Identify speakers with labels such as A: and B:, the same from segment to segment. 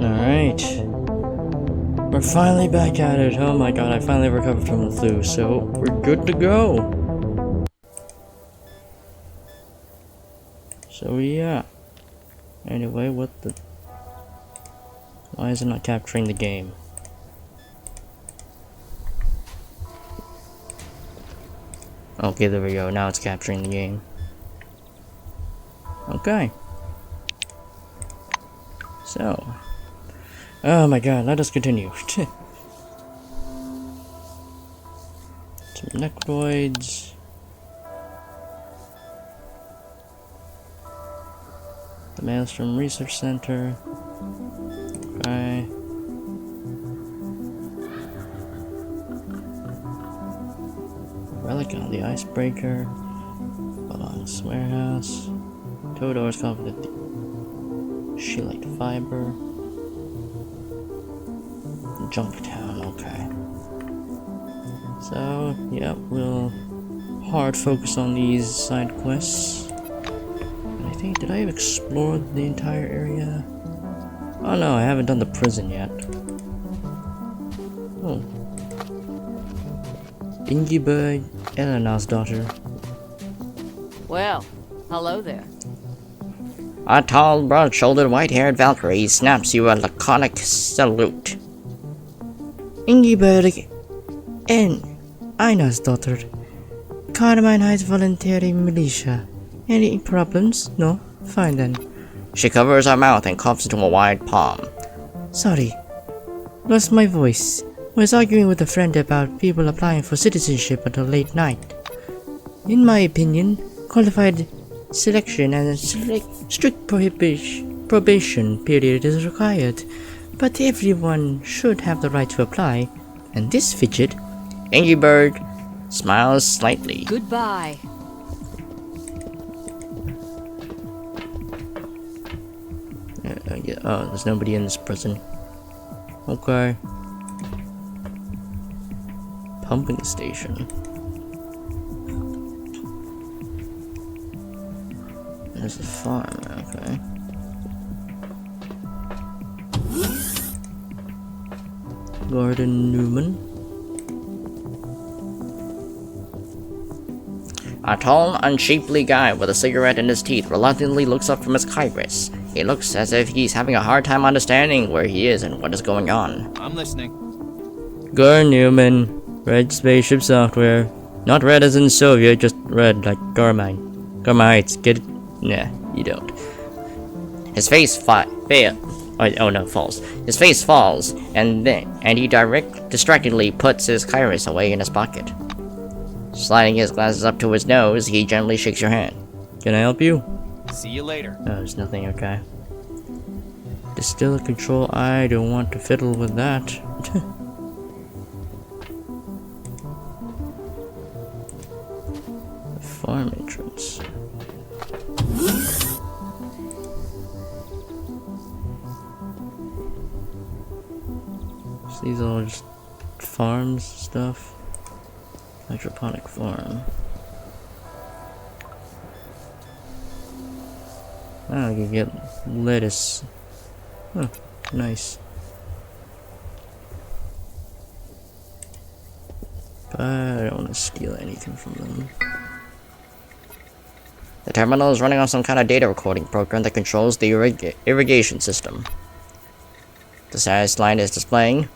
A: Alright. We're finally back at it. Oh my god, I finally recovered from the flu, so we're good to go. So yeah. Anyway, what the... Why is it not capturing the game? Okay, there we go. Now it's capturing the game. Okay. So. Oh my god, let us continue. Some necroids. The Maelstrom Research Center. Okay. Relic on the Icebreaker. Phalanx Warehouse. Todor's confident. Sheelite Fiber. Junktown, okay. So, yeah, we'll hard focus on these side quests. And I think, did I have explored the entire area? Oh no, I haven't done the prison yet. Oh. Ingeborg, Eleanor's daughter.
B: Well, hello there.
C: A tall, broad-shouldered, white-haired Valkyrie snaps you a laconic salute.
D: Ingeborg and Ina's daughter. Carmine hides voluntary militia. Any problems? No? Fine then.
C: She covers her mouth and coughs into a wide palm.
D: Sorry. Lost my voice. Was arguing with a friend about people applying for citizenship until late night. In my opinion, qualified selection and a strict probation period is required. But everyone should have the right to apply, and this fidget...
C: Ingeborg smiles slightly.
B: Goodbye.
A: Yeah, oh, there's nobody in this prison. Okay. Pumping station. There's a farm, okay. Gordon Newman.
C: A tall, unshapely guy with a cigarette in his teeth reluctantly looks up from his kairos. He looks as if he's having a hard time understanding where he is and what is going on.
E: I'm listening.
A: Gordon Newman. Red Spaceship Software. Not red as in Soviet, just red like Carmine. Carmites, get it? Nah, you don't.
C: His face falls. His face falls, and he distractedly puts his kairos away in his pocket. Sliding his glasses up to his nose, he gently shakes your hand.
A: Can I help you?
E: See you later.
A: No, there's nothing, okay. Distiller control, I don't want to fiddle with that. The farm entrance. So these are all just farms stuff. Hydroponic farm. Oh, I can get lettuce. Huh, nice. But I don't want to steal anything from them.
C: The terminal is running on some kind of data recording program that controls the irrigation system. The status line is displaying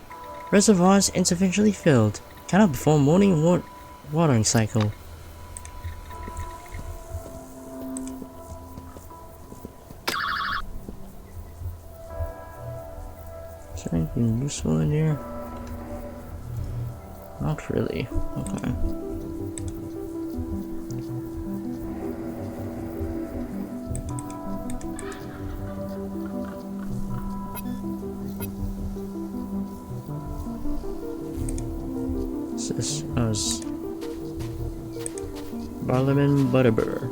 D: Reservoirs insufficiently filled. Cannot perform morning watering cycle.
A: Is there anything useful in here? Not really. Okay. This is Barliman Butterbur.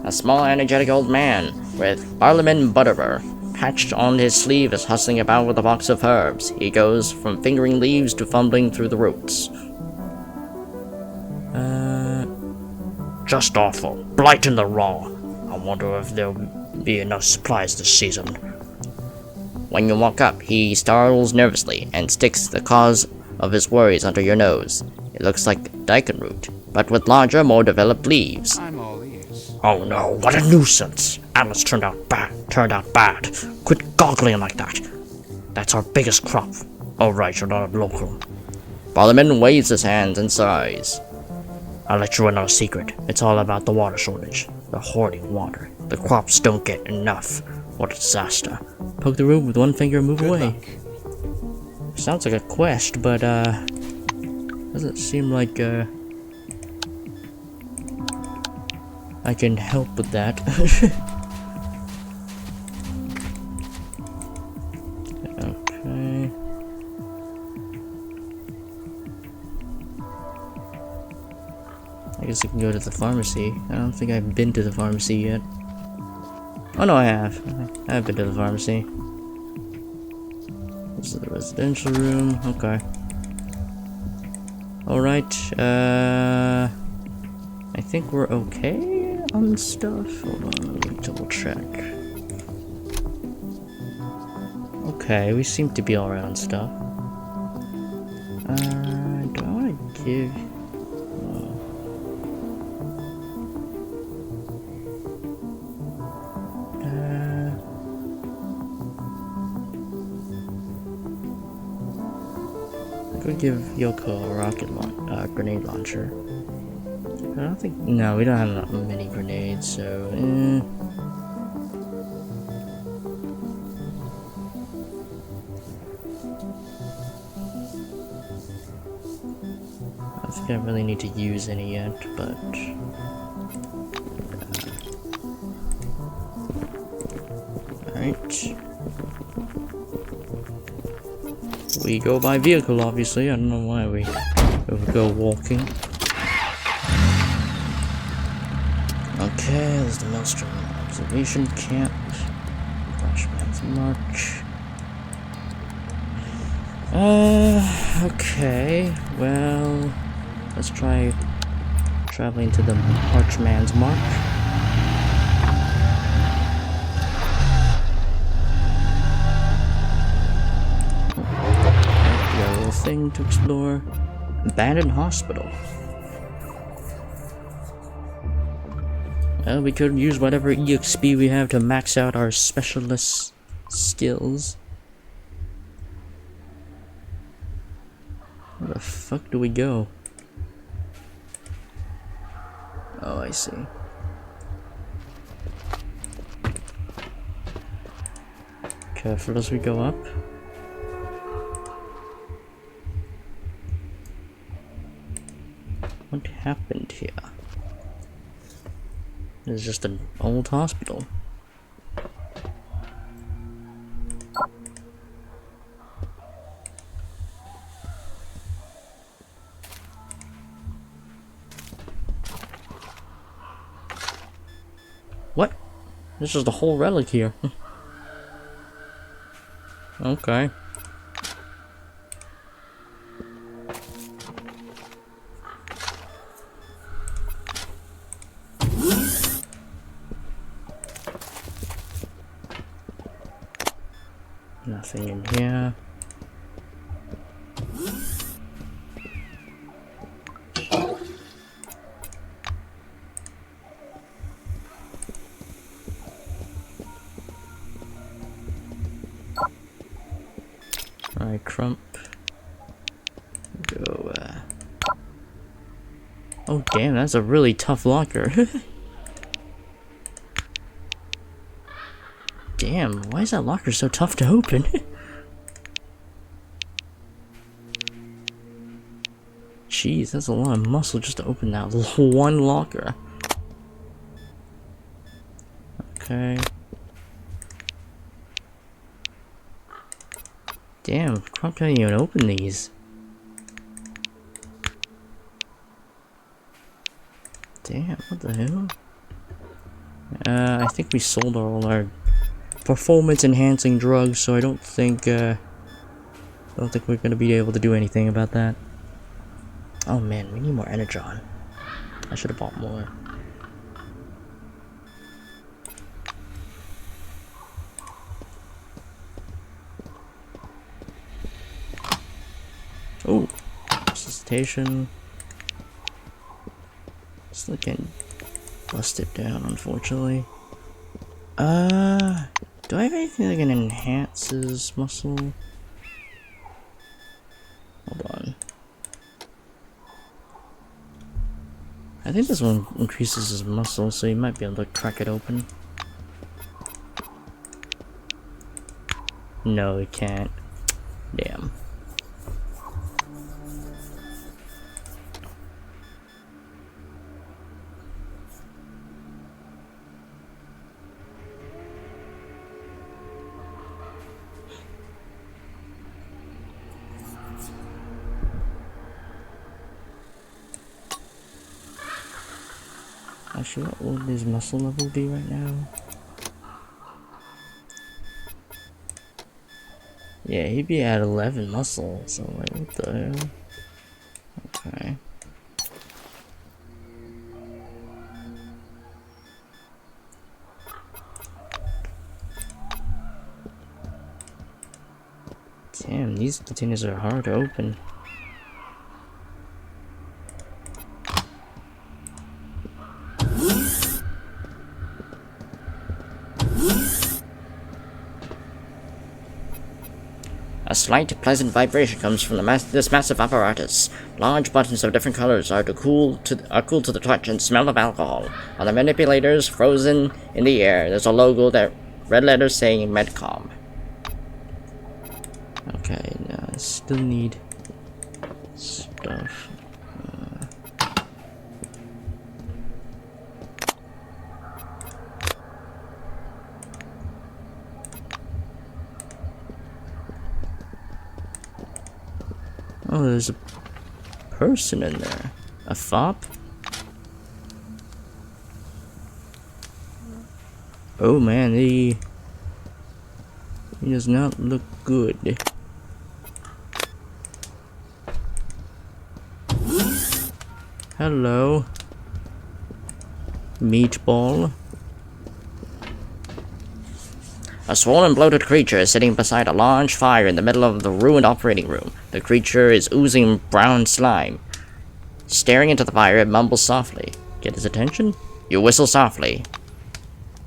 C: a small, energetic old man with Barliman Butterbur patched on his sleeve is hustling about with a box of herbs. He goes from fingering leaves to fumbling through the roots.
F: Just awful. Blight in the raw. I wonder if there'll
C: be enough supplies this season. When you walk up, he startles nervously and sticks the cause of his worries under your nose. It looks like daikon root, but with larger, more developed leaves.
E: I'm all ears.
C: Oh no, what a nuisance! Atlas turned out bad. Quit goggling like that. That's our biggest crop. Oh right, you're not a local. Barliman waves his hands and sighs. I'll let you in on a secret. It's all about the water shortage. They're hoarding water. The crops don't get enough. What a disaster.
A: Poke the room with one finger and move
E: Good
A: away.
E: luck.
A: Sounds like a quest, but doesn't seem like I can help with that. Okay. I guess I can go to the pharmacy. I don't think I've been to the pharmacy yet. Oh no, I have. I have been to the pharmacy. This is the residential room. Okay. Alright, I think we're okay on stuff. Hold on, let me double check. Okay, we seem to be alright on stuff. Do I want to give... I could give Yoko a grenade launcher. I don't think... No, we don't have that many grenades, so... I don't think I really need to use any yet, but... Alright. We go by vehicle, obviously. I don't know why we go walking. Okay, there's the Maelstrom Observation Camp. Flashman's March. Okay. Well, let's try traveling to the Archman's March. Thing to explore. Abandoned hospital. Well, we could use whatever EXP we have to max out our specialist skills. Where the fuck do we go? Oh, I see. Careful as we go up. What happened here? It's just an old hospital. What? This is the whole relic here. Okay. Nothing in here. Alright, Crump. Go, Oh damn, that's a really tough locker. Damn, why is that locker so tough to open? Jeez, that's a lot of muscle just to open that one locker. Okay. Damn, Crump can't even open these. Damn, what the hell? I think we sold all our performance enhancing drugs, so I don't think we're gonna be able to do anything about that. Oh man, we need more Energon. I should have bought more. incapacitation. It's looking busted down, unfortunately. Do I have anything that can enhance his muscle? Hold on. I think this one increases his muscle, so you might be able to crack it open. No, it can't. Damn. Actually, what would his muscle level be right now? Yeah, he'd be at 11 muscle, so like, what the hell? Okay. Damn, these containers are hard to open.
C: A slight, pleasant vibration comes from this massive apparatus. Large buttons of different colors are cool to the touch and smell of alcohol. On the manipulators, frozen in the air, there's a logo that red letters saying Medcom.
A: Okay, now I still need stuff. Oh, there's a person in there. A fop? Oh man, he does not look good. Hello, meatball.
C: A swollen, bloated creature is sitting beside a large fire in the middle of the ruined operating room. The creature is oozing brown slime. Staring into the fire, it mumbles softly.
A: Get his attention?
C: You whistle softly.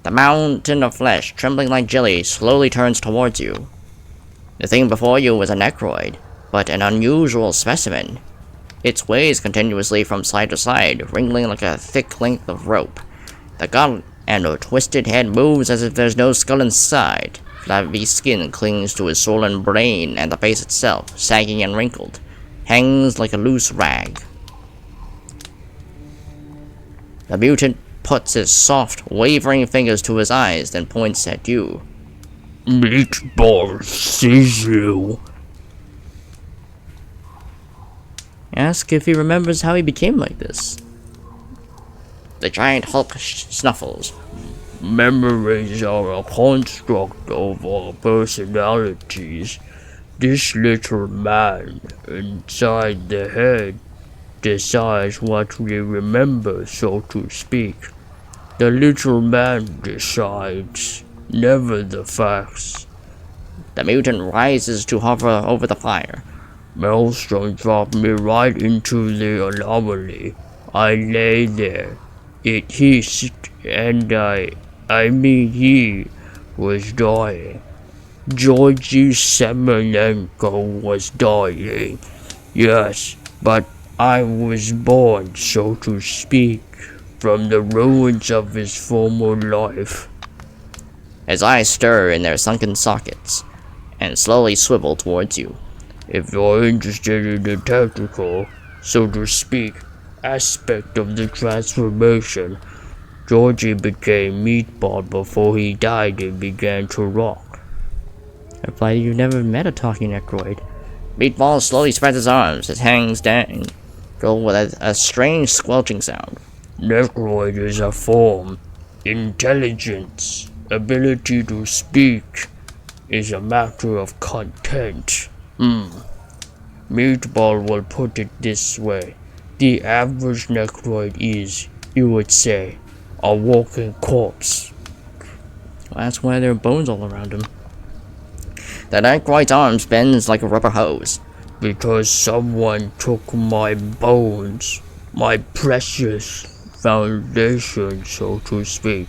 C: The mountain of flesh, trembling like jelly, slowly turns towards you. The thing before you was a necroid, but an unusual specimen. It sways continuously from side to side, wriggling like a thick length of rope. The gauntlet and a twisted head moves as if there's no skull inside. Flabby skin clings to his swollen brain, and the face itself, sagging and wrinkled, hangs like a loose rag. The mutant puts his soft, wavering fingers to his eyes, then points at you.
E: Meatball sees you.
A: Ask if he remembers how he became like this.
C: The giant Hulk snuffles.
E: Memories are a construct of our personalities. This little man inside the head decides what we remember, so to speak. The little man decides, never the facts.
C: The mutant rises to hover over the fire.
E: Maelstrom dropped me right into the anomaly. I lay there. It hissed, and he was dying. Georgie Semenenko was dying. Yes, but I was born, so to speak, from the ruins of his former life.
C: His eyes stir in their sunken sockets, and slowly swivel towards you.
E: If you're interested in the technical, so to speak, aspect of the transformation, Georgie became Meatball before he died and began to rock.
A: I replied, you've never met a talking necroid.
C: Meatball slowly spreads his arms, his hands down, go with a strange squelching sound.
E: Necroid is a form. Intelligence, ability to speak, is a matter of content. Meatball will put it this way. The average necroid is, you would say, a walking corpse.
A: Well, that's why there are bones all around him.
C: The necroid's arms bends like a rubber hose.
E: because someone took my bones, my precious foundation, so to speak.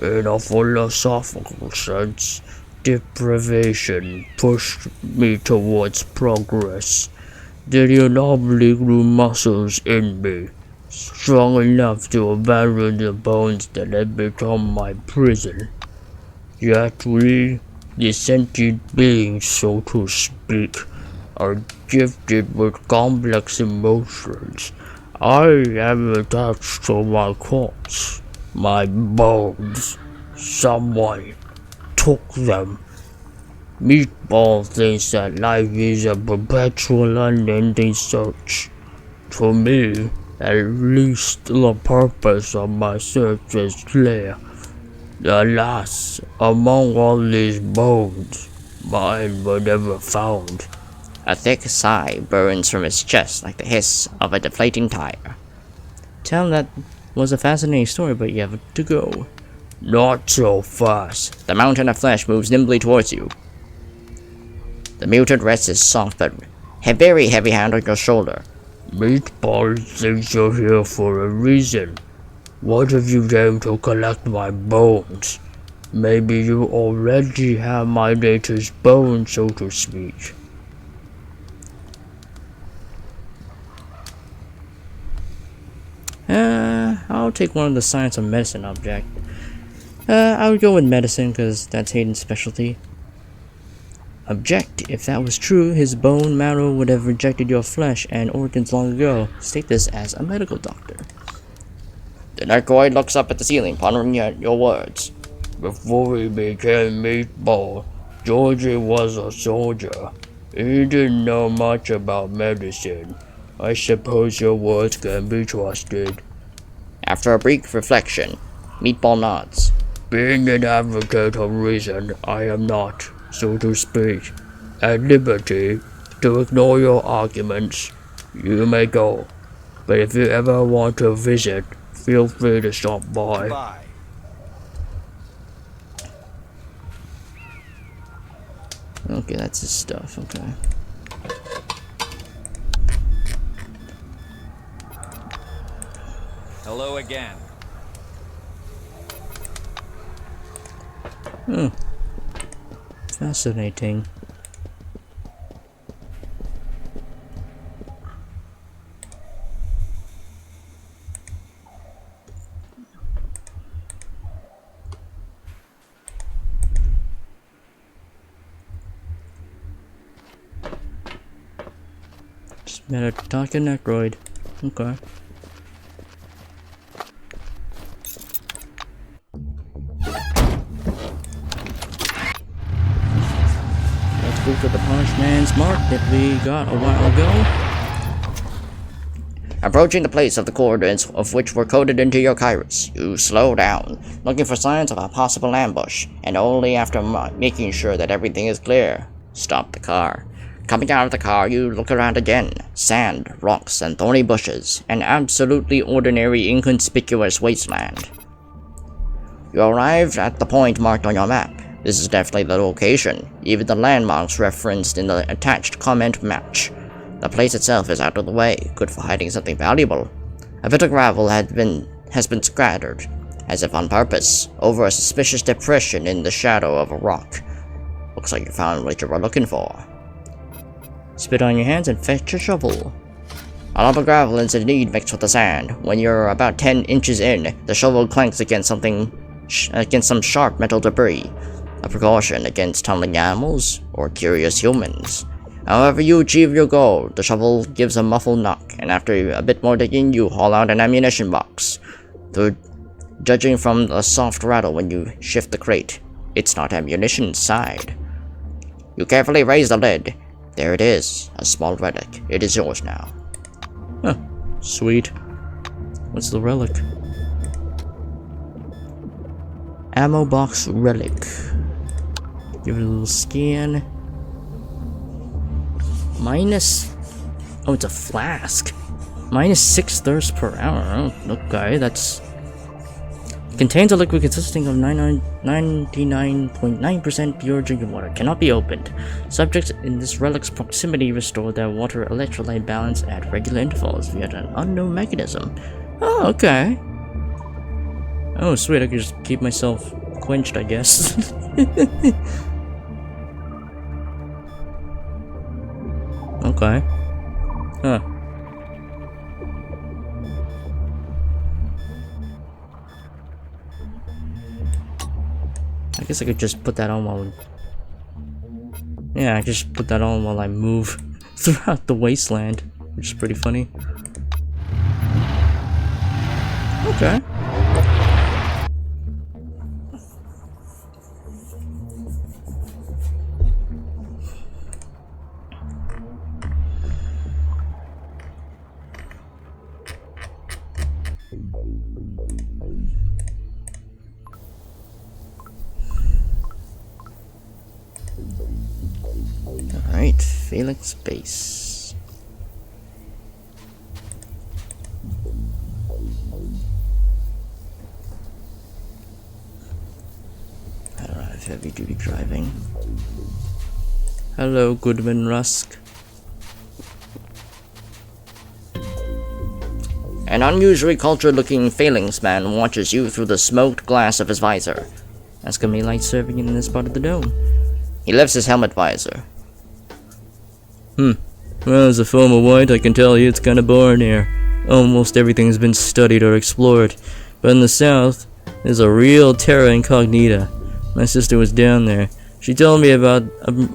E: In a philosophical sense, deprivation pushed me towards progress. The anomaly grew muscles in me, strong enough to abandon the bones that had become my prison. Yet we, the sentient beings, so to speak, are gifted with complex emotions. I am attached to my corpse, my bones. Someone took them. Meatball thinks that life is a perpetual unending search. To me, at least, the purpose of my search is clear. Alas, among all these bones, mine were never found.
C: A thick sigh burns from his chest like the hiss of a deflating tire.
A: Tell him that was a fascinating story, but you have to go.
E: Not so fast.
C: The mountain of flesh moves nimbly towards you. The mutant rests his soft but very heavy hand on your shoulder.
E: Meatball thinks you're here for a reason. What if you came to collect my bones? Maybe you already have my nature's bones, so to speak.
A: I'll take one of the science of medicine object. I would go with medicine because that's Hayden's specialty. Object, if that was true, his bone marrow would have rejected your flesh and organs long ago. State this as a medical doctor.
C: The Necroid looks up at the ceiling, pondering your words.
E: Before he became Meatball, Georgie was a soldier. He didn't know much about medicine. I suppose your words can be trusted.
C: After a brief reflection, Meatball nods.
E: Being an advocate of reason, I am not, so to speak, at liberty to ignore your arguments. You may go, but if you ever want to visit, feel free to stop by.
F: Bye.
A: Okay, that's his stuff, okay.
F: Hello again.
A: Fascinating. Just met a talking Necroid. Okay. Go to the punchman's mark that we got a while ago.
C: Approaching the place of the coordinates of which were coded into your Kairos, you slow down, looking for signs of a possible ambush, and only after making sure that everything is clear, stop the car. Coming out of the car, you look around again. Sand, rocks, and thorny bushes. An absolutely ordinary, inconspicuous wasteland. You arrive at the point marked on your map. This is definitely the location. Even the landmarks referenced in the attached comment match. The place itself is out of the way, good for hiding something valuable. A bit of gravel has been scattered, as if on purpose, over a suspicious depression in the shadow of a rock. Looks like you found what you were looking for.
A: Spit on your hands and fetch a shovel.
C: A lot of gravel is indeed mixed with the sand. When you're about 10 inches in, the shovel clanks against some sharp metal debris. A precaution against tumbling animals or curious humans. However you achieve your goal, the shovel gives a muffled knock, and after a bit more digging, you haul out an ammunition box. Though, judging from the soft rattle when you shift the crate, it's not ammunition inside. You carefully raise the lid. There it is, a small relic. It is yours now.
A: Huh, sweet. What's the relic? Ammo box relic. Give it a little scan. Minus... Oh, it's a flask. Minus 6 thirst per hour. Oh, okay, that's... contains a liquid consisting of 99.9% pure drinking water. Cannot be opened. Subjects in this relic's proximity restore their water electrolyte balance at regular intervals via an unknown mechanism. Oh, okay. Oh, sweet. I can just keep myself quenched, I guess. Okay. Huh. I guess I could just put that on while... Yeah, I just put that on while I move throughout the wasteland, which is pretty funny. Okay. Alright, Phalanx base. I don't have heavy duty driving. Hello, Goodman Rusk.
C: An unusually cultured looking Phalanx man watches you through the smoked glass of his visor.
A: That's gonna be light serving in this part of the dome.
C: He lifts his helmet visor.
A: Well, as a former white, I can tell you it's kinda boring here. Almost everything's been studied or explored. But in the south, there's a real terra incognita. My sister was down there. She told me about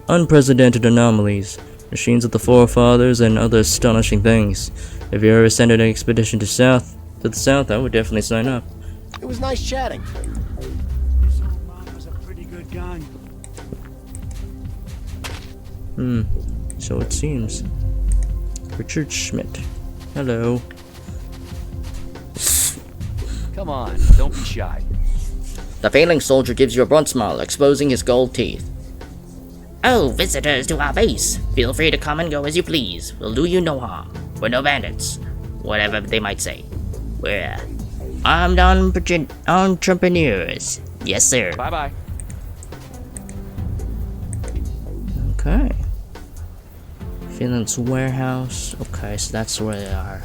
A: unprecedented anomalies, machines of the forefathers, and other astonishing things. If you ever send an expedition to the south, I would definitely sign up.
F: It was nice chatting.
G: This old man was a pretty good gang.
A: So it seems. Richard Schmidt. Hello.
F: Come on, don't be shy.
C: The Phalanx soldier gives you a broad smile, exposing his gold teeth.
H: Oh, visitors to our base. Feel free to come and go as you please. We'll do you no harm. We're no bandits. Whatever they might say. We're armed entrepreneurs. Yes, sir.
F: Bye-bye.
A: Okay. Phalanx warehouse. Okay, so that's where they are.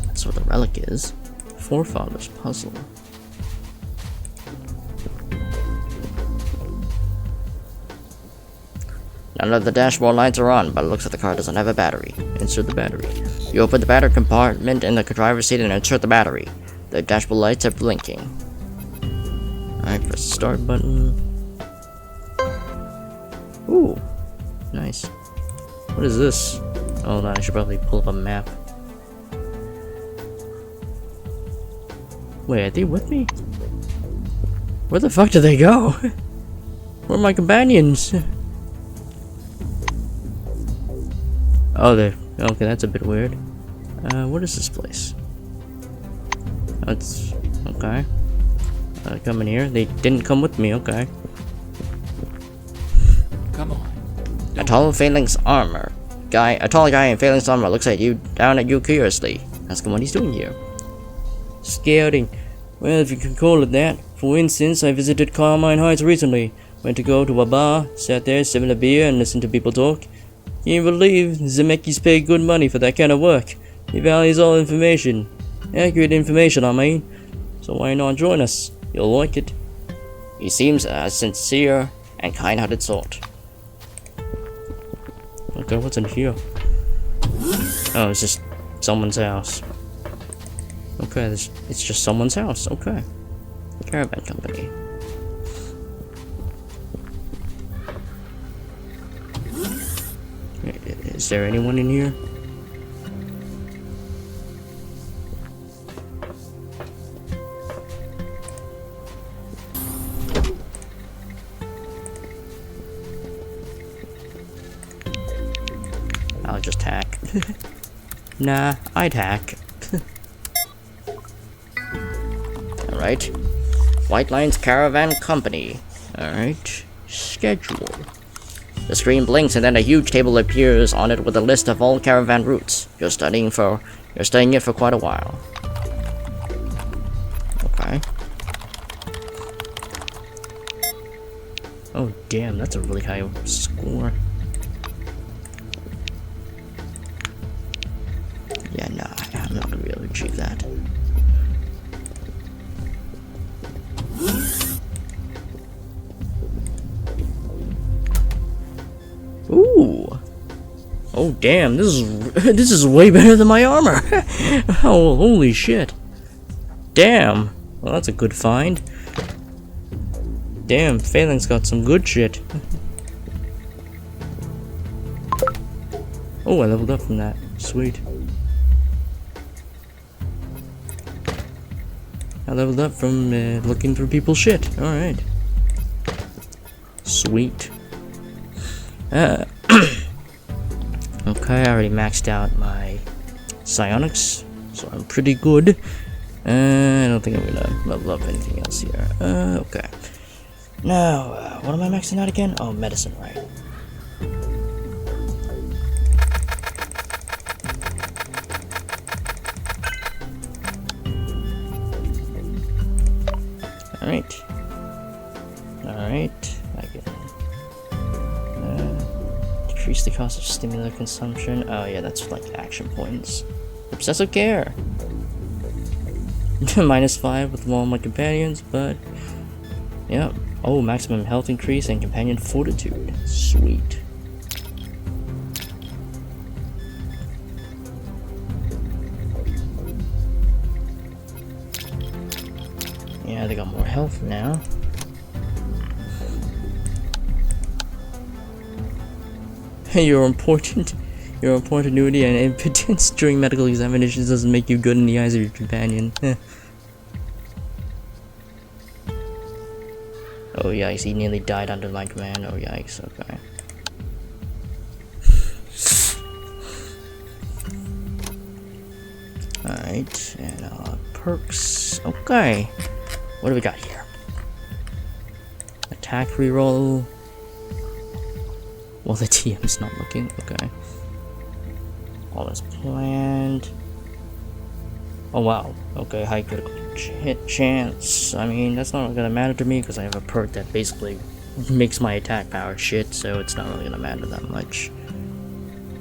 A: That's where the relic is. Forefathers puzzle.
C: None of the dashboard lights are on, but it looks like the car doesn't have a battery.
A: Insert the battery.
C: You open the battery compartment in the driver's seat and insert the battery. The dashboard lights are blinking.
A: Alright, press the start button. Ooh, nice. What is this? Oh no, I should probably pull up a map. Wait, are they with me? Where the fuck did they go? Where are my companions? Oh, they. Okay, that's a bit weird. What is this place? Oh, it's okay. Come in here. They didn't come with me. Okay.
F: Come on.
C: A tall guy in Phalanx armor looks down at you curiously. Ask him what he's doing here.
A: Scouting. Well, if you can call it that. For instance, I visited Carmine Heights recently. Went to go to a bar, sat there, sipping a beer, and listened to people talk. You can believe Zemeckis pay good money for that kind of work. He values all information. Accurate information, I mean. So why not join us? You'll like it.
C: He seems a sincere and kind-hearted sort.
A: Okay, what's in here? Oh, it's just someone's house. Okay, it's just someone's house. Okay.
C: Caravan company.
A: Is there anyone in here? I'll just hack. Nah, I'd hack.
C: Alright. White Line's Caravan Company.
A: Alright. Schedule.
C: The screen blinks and then a huge table appears on it with a list of all caravan routes. You're studying it for quite a while. Okay.
A: Oh damn, that's a really high score. Yeah, nah, I'm not gonna be able to achieve that. Ooh. Oh damn, this is this is way better than my armor. Oh, holy shit. Damn. Well, that's a good find. Damn, Phalanx got some good shit. Oh, I leveled up from that. Sweet. I leveled up from looking through people's shit. Alright. Sweet. Okay, I already maxed out my psionics, so I'm pretty good. I don't think I'm gonna level up anything else here. Okay. Now, what am I maxing out again? Oh, medicine, right. Alright. Alright. I can decrease the cost of stimulant consumption. Oh yeah, that's like action points. Obsessive care. -5 with all my companions, but yeah. Oh, maximum health increase and companion fortitude. Sweet. Yeah, they got more health now. Your important importunity and impotence during medical examinations doesn't make you good in the eyes of your companion. Oh yikes, he nearly died under my command. Oh yikes, okay. Alright, and perks. Okay. What do we got here? Attack reroll. Well, the TM's not looking. Okay. All as planned. Oh wow. Okay, high critical hit chance. I mean, that's not gonna matter to me because I have a perk that basically makes my attack power shit, so it's not really gonna matter that much.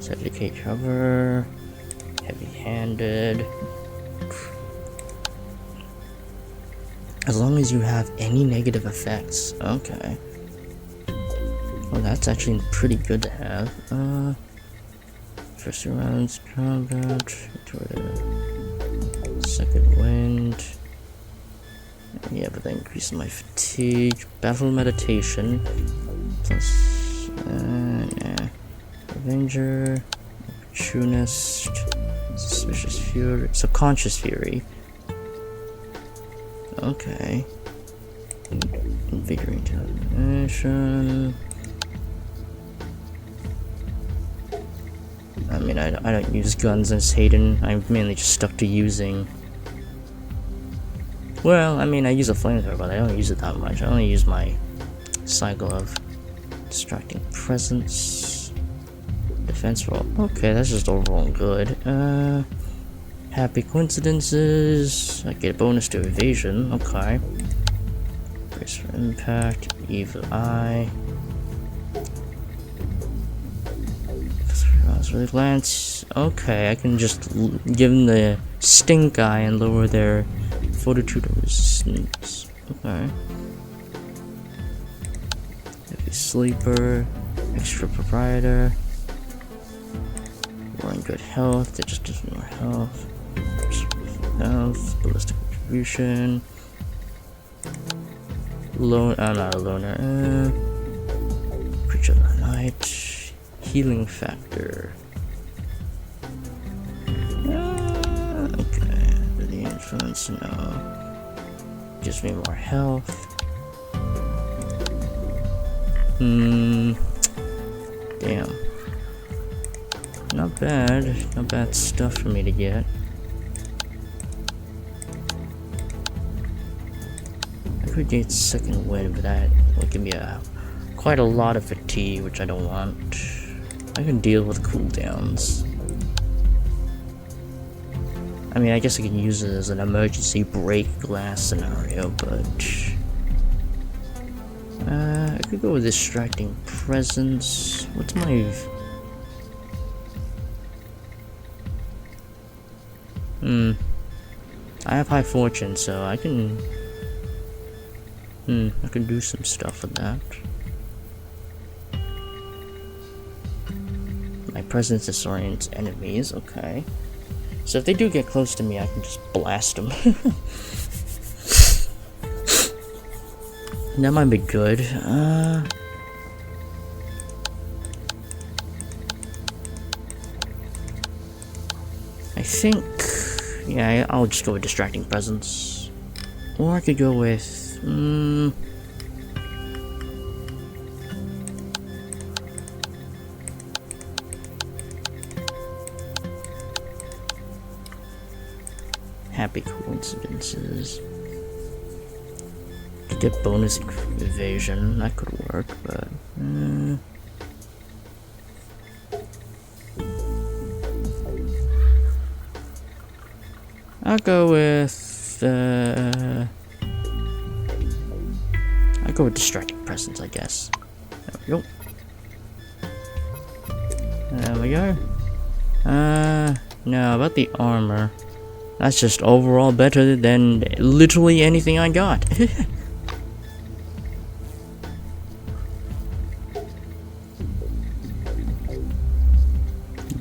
A: Certificate cover. Heavy-handed. As long as you have any negative effects. Okay. Well, that's actually pretty good to have. First rounds combat. Second wind. Yeah, but that increases my fatigue. Battle meditation. Plus, yeah. Avenger. Opportunist. Suspicious fury. Subconscious fury. Okay. Invigorating television. I mean, I don't use guns as Hayden. I'm mainly just stuck to using. Well, I mean, I use a flamethrower, but I don't use it that much. I only use my cycle of distracting presence, defense roll. Okay, that's just overall good. Happy coincidences. I get a bonus to evasion. Okay. Brace for impact. Evil eye. Really glance. Okay, I can just give them the stink eye and lower their fortitude and resistance. Okay. Heavy sleeper, extra proprietor. More in good health. That just gives me more health. Health, ballistic contribution. I'm not a loner. Creature of the night. Healing factor. Okay, the influence, no. Gives me more health. Damn. Not bad. Not bad stuff for me to get. I could get second wind, but that would give me quite a lot of fatigue, which I don't want. I can deal with cooldowns. I mean, I guess I can use it as an emergency break glass scenario, but I could go with distracting presence. What's my... I have high fortune, so I can... I can do some stuff with that. My presence disorients enemies, okay. So if they do get close to me, I can just blast them. That might be good. I think... yeah, I'll just go with distracting presence. Or I could go with... happy coincidences. Could get bonus evasion, that could work, but... I'll go with... I'll go with distracting presence, I guess. There we go. There we go. Now about the armor. That's just overall better than literally anything I got.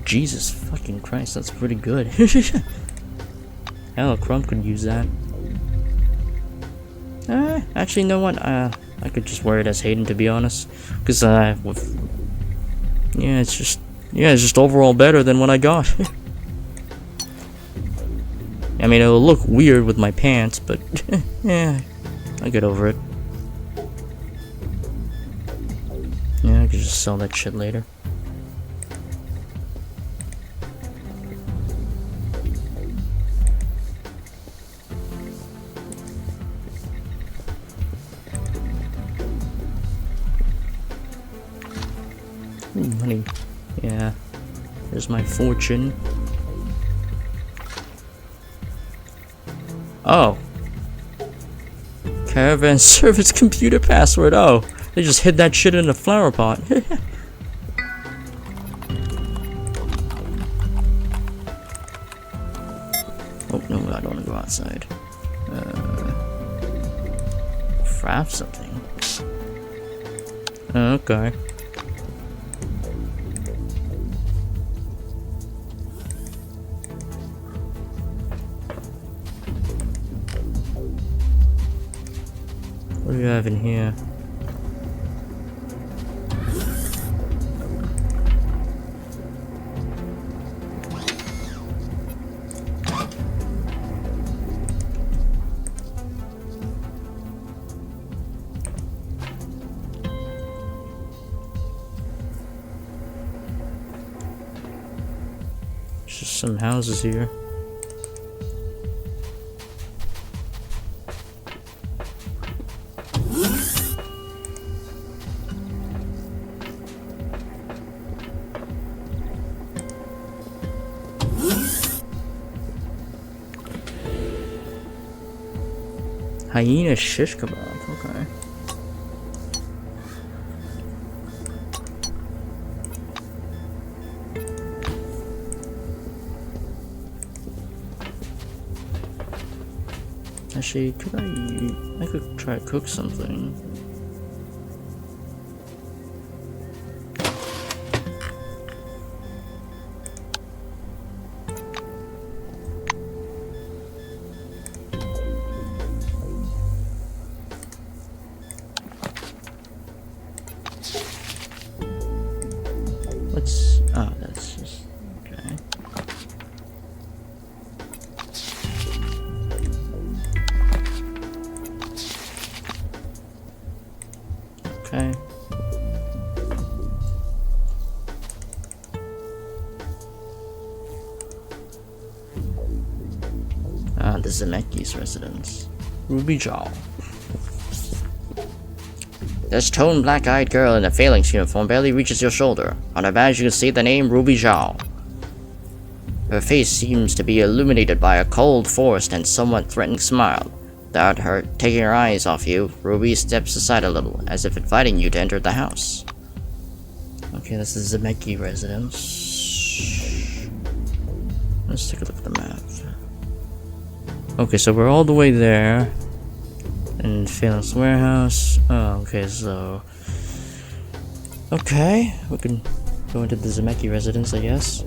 A: Jesus fucking Christ, that's pretty good. Hell, Crump could use that. Actually, you know what? I could just wear it as Hayden, to be honest. Because, yeah, it's just overall better than what I got. I mean, it'll look weird with my pants, but yeah, I'll get over it. Yeah, I could just sell that shit later. Ooh, money. Yeah, there's my fortune. Oh. Caravan service computer password. Oh, they just hid that shit in a flower pot. Oh, no, I don't want to go outside. Craft something. Okay. What do you have in here? Just some houses here. Hyena shish kebab, okay. Actually, I could try to cook something. Oh, that's just okay. Okay. Ah, the Zemeckis residence. Ruby Jaw.
H: This toned black-eyed girl in a Phalanx uniform barely reaches your shoulder. On her badge you can see the name Ruby Zhao. Her face seems to be illuminated by a cold, forced, and somewhat threatening smile.
C: Without her taking her eyes off you, Ruby steps aside a little, as if inviting you to enter the house.
A: Okay, this is Zemeki residence. Let's take a look at the map. Okay, so we're all the way there. And Phalanx warehouse. Oh, okay, so... Okay, we can go into the Zemeki residence, I guess.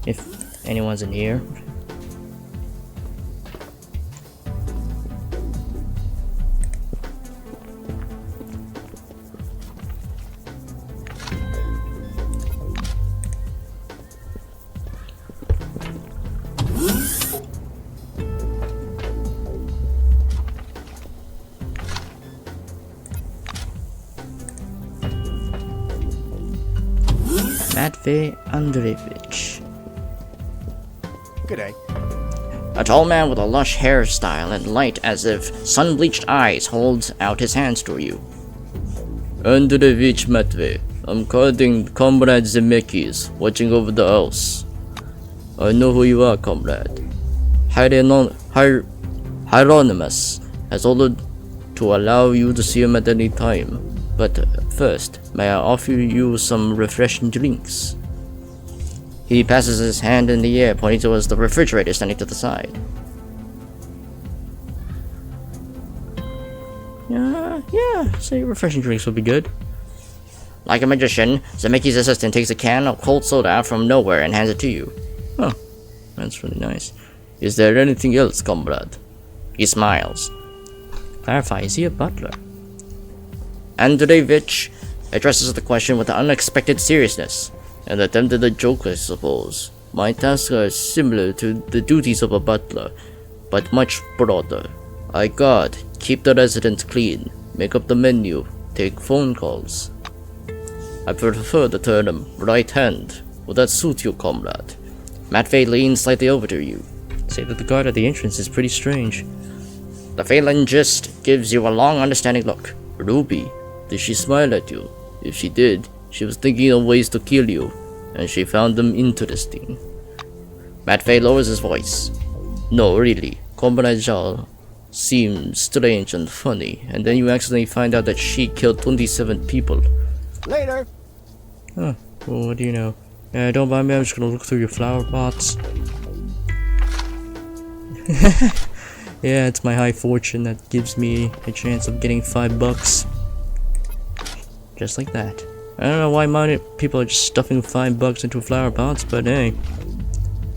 A: If anyone's in here. Matvey Andreevich.
F: G'day.
C: A tall man with a lush hairstyle and light as if sun-bleached eyes holds out his hands to you.
E: Andreevich Matvey. I'm calling Comrade Zemekis, watching over the house. I know who you are, comrade. Hieronymus has ordered to allow you to see him at any time. But first, may I offer you some refreshing drinks?
C: He passes his hand in the air, pointing towards the refrigerator standing to the side.
A: Yeah, say refreshing drinks would be good.
C: Like a magician, Zemeki's assistant takes a can of cold soda from nowhere and hands it to you.
A: Oh, that's really nice.
E: Is there anything else, comrade?
C: He smiles.
A: Clarify, is he a butler?
C: Andreevich addresses the question with an unexpected seriousness.
E: An attempt at a joke, I suppose. My tasks are similar to the duties of a butler, but much broader. I guard, keep the residence clean, make up the menu, take phone calls. I prefer the term right hand. Would that suit you, comrade?
C: Matvey leans slightly over to you.
A: Say that the guard at the entrance is pretty strange.
C: The phalangist gives you a long, understanding look.
E: Ruby, did she smile at you? If she did, she was thinking of ways to kill you, and she found them interesting.
C: Matvey lowers his voice.
E: No, really, Comrade Zhao seems strange and funny, and then you accidentally find out that she killed 27 people.
F: Later.
A: Huh, well, what do you know? Don't mind me, I'm just gonna look through your flower pots. Yeah, it's my high fortune that gives me a chance of getting $5. Just like that. I don't know why people are just stuffing $5 into flower pots, but hey,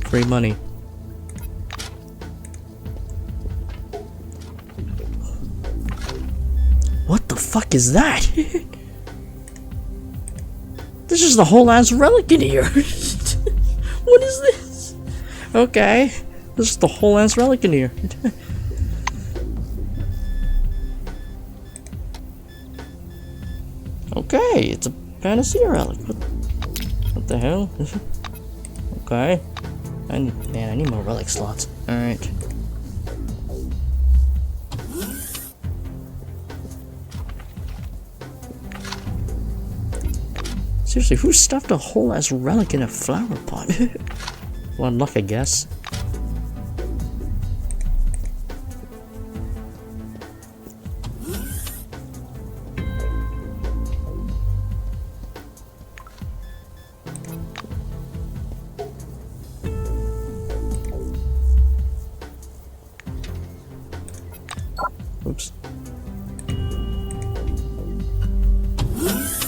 A: free money. What the fuck is that? There's just a whole ass relic in here. What is this? Okay, there's just a whole ass relic in here. Okay, it's a Panacea relic. What the hell? Okay. I need more relic slots. Alright. Seriously, who stuffed a whole ass relic in a flower pot? Well, luck, I guess. Oops.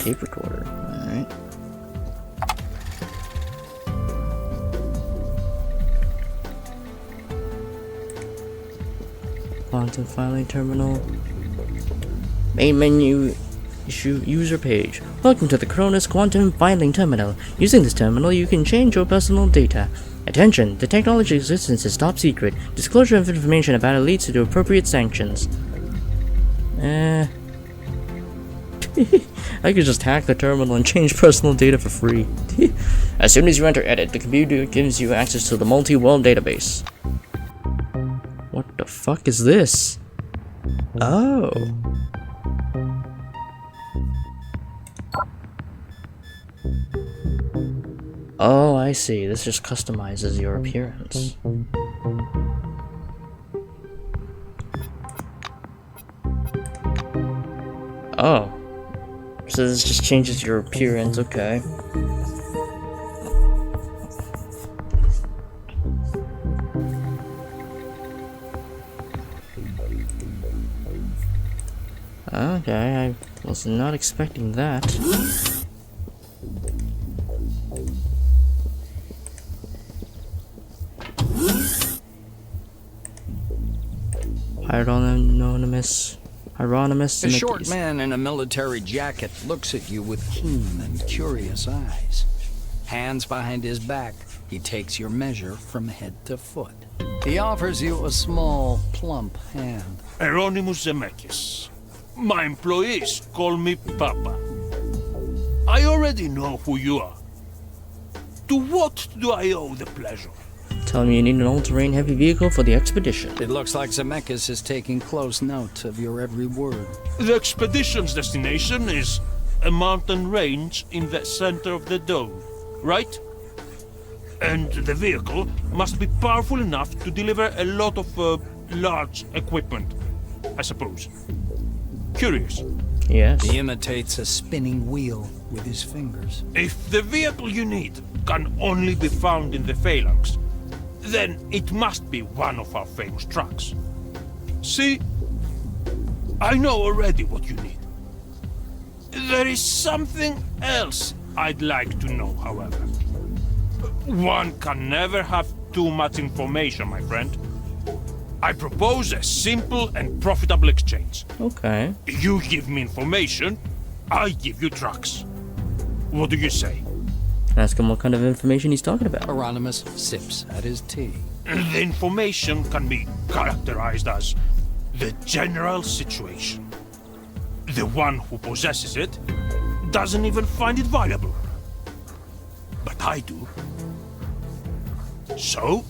A: Tape recorder. Alright. Quantum filing terminal.
C: Main menu.
A: Issue user page. Welcome to the Cronus Quantum Filing Terminal. Using this terminal, you can change your personal data. Attention! The technology's existence is top secret. Disclosure of information about it leads to appropriate sanctions. I could just hack the terminal and change personal data for free.
C: As soon as you enter edit, the computer gives you access to the multi-world database.
A: What the fuck is this? Oh. Oh, I see. This just customizes your appearance. Oh. So this just changes your appearance, okay. Okay, I was not expecting that. Hieronymus.
F: A short man in a military jacket looks at you with keen and curious eyes. Hands behind his back, he takes your measure from head to foot. He offers you a small, plump hand.
G: Hieronymus Zemeckis. My employees call me Papa. I already know who you are. To what do I owe the pleasure?
A: Tell me you need an all-terrain heavy vehicle for the expedition.
F: It looks like Zemeckis is taking close note of your every word.
G: The expedition's destination is a mountain range in the center of the dome, right? And the vehicle must be powerful enough to deliver a lot of large equipment, I suppose. Curious.
A: Yes.
F: He imitates a spinning wheel with his fingers.
G: If the vehicle you need can only be found in the Phalanx, then it must be one of our famous trucks. See? I know already what you need. There is something else I'd like to know, however. One can never have too much information, my friend. I propose a simple and profitable exchange.
A: Okay.
G: You give me information, I give you trucks. What do you say?
A: Ask him what kind of information he's talking about.
F: Hieronymus sips at his tea.
G: The information can be characterized as the general situation. The one who possesses it doesn't even find it valuable. But I do. So?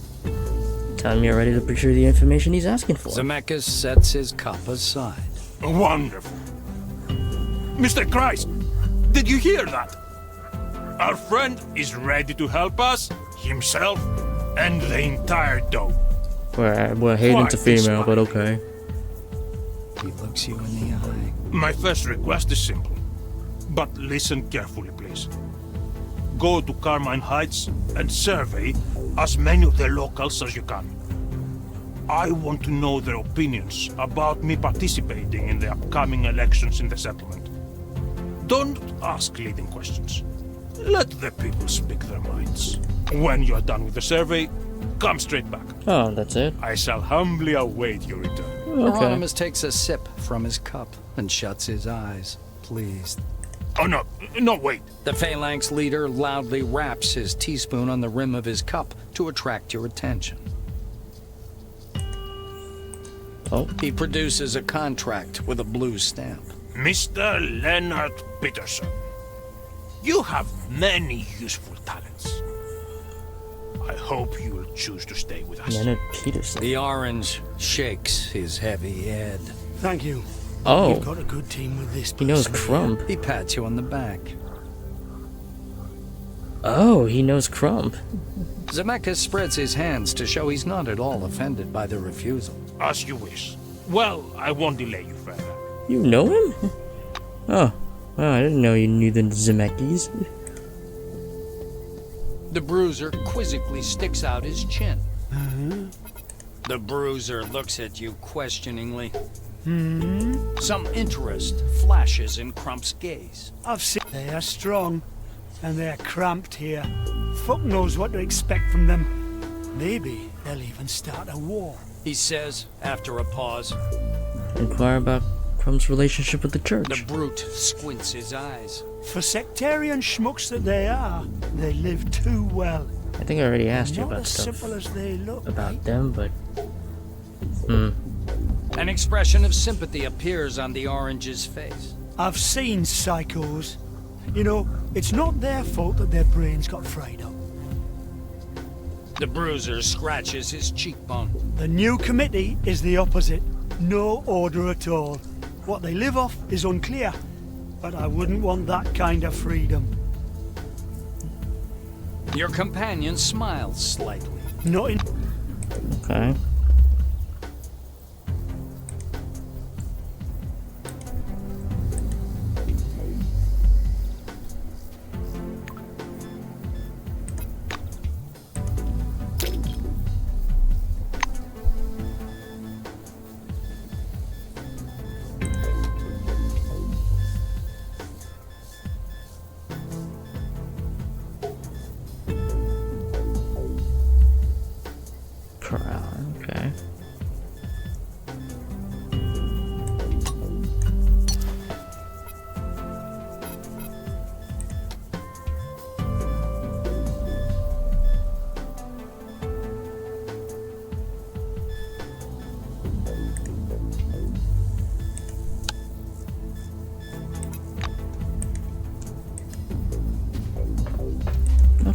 A: Tell me you're ready to procure the information he's asking for.
F: Zemeckis sets his cup aside.
G: Wonderful. Mr. Christ, did you hear that? Our friend is ready to help us, himself, and the entire dome.
A: We're hating to
G: Quite
A: female, but
G: smart.
A: okay.
F: He looks you in the eye.
G: My first request is simple, but listen carefully, please. Go to Carmine Heights and survey as many of the locals as you can. I want to know their opinions about me participating in the upcoming elections in the settlement. Don't ask leading questions. Let the people speak their minds. When you are done with the survey, come straight back.
A: Oh, that's it?
G: I shall humbly await your return.
A: Okay.
F: Hieronymus takes a sip from his cup and shuts his eyes, pleased.
G: Oh, no, wait.
F: The Phalanx leader loudly raps his teaspoon on the rim of his cup to attract your attention.
A: Oh.
F: He produces a contract with a blue stamp.
G: Mr. Leonard Peterson, you have many useful talents. I hope you will choose to stay with us.
A: Leonard Peterson.
F: The orange shakes his heavy head.
G: Thank you.
A: Oh,
G: You've got a good team with this.
A: he knows
G: person.
A: Crump.
F: He pats you on the back.
A: Oh, he knows Crump.
F: Zemeckis spreads his hands to show he's not at all offended by the refusal.
G: As you wish. Well, I won't delay you further.
A: You know him? Oh, I didn't know you knew the Zemeckis.
F: The bruiser quizzically sticks out his chin. The bruiser looks at you questioningly. Some interest flashes in Crump's gaze.
G: I've seen they are strong, and they're cramped here. Fuck knows what to expect from them. Maybe they'll even start a war.
F: He says, after a pause.
A: Inquire about Crump's relationship with the church.
F: The brute squints his eyes.
G: For sectarian schmucks that they are, they live too well.
A: I think I already asked you
G: Not
A: about
G: as
A: stuff
G: simple as they look.
A: about them, but...
F: An expression of sympathy appears on the orange's face.
G: I've seen psychos. You know, it's not their fault that their brains got fried up.
F: The bruiser scratches his cheekbone.
G: The new committee is the opposite. No order at all. What they live off is unclear, but I wouldn't want that kind of freedom.
F: Your companion smiles slightly.
G: Not in...
A: okay.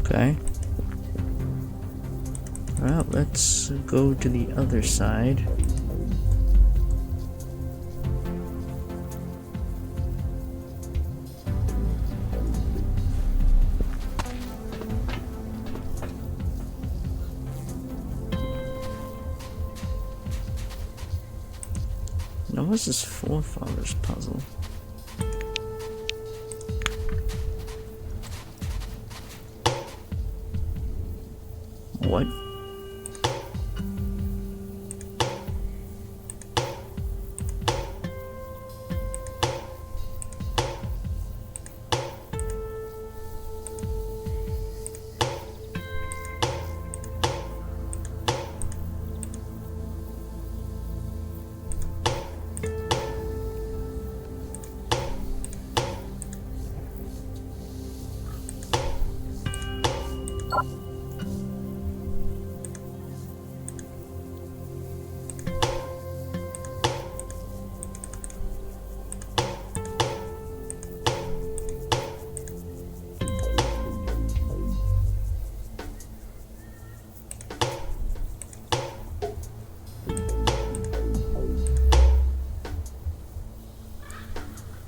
A: Okay. Well, let's go to the other side. Now, what's this forefathers puzzle? What?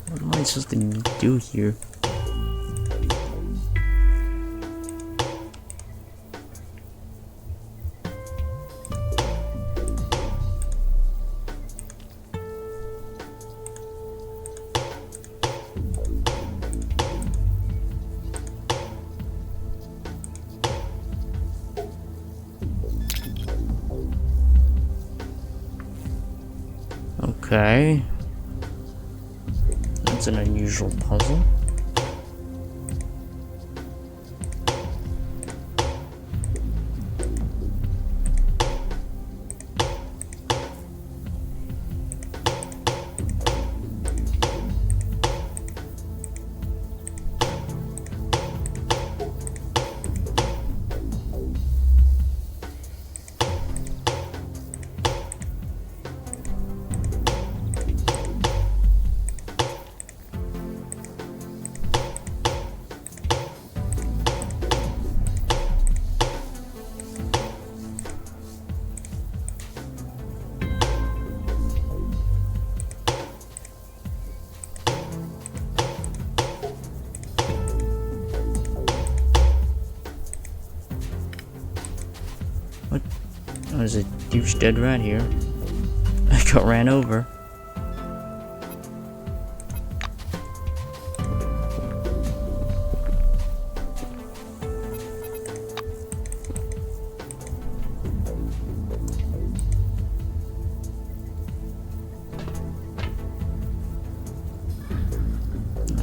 A: What am I supposed to do here? Okay. That's an unusual puzzle. What? Oh, there's a huge dead rat here. I got ran over.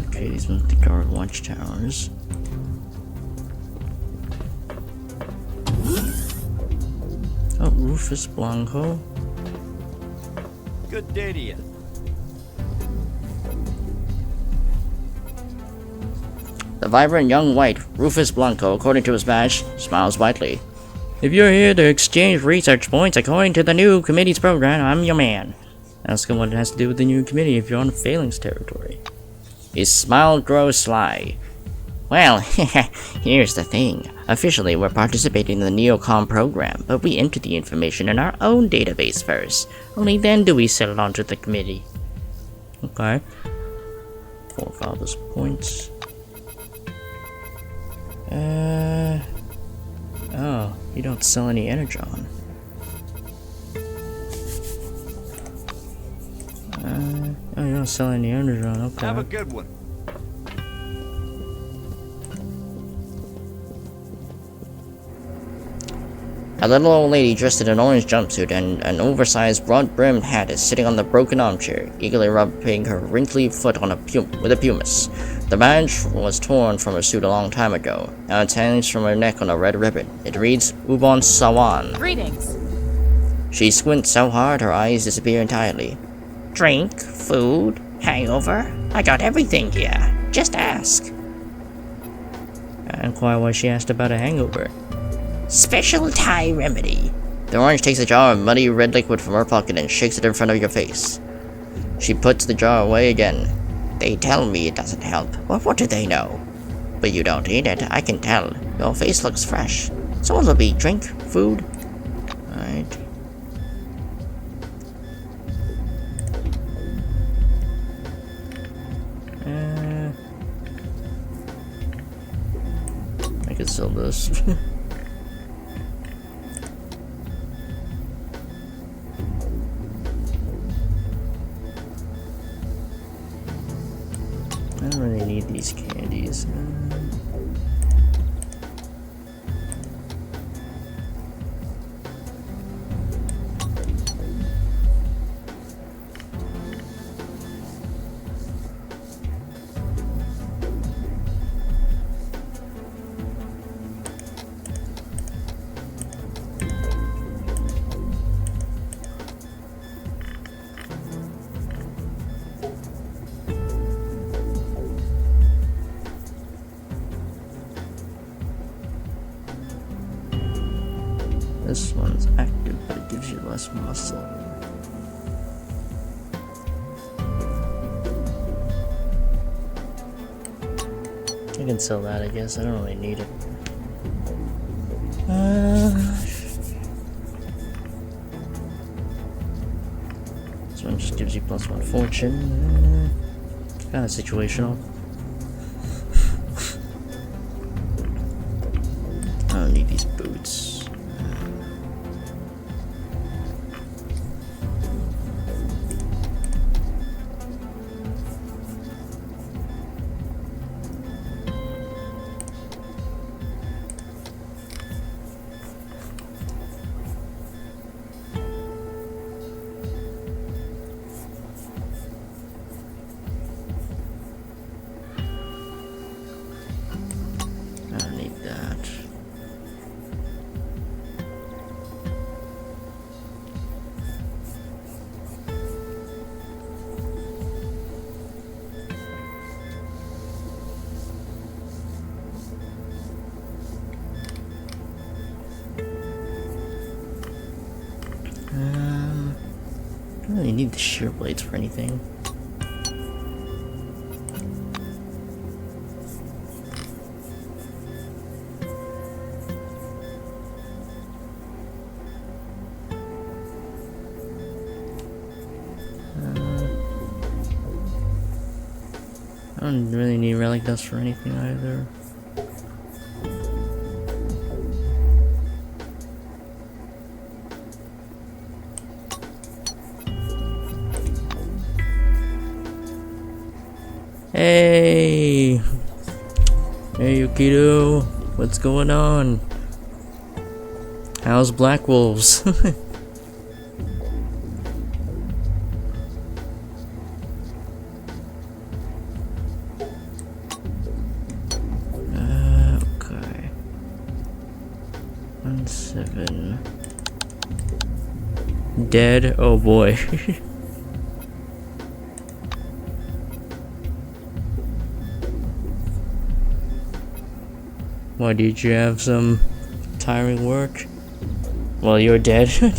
A: Okay, these must be guard watchtowers. Oh, Rufus Blanco.
I: Good day to you.
H: The vibrant young white, Rufus Blanco, according to his badge, smiles widely.
C: If you're here to exchange research points according to the new committee's program, I'm your man. Ask him what it has to do with the new committee if you're on Phalanx territory.
H: His smile grows sly. Well, here's the thing. Officially, we're participating in the Neocom program, but we enter the information in our own database first. Only then do we sell it on to the committee.
A: Okay. Forefathers points. Oh, you don't sell any energon. Oh, you don't sell any energon, okay.
I: Have a good one.
H: A little old lady dressed in an orange jumpsuit and an oversized broad-brimmed hat is sitting on the broken armchair, eagerly rubbing her wrinkly foot on with a pumice. The badge was torn from her suit a long time ago. Now it hangs from her neck on a red ribbon. It reads, Ubon Sawan.
B: Greetings.
H: She squints so hard her eyes disappear entirely. Drink, food, hangover. I got everything here. Just ask.
A: And why she asked about a hangover?
H: Special Thai remedy. The orange takes a jar of muddy red liquid from her pocket and shakes it in front of your face. She puts the jar away again. They tell me it doesn't help, but what do they know? But you don't eat it, I can tell. Your face looks fresh. So what'll be? Drink? Food? Alright.
A: I could sell this. I don't really need these candies. This one's active, but it gives you less muscle. I can sell that, I guess. I don't really need it. This one just gives you +1 fortune. Kind of situational. I don't need these boots. I don't need that. I don't really need the shear blades for anything. I don't really need relic dust for anything either. Hey! Hey Yukito, what's going on? How's Black Wolves? Okay. 1-7. Dead? Oh boy. Why, did you have some tiring work? Well, you're dead. Yep.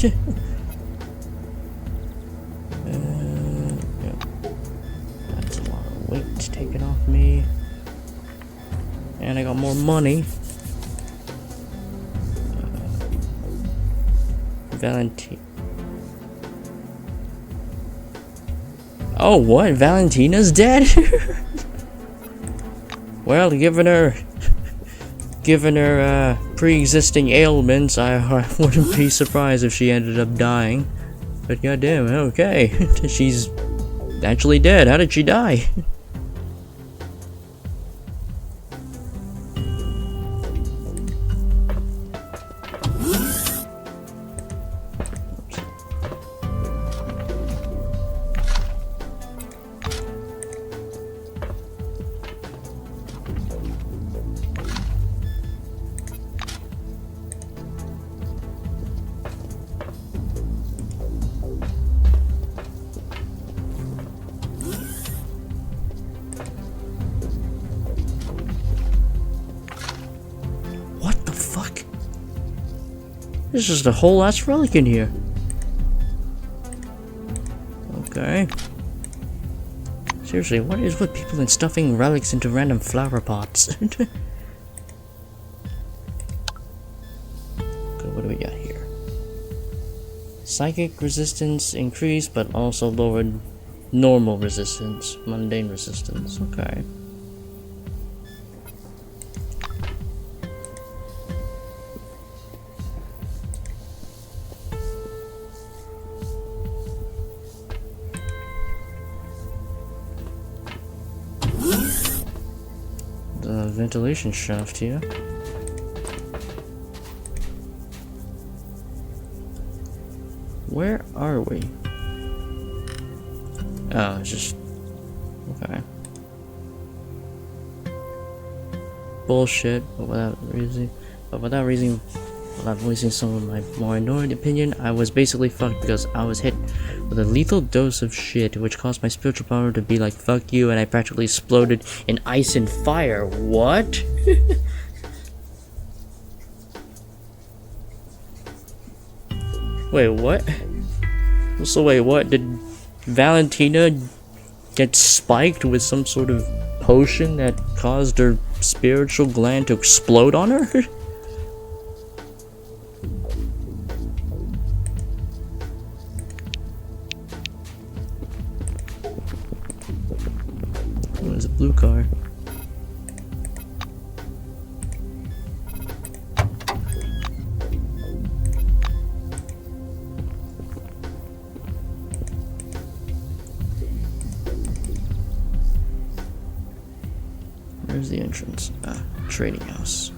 A: That's a lot of weight taken off me. And I got more money. Valentina. Oh, what? Valentina's dead? Well, given her pre-existing ailments, I wouldn't be surprised if she ended up dying. But goddamn, okay. She's actually dead. How did she die? What the fuck? There's just a whole ass relic in here. Okay. Seriously, what is with people and stuffing relics into random flower pots? Okay, what do we got here? Psychic resistance increased, but also lowered normal resistance, mundane resistance. Okay. The ventilation shaft here. Where are we? Oh, it's just... okay. Bullshit, but without voicing some of my more annoying opinion, I was basically fucked because I was hit with a lethal dose of shit, which caused my spiritual power to be like, fuck you, and I practically exploded in ice and fire. What? Wait, what? So wait, what? Did Valentina get spiked with some sort of potion that caused her spiritual gland to explode on her? Oh, there's a blue car. Where's the entrance? Trading house.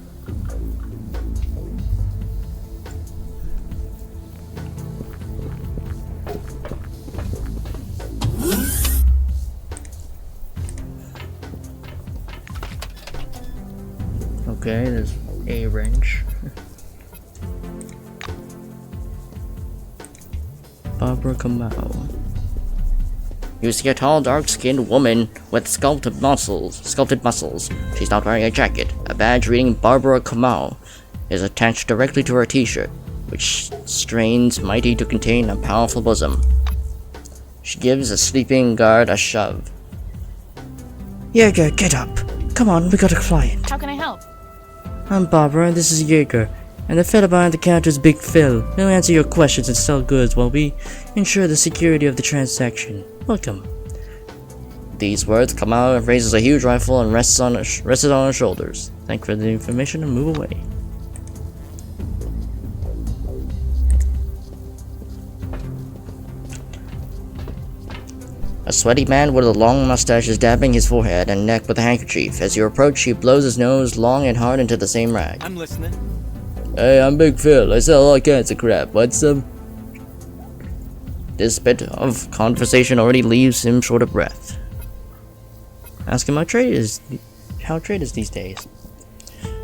A: Okay, there's a wrench. Barbara Kamau.
H: You see a tall, dark-skinned woman with sculpted muscles. She's not wearing a jacket. A badge reading Barbara Kamau is attached directly to her t-shirt, which strains mighty to contain a powerful bosom. She gives a sleeping guard a shove.
D: Jaeger, get up. Come on, we got a client.
B: How can I help?
D: I'm Barbara, and this is Jaeger. And the fella behind the counter is Big Phil. He'll answer your questions and sell goods while we ensure the security of the transaction. Welcome.
H: These words come out and raises a huge rifle and rests on her shoulders.
A: Thank you for the information and move away.
H: A sweaty man with a long mustache is dabbing his forehead and neck with a handkerchief. As you approach, he blows his nose long and hard into the same rag.
F: I'm listening.
C: Hey, I'm Big Phil. I sell all kinds of crap. Want some?
H: This bit of conversation already leaves him short of breath.
A: Ask him how trade is these days.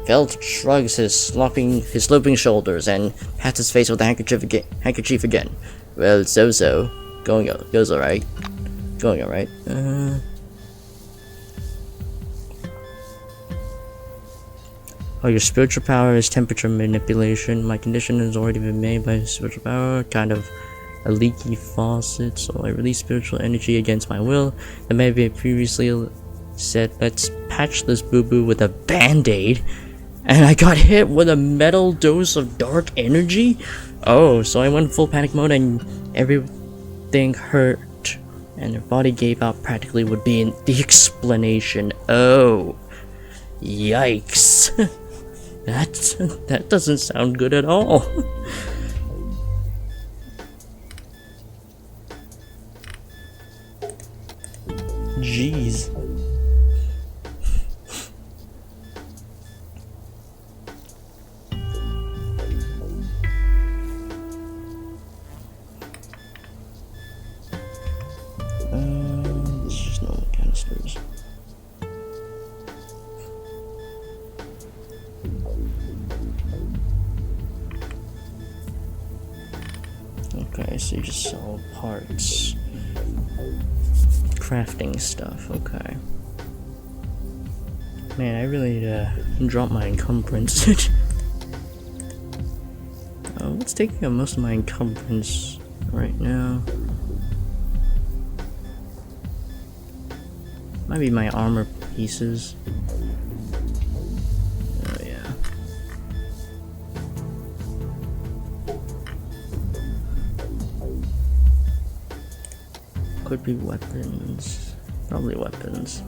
H: Phil shrugs his sloping shoulders and pats his face with a handkerchief again. Well, so. Goes alright. Going alright.
A: Oh, your spiritual power is temperature manipulation. My condition has already been made by spiritual power, kind of a leaky faucet, so I release spiritual energy against my will. That may be previously said, let's patch this boo-boo with a band-aid. And I got hit with a metal dose of dark energy? Oh, so I went full panic mode and everything hurt. And their body gave out practically would be in the explanation. Oh. Yikes. That doesn't sound good at all. Jeez. There's just no canisters. Okay, so you just sell parts. Crafting stuff, okay. Man, I really need to drop my encumbrance. What's taking up most of my encumbrance right now? Might be my armor pieces. Oh yeah. Could be weapons. Probably weapons.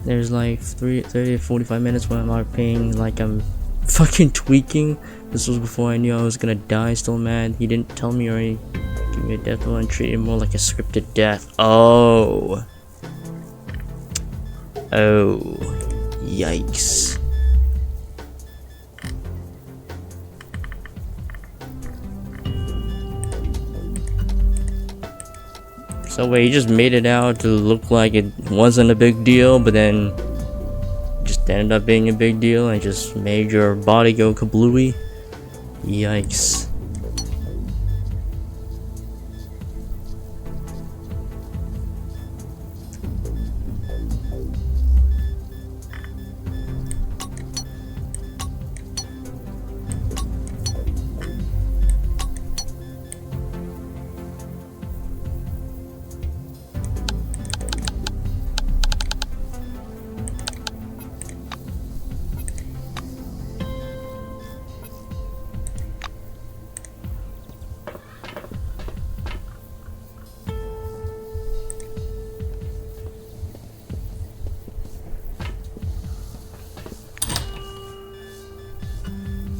A: There's like 30 to 45 minutes when I'm RPing like I'm fucking tweaking. This was before I knew I was gonna die. Still mad. He didn't tell me or give me a death roll and treat it more like a scripted death. Oh. Oh. Yikes. So wait, he just made it out to look like it wasn't a big deal, but then just ended up being a big deal and just made your body go kablooey? Yikes.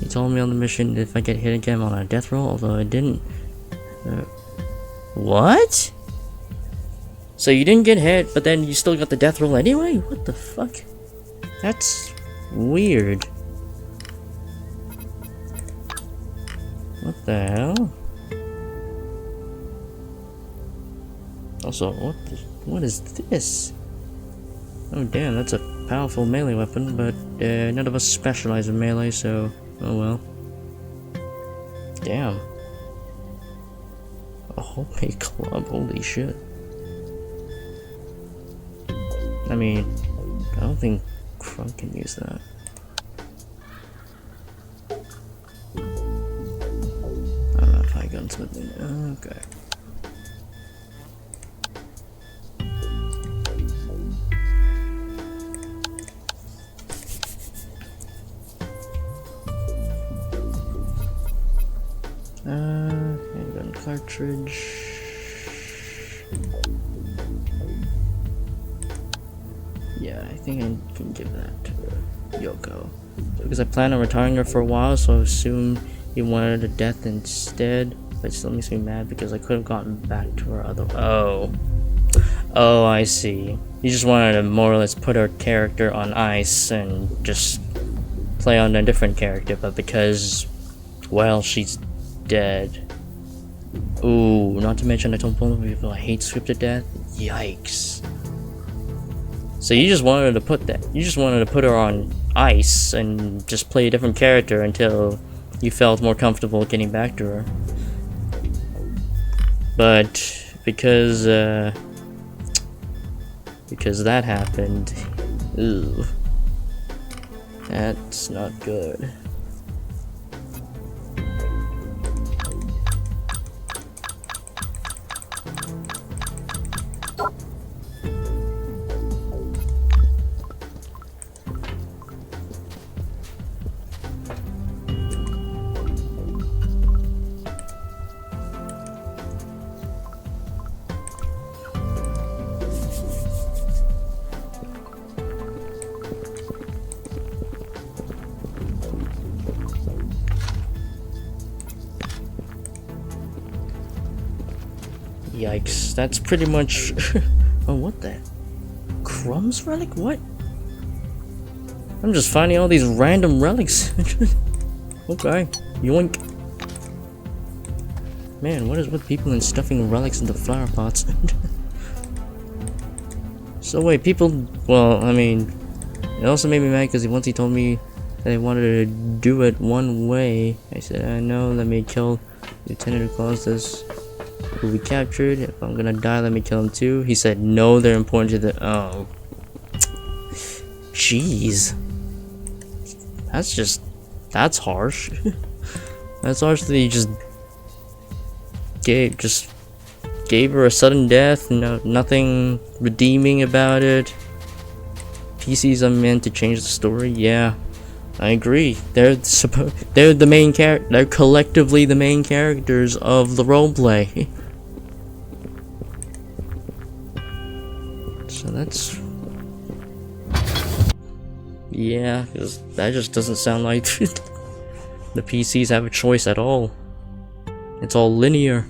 A: He told me on the mission if I get hit again on a death roll, although I didn't. What? So you didn't get hit, but then you still got the death roll anyway? What the fuck? That's weird. What the hell? Also, what is this? Oh damn, that's a powerful melee weapon, but none of us specialize in melee, so oh well. Damn. A homemade club, holy shit. I mean, I don't think Crumb can use that. I don't know if I gunsmithing. Okay. Handgun cartridge. Yeah, I think I can give that to Yoko. Because I plan on retiring her for a while, so I assume he wanted a death instead. But it still makes me mad because I could have gotten back to her other. Oh, I see. You just wanted to more or less put her character on ice and just play on a different character, but because, well, she's dead. Ooh, not to mention I told people I hate scripted death. Yikes. So you just wanted to put her on ice and just play a different character until you felt more comfortable getting back to her. But because that happened, ooh, that's not good. Yikes, that's pretty much... Oh, what the... Crumb's relic? What? I'm just finding all these random relics. Okay, yoink. Man, what is with people and stuffing relics into flower pots? So wait, people... Well, I mean... It also made me mad because once he told me that he wanted to do it one way. I said, I know, let me kill Lieutenant who caused this. Will be captured. If I'm gonna die, let me kill him too. He said no, they're important to the... Oh. Jeez. That's harsh. That's harsh that he just gave her a sudden death, nothing redeeming about it. PCs are meant to change the story, yeah. I agree. They're the main character. They're collectively the main characters of the roleplay. So that's... yeah, because that just doesn't sound like the PCs have a choice at all. It's all linear.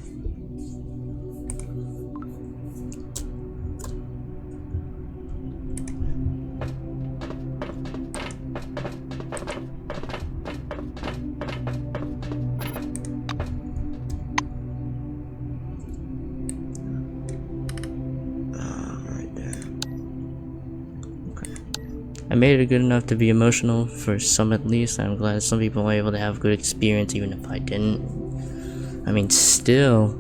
A: I made it good enough to be emotional for some at least. I'm glad some people were able to have good experience even if I didn't. I mean, still,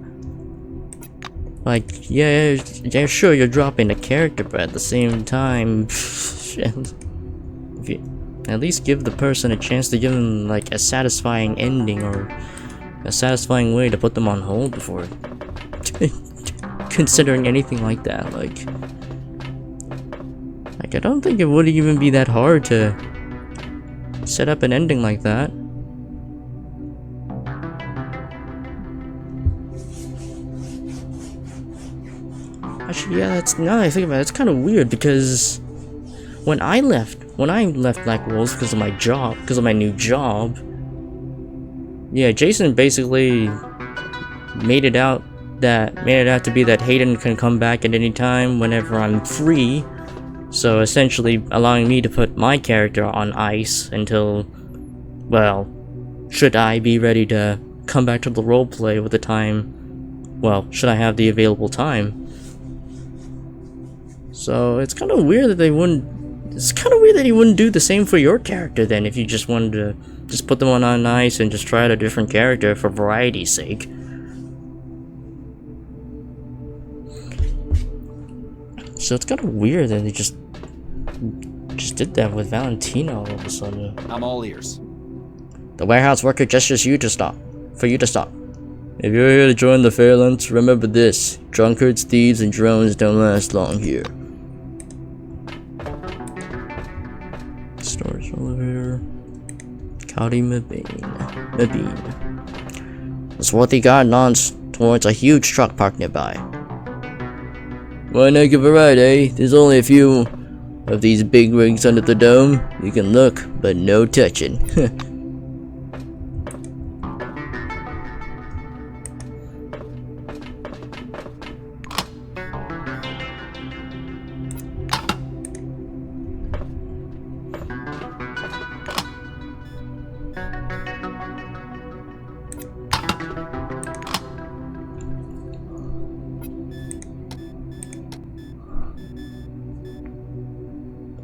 A: like, yeah, sure you're dropping the character, but at the same time, if you at least give the person a chance to give them like a satisfying ending or a satisfying way to put them on hold before considering anything like that. Like I don't think it would even be that hard to set up an ending like that. Actually, yeah, now that I think about it, it's kind of weird because when I left Black Wolves because of my job, because of my new job, yeah, Jason basically made it out to be that Hayden can come back at any time whenever I'm free. So essentially allowing me to put my character on ice until, well, should I be ready to come back to the roleplay with the time, well, should I have the available time. So it's kind of weird that he wouldn't do the same for your character then, if you just wanted to just put them on ice and just try out a different character for variety's sake. So it's kind of weird that they just did that with Valentina all of a sudden.
F: I'm all ears.
H: The warehouse worker gestures for you to stop.
C: If you're here to join the Phalanx, remember this. Drunkards, thieves, and drones don't last long here.
A: Storage elevator. Cowdy Mabine.
H: The swarthy guard nods towards a huge truck parked nearby.
C: One heck of a ride, eh? There's only a few of these big rigs under the dome. You can look, but no touching.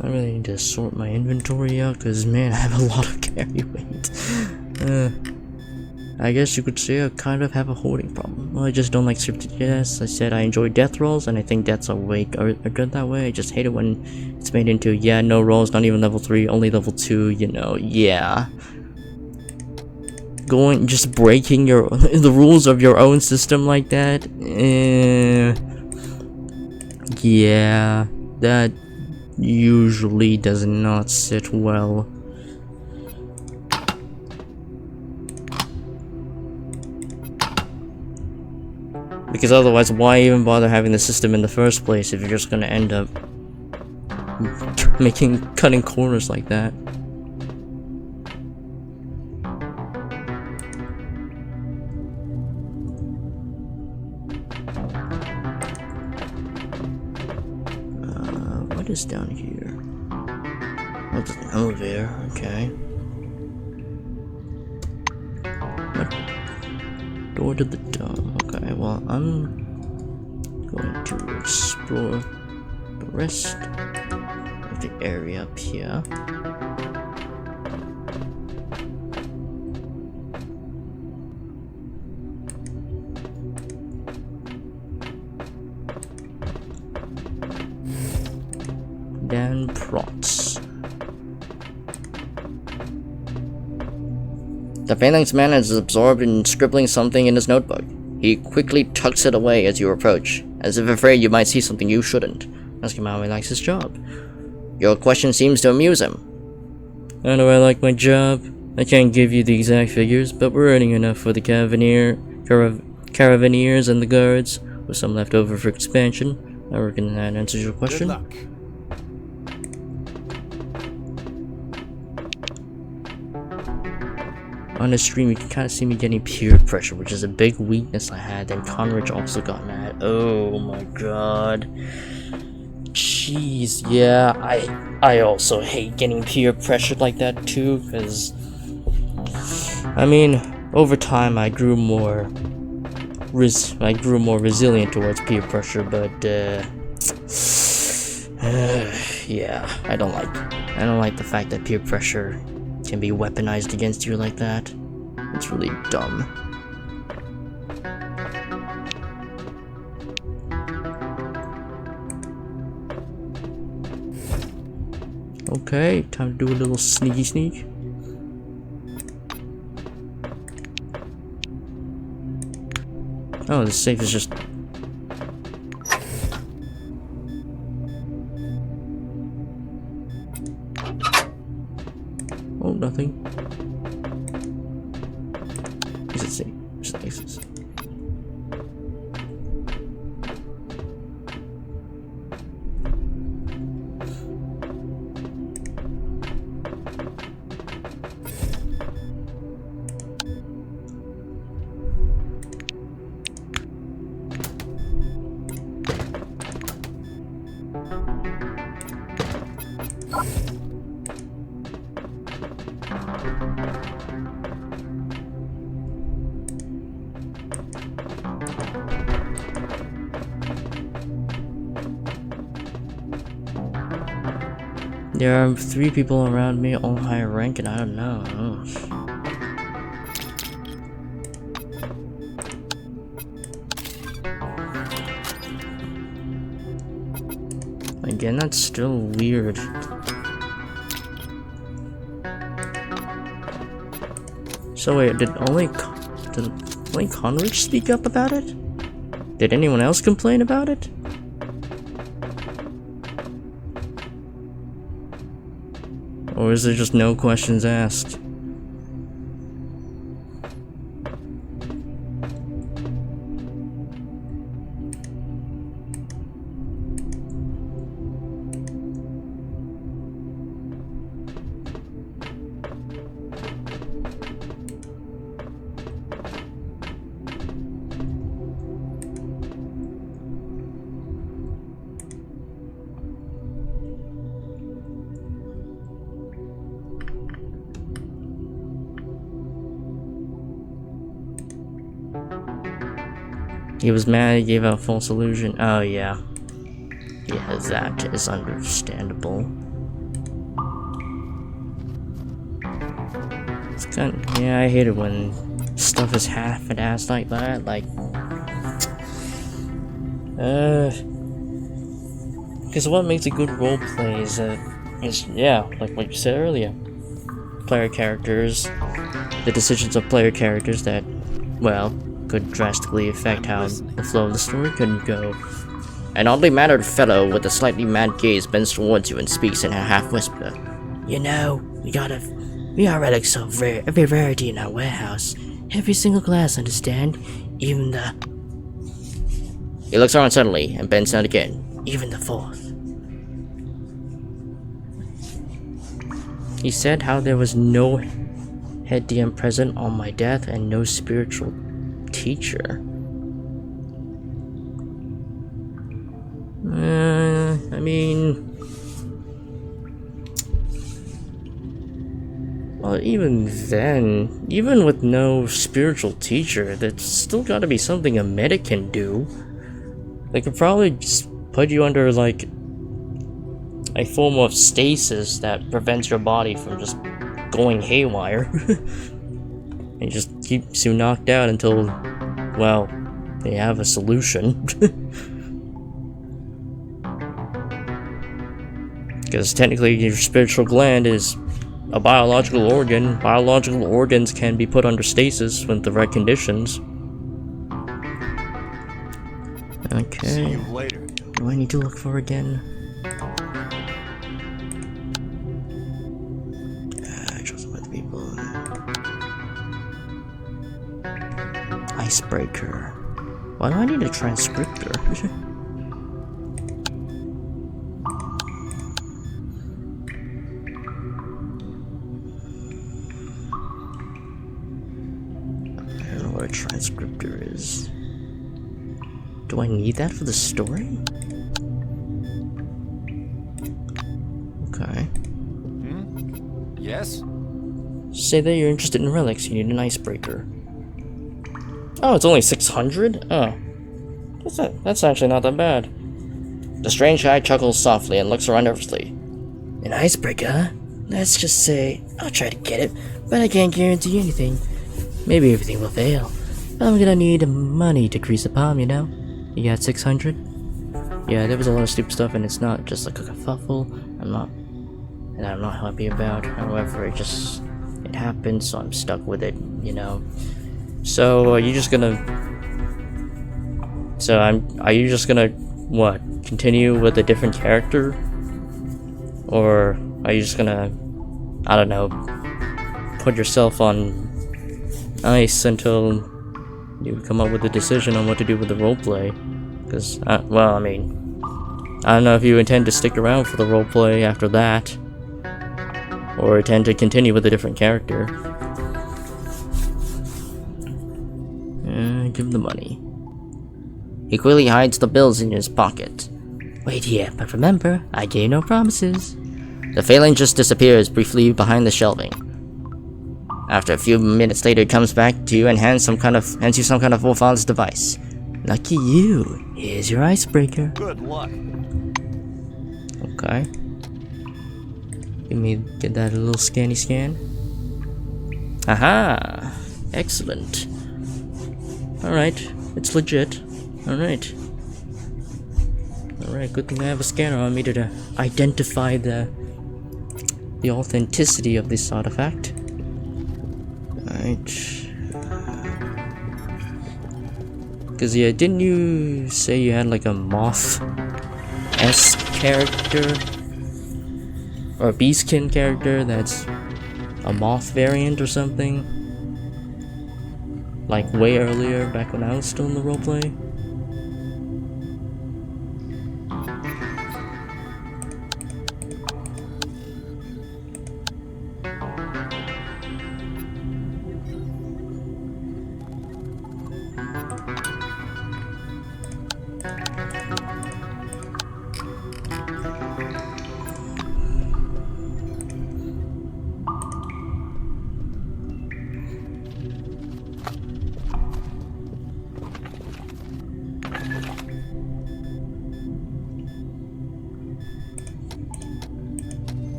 A: I really need to sort my inventory out because, man, I have a lot of carry weight. I guess you could say I kind of have a hoarding problem. Well, I just don't like scripted deaths. I said I enjoy death rolls, and I think deaths are good that way. I just hate it when it's made into, yeah, no rolls, not even level 3, only level 2, you know, yeah. Just breaking the rules of your own system like that, yeah, that usually does not sit well. Because otherwise, why even bother having the system in the first place if you're just gonna end up cutting corners like that? What is down here? What's an elevator? Okay. What? Door to the dome. Okay, well, I'm going to explore the rest of the area up here. Dan Protz.
H: The Phalanx man is absorbed in scribbling something in his notebook. He quickly tucks it away as you approach, as if afraid you might see something you shouldn't.
A: Ask him how he likes his job.
H: Your question seems to amuse him.
A: How do I like my job? I can't give you the exact figures, but we're earning enough for the caravaneers and the guards, with some left over for expansion. I reckon that answers your question.
F: Good luck.
A: On the stream, you can kind of see me getting peer pressure, which is a big weakness I had. And Conrich also got mad. Oh my god. Jeez, yeah, I also hate getting peer pressured like that too, because I mean, over time I grew more resilient towards peer pressure, but yeah, I don't like the fact that peer pressure can be weaponized against you like that. It's really dumb. Okay, time to do a little sneaky sneak. Oh, the safe is just... Oh, nothing. Is it safe? Is it safe? There are 3 people around me, all higher rank, and I don't know. Again, that's still weird. So wait, did only Conrich speak up about it? Did anyone else complain about it? Or is there just no questions asked? He was mad, he gave out false illusion. Oh, yeah. Yeah, that is understandable. It's kind of, yeah, I hate it when stuff is half-assed like that. Like, because what makes a good roleplay is, yeah, like what you said earlier. Player characters, the decisions of player characters that, well, could drastically affect how the flow of the story could go.
H: An oddly mannered fellow with a slightly mad gaze bends towards you and speaks in a half-whisper.
D: You know, we got relics of every rarity in our warehouse. Every single class, understand? Even the...
H: He looks around suddenly and bends down again.
D: Even the 4th.
A: He said how there was no head DM present on my death and no spiritual teacher. I mean, well, even then, even with no spiritual teacher, there's still got to be something a medic can do. They could probably just put you under like a form of stasis that prevents your body from just going haywire. And just keeps you knocked out until, well, they have a solution. Because technically your spiritual gland is a biological organ. Biological organs can be put under stasis with the right conditions. Okay.
G: See you later.
A: Do I need to look for again? Trust with people. Icebreaker. Why do I need a transcriptor? I don't know what a transcriptor is. Do I need that for the story? Okay.
F: Yes?
A: Say that you're interested in relics, you need an icebreaker. Oh, it's only 600? Oh. That's actually not that bad.
H: The strange guy chuckles softly and looks around nervously.
D: An icebreaker, huh? Let's just say I'll try to get it, but I can't guarantee anything. Maybe everything will fail. I'm gonna need money to grease the palm, you know? You got 600?
A: Yeah, there was a lot of stupid stuff, and it's not just like a kerfuffle. I'm not happy about. However, it happened, so I'm stuck with it, you know. So, are you just gonna what? Continue with a different character? Or are you just gonna, I don't know, put yourself on ice until you come up with a decision on what to do with the roleplay? Because, well, I mean, I don't know if you intend to stick around for the roleplay after that, or intend to continue with a different character. Give him the money.
H: He quickly hides the bills in his pocket.
D: Wait here, but remember, I gave no promises.
H: The Phalanx just disappears briefly behind the shelving. After a few minutes later, he comes back to you and hands you some kind of Wolf's device.
D: Lucky you. Here's your icebreaker.
G: Good luck.
A: Okay. Get that a little scanny scan. Aha! Excellent. Alright, it's legit. Alright. Alright, good thing I have a scanner on me to identify the authenticity of this artifact. Alright. Cause yeah, didn't you say you had like a moth-esque character? Or a beastkin character that's a moth variant or something? Like way earlier, back when I was still in the roleplay?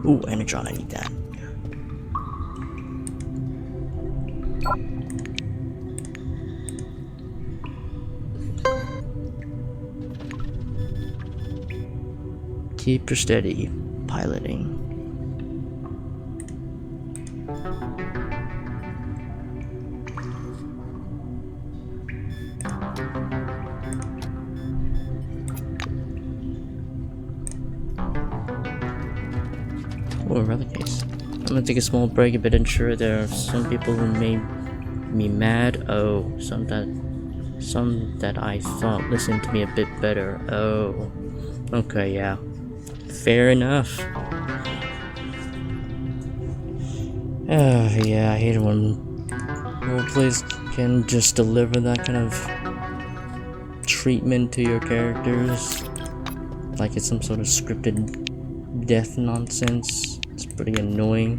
A: Ooh, Energon, I need that. Keep her steady, piloting. Oh, a relic case. I'm gonna take a small break, but ensure there are some people who may be mad. Oh, some that I thought listened to me a bit better. Oh, okay, yeah, fair enough. Yeah, I hate it when roleplays can just deliver that kind of treatment to your characters, like it's some sort of scripted death nonsense. It's pretty annoying.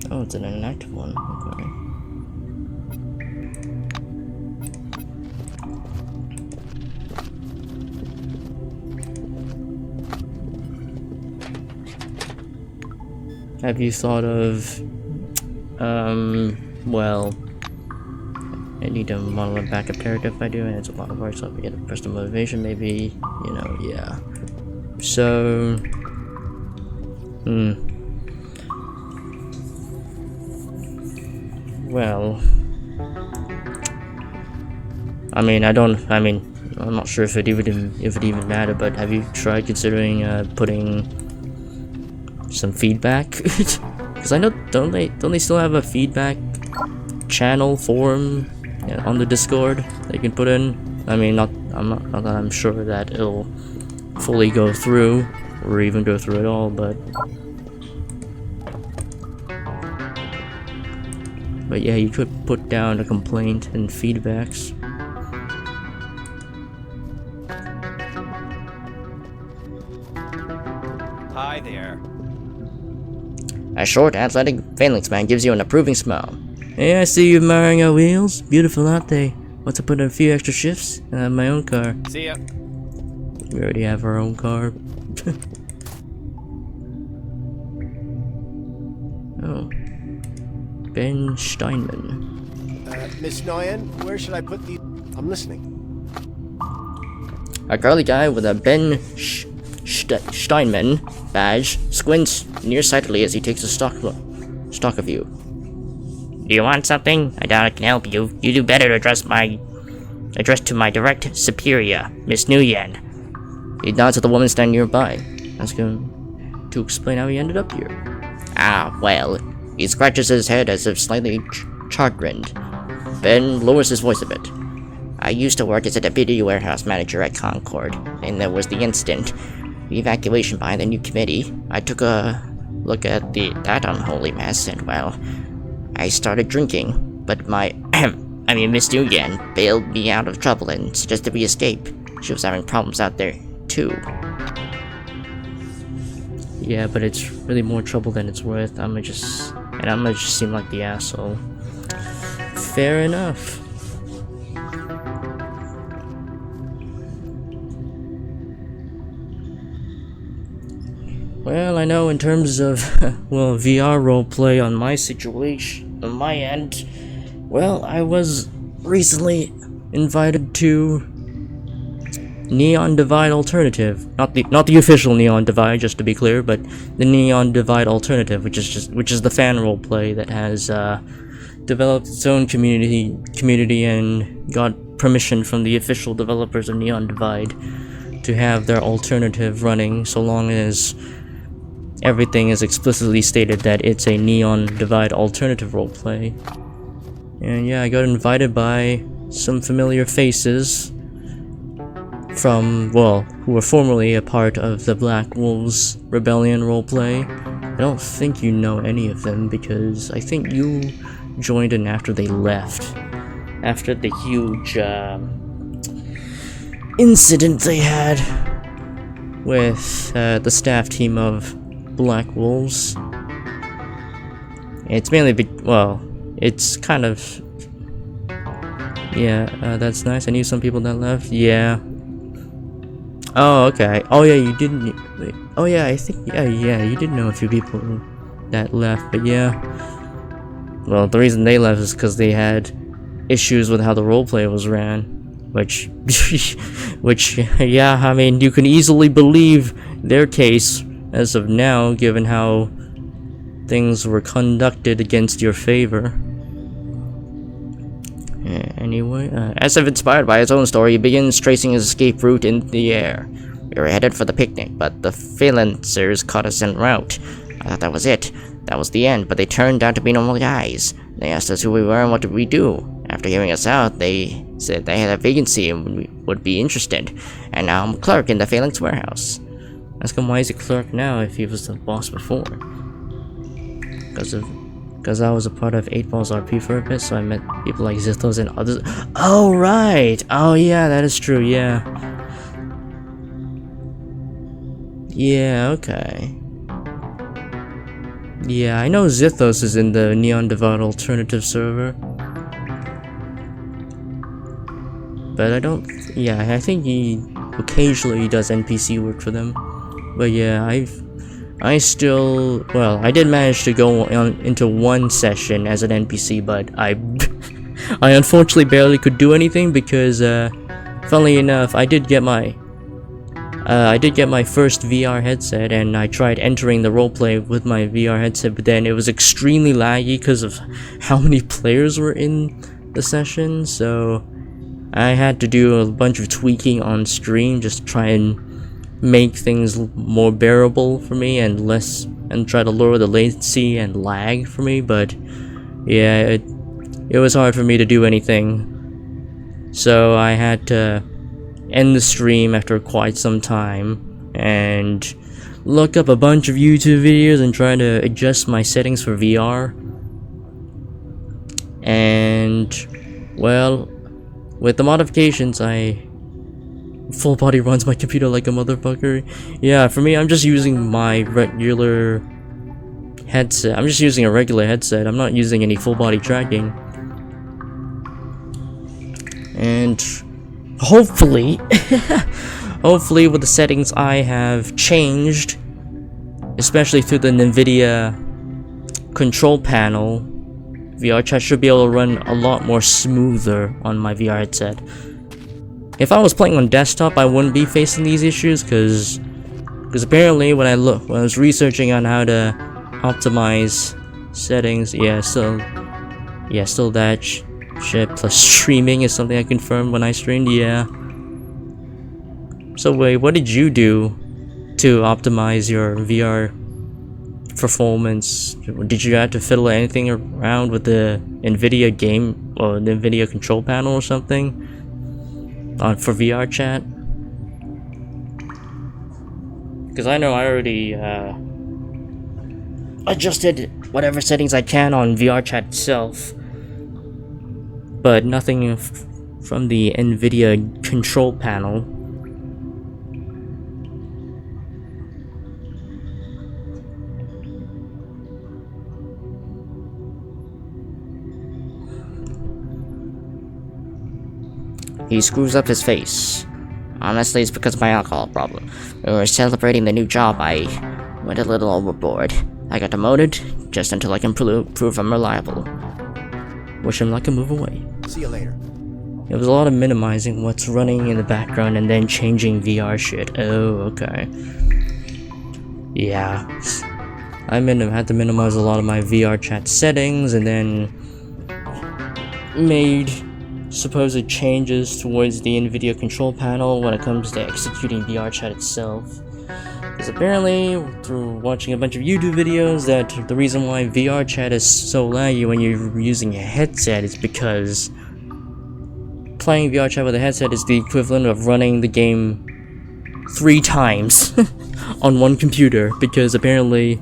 A: Oh, it's an inactive one. Okay. Have you thought of, well, I need to model a backup character if I do, and it's a lot of work, so if I get a personal motivation, maybe, you know, yeah. So... Well... I'm not sure if it even mattered, but have you tried considering putting some feedback? Because I know don't they still have a feedback channel forum on the Discord they can put in? I mean, not that I'm sure that it'll fully go through or even go through at all, but yeah, you could put down a complaint and feedbacks.
I: Hi there.
H: A short, athletic phalanx man gives you an approving smile.
A: Hey, I see you admiring our wheels. Beautiful, aren't they? Want to put in a few extra shifts? And I have my own car.
I: See ya.
A: We already have our own car. Oh. Ben Steinman.
J: Miss Nguyen, where should I put the... I'm listening.
H: A curly guy with a Ben Steinman badge squints nearsightedly as he takes a stock of you.
C: Do you want something? I doubt I can help you. You do better to address to my direct superior, Miss Nguyen.
H: He nods at the woman standing nearby.
A: Ask him to explain how he ended up here.
H: Ah, well. He scratches his head as if slightly chagrined. Ben lowers his voice a bit. I used to work as a deputy warehouse manager at Concord, and there was the incident. The evacuation by the new committee. I took a look at that unholy mess, and well, I started drinking. But Miss Nguyen bailed me out of trouble and suggested we escape. She was having problems out there, too.
A: Yeah, but it's really more trouble than it's worth. I'm gonna just seem like the asshole. Fair enough. Well, I know in terms of, well, VR roleplay on my situation, on my end, well, I was recently invited to Neon Divide Alternative. Not the official Neon Divide, just to be clear, but the Neon Divide Alternative, which is the fan roleplay that has developed its own community and got permission from the official developers of Neon Divide to have their alternative running, so long as everything is explicitly stated that it's a Neon Divide alternative roleplay. And yeah, I got invited by some familiar faces from, well, who were formerly a part of the Black Wolves Rebellion roleplay. I don't think you know any of them because I think you joined in after they left. After the huge incident they had with the staff team of Black Wolves. It's mainly it's kind of, yeah, that's nice. I knew some people that left. Yeah. Oh, okay. Oh yeah, you didn't. Oh yeah, I think, yeah, you did know a few people that left, but yeah. Well, the reason they left is because they had issues with how the roleplay was ran, which, yeah, I mean, you can easily believe their case as of now, given how things were conducted against your favor. Anyway,
H: As if inspired by his own story, he begins tracing his escape route in the air. We were headed for the picnic, but the Phalanxers caught us en route. I thought that was it. That was the end, but they turned out to be normal guys. They asked us who we were and what did we do. After hearing us out, they said they had a vacancy and we would be interested. And now I'm a clerk in the Phalanx warehouse.
A: ask him why he's a clerk now if he was the boss before. Because I was a part of 8 Ball's RP for a bit, so I met people like Zithos and others. Oh, right! Oh, yeah, that is true, yeah. Yeah, okay. Yeah, I know Zithos is in the Neon Divide Alternative server. But I don't... Yeah, I think he occasionally does NPC work for them. But yeah, I still... Well, I did manage to go into one session as an NPC, but I unfortunately barely could do anything because, funnily enough, I did get my first VR headset, and I tried entering the roleplay with my VR headset, but then it was extremely laggy because of how many players were in the session, so I had to do a bunch of tweaking on stream just to try and make things more bearable for me and try to lower the latency and lag for me. But yeah, it was hard for me to do anything, so I had to end the stream after quite some time and look up a bunch of YouTube videos and try to adjust my settings for VR. And well, with the modifications, full body runs my computer like a motherfucker. Yeah, for me, I'm just using my regular headset. I'm just using a regular headset. I'm not using any full body tracking. And hopefully, hopefully with the settings I have changed, especially through the NVIDIA control panel, VR chat should be able to run a lot more smoother on my VR headset. If I was playing on desktop, I wouldn't be facing these issues, because apparently when I was researching on how to optimize settings, still that shit plus streaming is something I confirmed when I streamed. Yeah. So wait, what did you do to optimize your VR performance? Did you have to fiddle anything around with the NVIDIA game or the NVIDIA control panel or something for VR chat? Because I know I already adjusted whatever settings I can on VR chat itself, but nothing from the NVIDIA control panel.
H: He screws up his face. Honestly, it's because of my alcohol problem. We were celebrating the new job. I went a little overboard. I got demoted just until I can prove I'm reliable.
A: Wish him luck and move away.
J: See you later.
A: It was a lot of minimizing what's running in the background and then changing VR shit. Oh, okay. Yeah. I had to minimize a lot of my VR chat settings and then made supposed changes towards the NVIDIA control panel when it comes to executing VR chat itself. Because apparently, through watching a bunch of YouTube videos, that the reason why VR chat is so laggy when you're using a headset is because playing VR chat with a headset is the equivalent of running the game 3 times on one computer, because apparently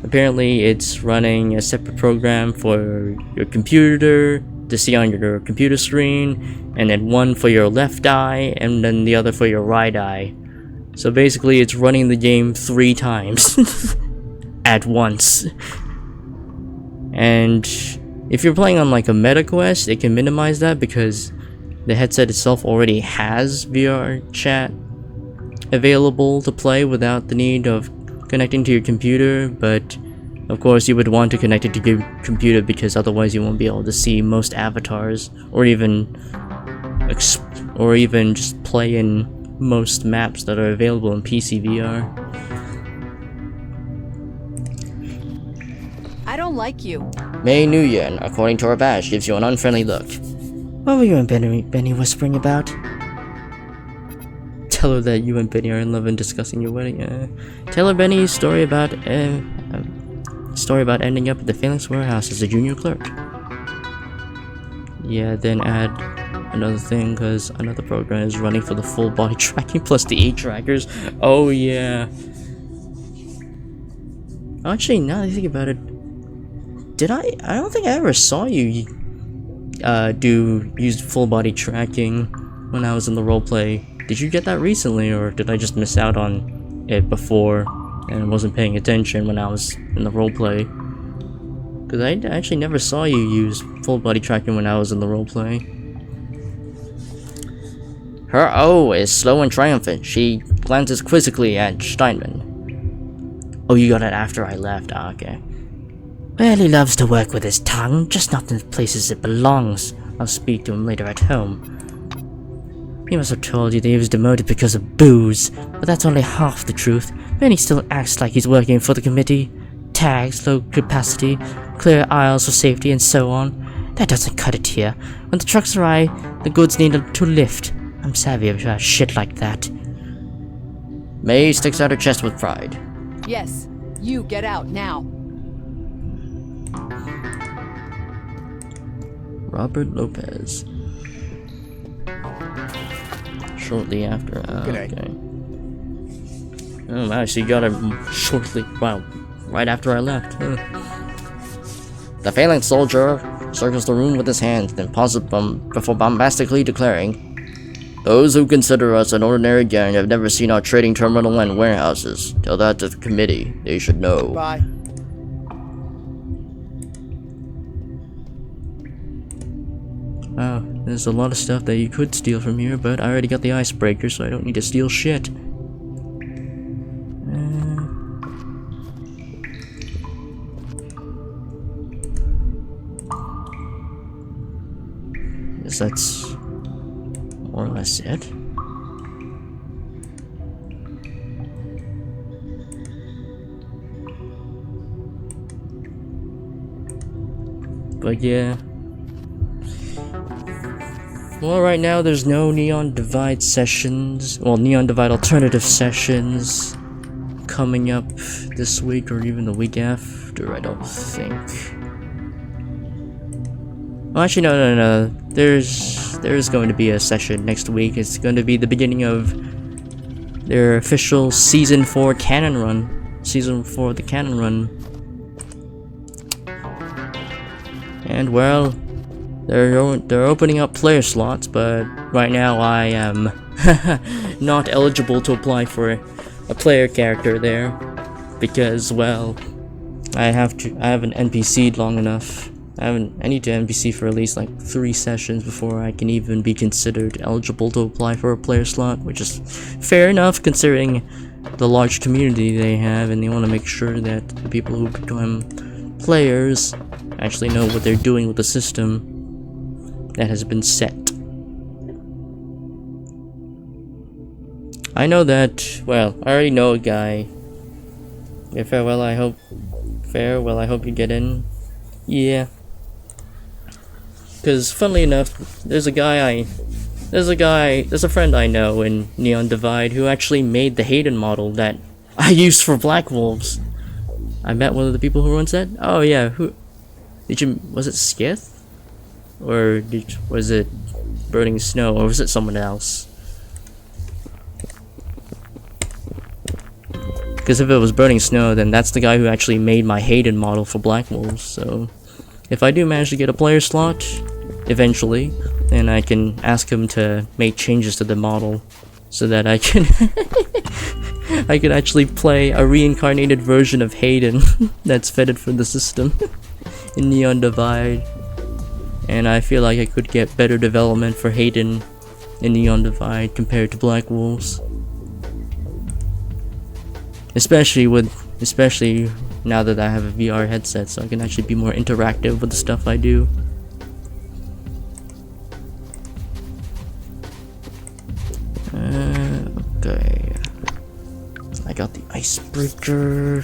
A: it's running a separate program for your computer to see on your computer screen, and then one for your left eye and then the other for your right eye. So basically it's running the game 3 times at once. And if you're playing on like a MetaQuest, it can minimize that because the headset itself already has VR chat available to play without the need of connecting to your computer. But of course you would want to connect it to your computer, because otherwise you won't be able to see most avatars, or even just play in most maps that are available in PC VR.
B: I don't like you.
H: May Nguyen, according to her badge, gives you an unfriendly look.
D: What were you and Benny whispering about?
A: Tell her that you and Benny are in love and discussing your wedding. Tell her Benny's story about ending up at the Phalanx warehouse as a junior clerk. Yeah, then add another thing, because another program is running for the full body tracking plus the 8 trackers. Oh yeah. Actually, now that I think about it, I don't think I ever saw you use full body tracking when I was in the roleplay. Did you get that recently, or did I just miss out on it before and wasn't paying attention when I was in the roleplay? Because I actually never saw you use full body tracking when I was in the roleplay.
H: Her O is slow and triumphant. She glances quizzically at Steinman.
A: Oh, you got it after I left. Ah, okay.
D: Well, he loves to work with his tongue, just not in the places it belongs. I'll speak to him later at home. He must have told you that he was demoted because of booze, but that's only half the truth. Then he still acts like he's working for the committee. Tags, low capacity, clear aisles for safety, and so on. That doesn't cut it here. When the trucks arrive, the goods need to lift. I'm savvy about shit like that.
H: May sticks out her chest with pride.
B: Yes, you get out now.
A: Robert Lopez. Shortly after.
J: G'day.
A: Okay. Oh wow, so you got him shortly. Wow, right after I left. Huh.
H: The Phalanx soldier circles the room with his hand, then pauses before bombastically declaring, "Those who consider us an ordinary gang have never seen our trading terminal and warehouses. Tell that to the committee. They should know."
J: Bye.
A: Wow, there's a lot of stuff that you could steal from here, but I already got the icebreaker, so I don't need to steal shit. Guess that's more or less it. But yeah. Well, right now there's no Neon Divide sessions, well, Neon Divide alternative sessions coming up this week or even the week after, I don't think. Well, actually, no. There's going to be a session next week. It's going to be the beginning of their official Season 4 canon run. Season 4 of the canon run. And, well, they're opening up player slots, but right now I am not eligible to apply for a player character there because, well, I haven't NPC'd long enough. I need to NPC for at least like 3 sessions before I can even be considered eligible to apply for a player slot, which is fair enough considering the large community they have, and they want to make sure that the people who become players actually know what they're doing with the system that has been set. I know that, well, I already know a guy. Yeah, farewell, I hope you get in. Yeah. Because, funnily enough, there's a friend I know in Neon Divide who actually made the Hayden model that I used for Black Wolves. I met one of the people who runs that. Oh yeah, was it Skith? Or was it Burning Snow, or was it someone else? Because if it was Burning Snow, then that's the guy who actually made my Hayden model for Black Wolves, so if I do manage to get a player slot, eventually, then I can ask him to make changes to the model, so that I can I can actually play a reincarnated version of Hayden that's fitted for the system in Neon Divide. And I feel like I could get better development for Hayden in Neon Divide compared to Black Wolves. Especially now that I have a VR headset, so I can actually be more interactive with the stuff I do. Okay. I got the icebreaker.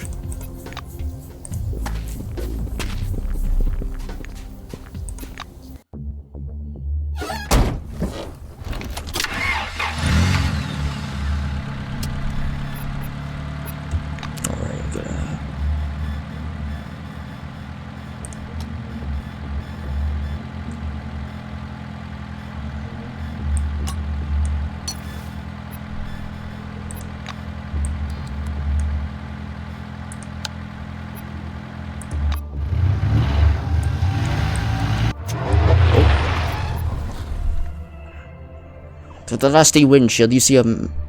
H: Through the dusty windshield, you see a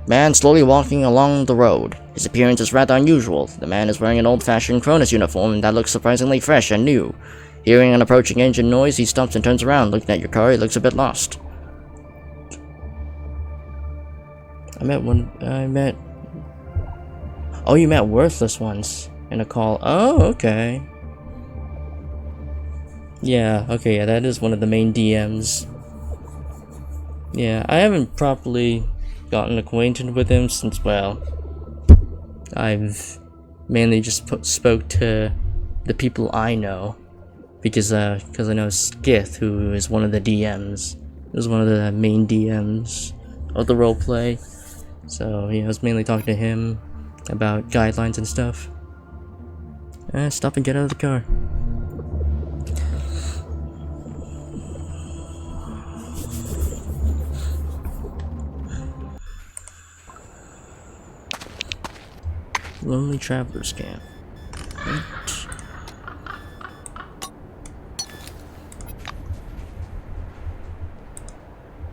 H: man slowly walking along the road. His appearance is rather unusual. The man is wearing an old-fashioned Cronus uniform that looks surprisingly fresh and new. Hearing an approaching engine noise, he stops and turns around. Looking at your car, he looks a bit lost.
A: Oh, you met worthless ones in a call. Oh, okay. Yeah, okay, yeah, that is one of the main DMs. Yeah, I haven't properly gotten acquainted with him since, well, I've mainly just spoke to the people I know, because I know Skith, who is one of the DMs, is one of the main DMs of the roleplay. So yeah, I was mainly talking to him about guidelines and stuff. Stop and get out of the car. Lonely Travelers Camp.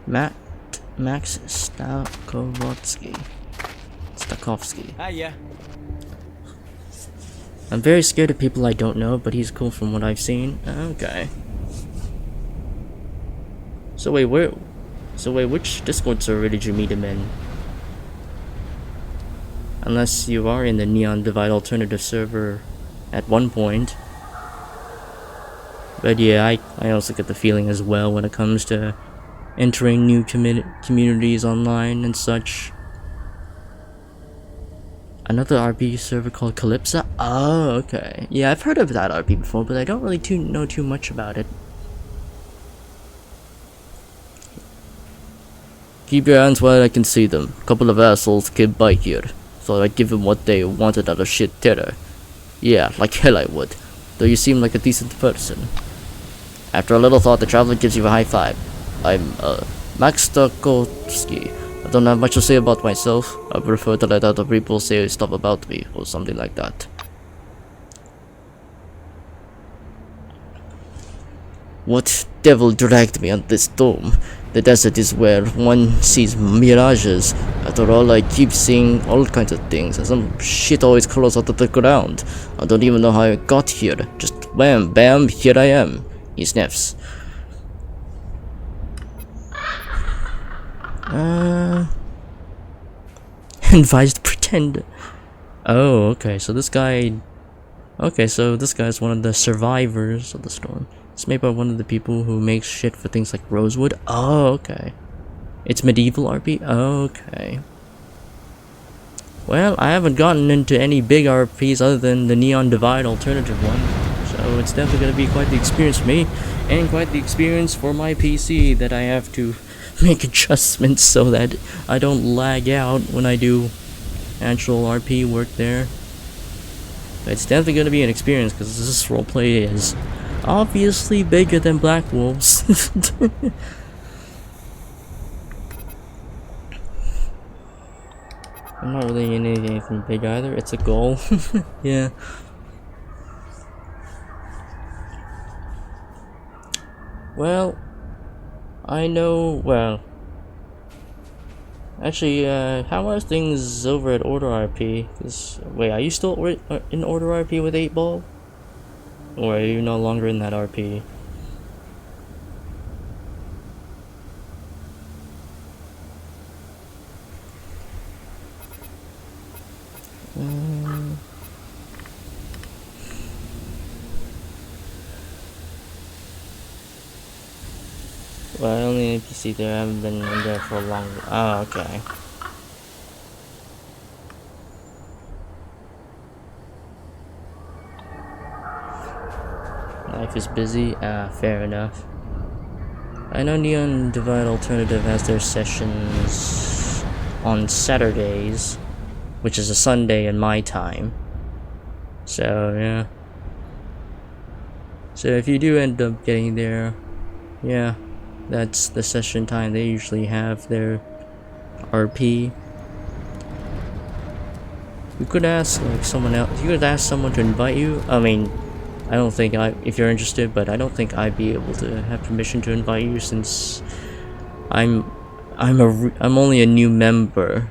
A: Right. Max Stakovsky.
F: Hiya.
A: I'm very scared of people I don't know, but he's cool from what I've seen. Okay. So wait, which Discord server did you meet him in? Unless you are in the Neon Divide Alternative server at one point. But yeah, I also get the feeling as well when it comes to entering new communities online and such. Another RP server called Calypso? Oh, okay. Yeah, I've heard of that RP before, but I don't really know too much about it.
C: Keep your hands where I can see them. Couple of assholes came by here. Thought I'd give them what they wanted out of shit terror. Yeah, like hell I would. Though you seem like a decent person. After a little thought, the traveler gives you a high five. I'm, Max Stakovsky. I don't have much to say about myself. I prefer to let other people say stuff about me, or something like that. What devil dragged me on this dome? The desert is where one sees mirages. After all, I keep seeing all kinds of things, and some shit always crawls out of the ground. I don't even know how I got here. Just wham, bam, here I am. He sniffs.
A: Advised pretend. Oh, okay, so this guy... Okay, so this guy's one of the survivors of the storm. It's made by one of the people who makes shit for things like Rosewood. Oh, okay. It's medieval RP? Okay. Well, I haven't gotten into any big RPs other than the Neon Divide alternative one. So it's definitely going to be quite the experience for me. And quite the experience for my PC that I have to make adjustments so that I don't lag out when I do actual RP work there. But it's definitely going to be an experience because this roleplay is obviously bigger than Black Wolves. I'm not really in anything big either. It's a goal. Yeah. Well, I know, well, actually, how are things over at Order RP? 'Cause, wait, are you still in Order RP with 8 Ball? Or are you no longer in that RP? Well, I only in PC there. I haven't been in there for a long. Oh, okay. Life is busy. Fair enough. I know Neon Divide Alternative has their sessions on Saturdays, which is a Sunday in my time. So yeah. So if you do end up getting there, yeah. That's the session time they usually have their RP. You could ask like someone else. You could ask someone to invite you. I mean, I don't think if you're interested, but I don't think I'd be able to have permission to invite you since I'm only a new member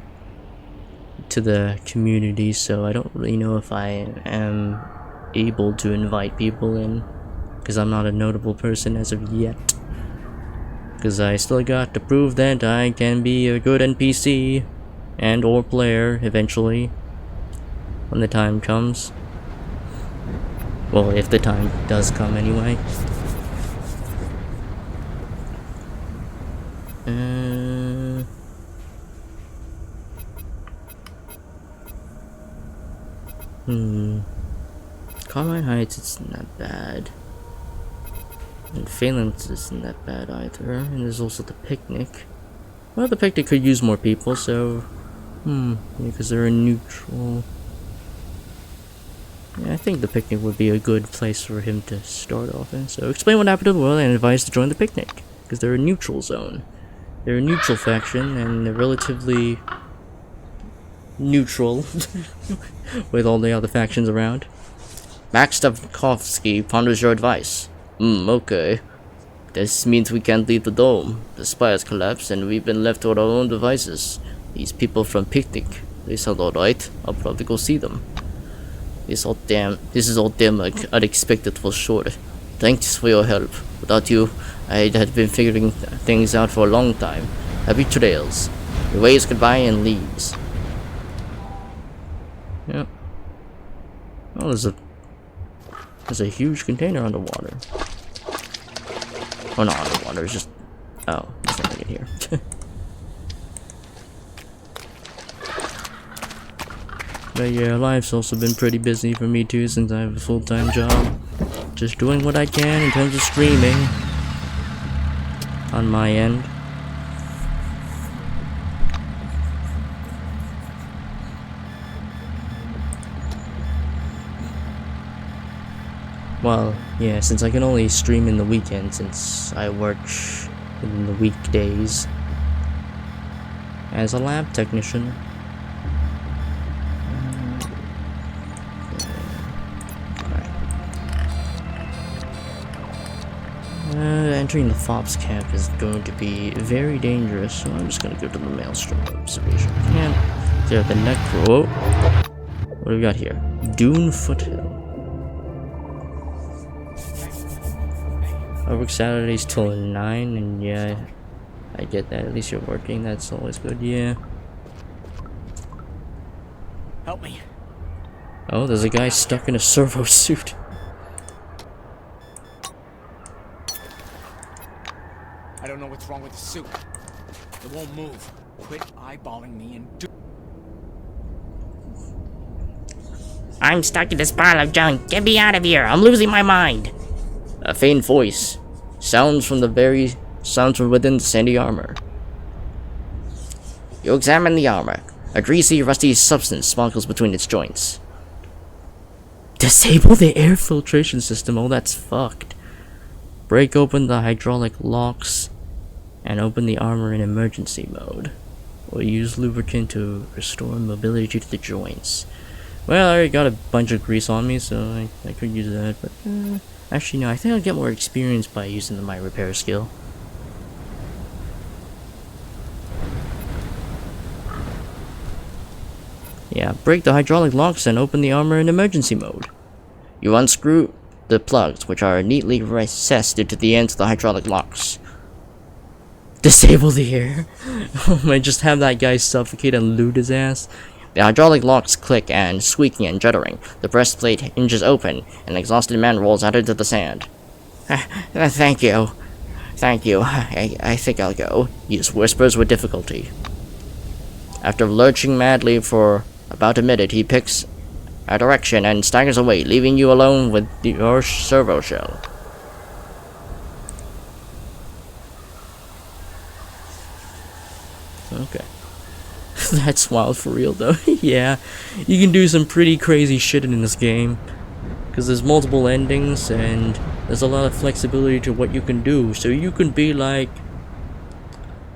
A: to the community, so I don't really know if I am able to invite people in because I'm not a notable person as of yet. Because I still got to prove that I can be a good NPC and or player eventually when the time comes. Well, if the time does come anyway. Carmine Heights, it's not bad. And Phalanx isn't that bad either. And there's also the picnic. Well, the picnic could use more people, so... because they're in neutral. Yeah, I think the picnic would be a good place for him to start off in. So explain what happened to the world and advise to join the picnic. Because they're a neutral zone. They're a neutral faction, and they're relatively... neutral. with all the other factions around.
H: Max Stavkovsky ponders your advice. Okay. This means we can't leave the dome. The spires collapsed and we've been left to our own devices. These people from Picnic, they sound alright. I'll probably go see them. This is all damn unexpected for sure. Thanks for your help. Without you, I had been figuring things out for a long time. Happy trails. He waves goodbye and leaves.
A: Yep. Oh, there's a huge container underwater. Oh, not underwater, it's just... Oh, there's nothing in here. But yeah, life's also been pretty busy for me too, since I have a full-time job. Just doing what I can in terms of streaming. On my end. Well, yeah, since I can only stream in the weekend since I work in the weekdays as a lab technician. Entering the Fops camp is going to be very dangerous, so I'm just going to go to the Maelstrom observation camp. There, the Necro. What do we got here? Dune Foothill. I work Saturdays till 9, and yeah, I get that. At least you're working, that's always good, yeah.
F: Help me.
A: Oh, there's a guy stuck in a servo suit.
F: I don't know what's wrong with the suit. It won't move. Quit eyeballing me and do.
C: I'm stuck in this pile of junk. Get me out of here. I'm losing my mind.
H: A faint voice sounds from within the sandy armor. You examine the armor. A greasy, rusty substance sparkles between its joints.
A: Disable the air filtration system. Oh, that's fucked. Break open the hydraulic locks and open the armor in emergency mode. Or use lubricant to restore mobility to the joints. Well, I already got a bunch of grease on me, so I could use that, but actually no, I think I'll get more experience by using my repair skill. Yeah, break the hydraulic locks and open the armor in emergency mode.
H: You unscrew the plugs, which are neatly recessed into the ends of the hydraulic locks.
A: Disable the air. I just have that guy suffocate and loot his ass.
H: The hydraulic locks click and, squeaking and juddering, the breastplate hinges open, and an exhausted man rolls out into the sand.
C: Thank you. Thank you. I think I'll go.
H: He whispers with difficulty. After lurching madly for about a minute, he picks a direction and staggers away, leaving you alone with your servo shell.
A: Okay. That's wild for real though. Yeah, you can do some pretty crazy shit in this game. Because there's multiple endings and there's a lot of flexibility to what you can do. So you can be like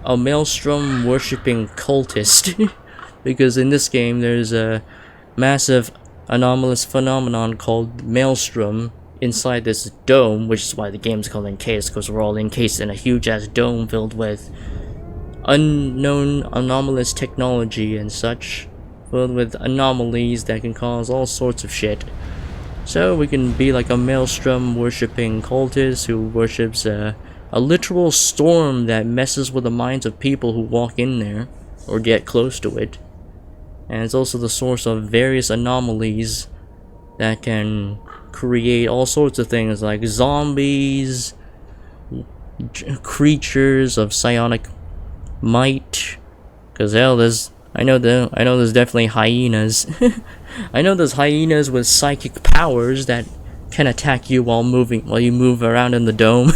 A: a Maelstrom worshipping cultist. Because in this game there's a massive anomalous phenomenon called Maelstrom inside this dome, which is why the game's called Encased, because we're all encased in a huge ass dome filled with unknown anomalous technology and such, filled with anomalies that can cause all sorts of shit. So we can be like a Maelstrom worshipping cultist who worships a literal storm that messes with the minds of people who walk in there or get close to it. And it's also the source of various anomalies that can create all sorts of things like zombies, creatures of psionic might, because hell, there's I know there's definitely hyenas. I know there's hyenas with psychic powers that can attack you while you move around in the dome.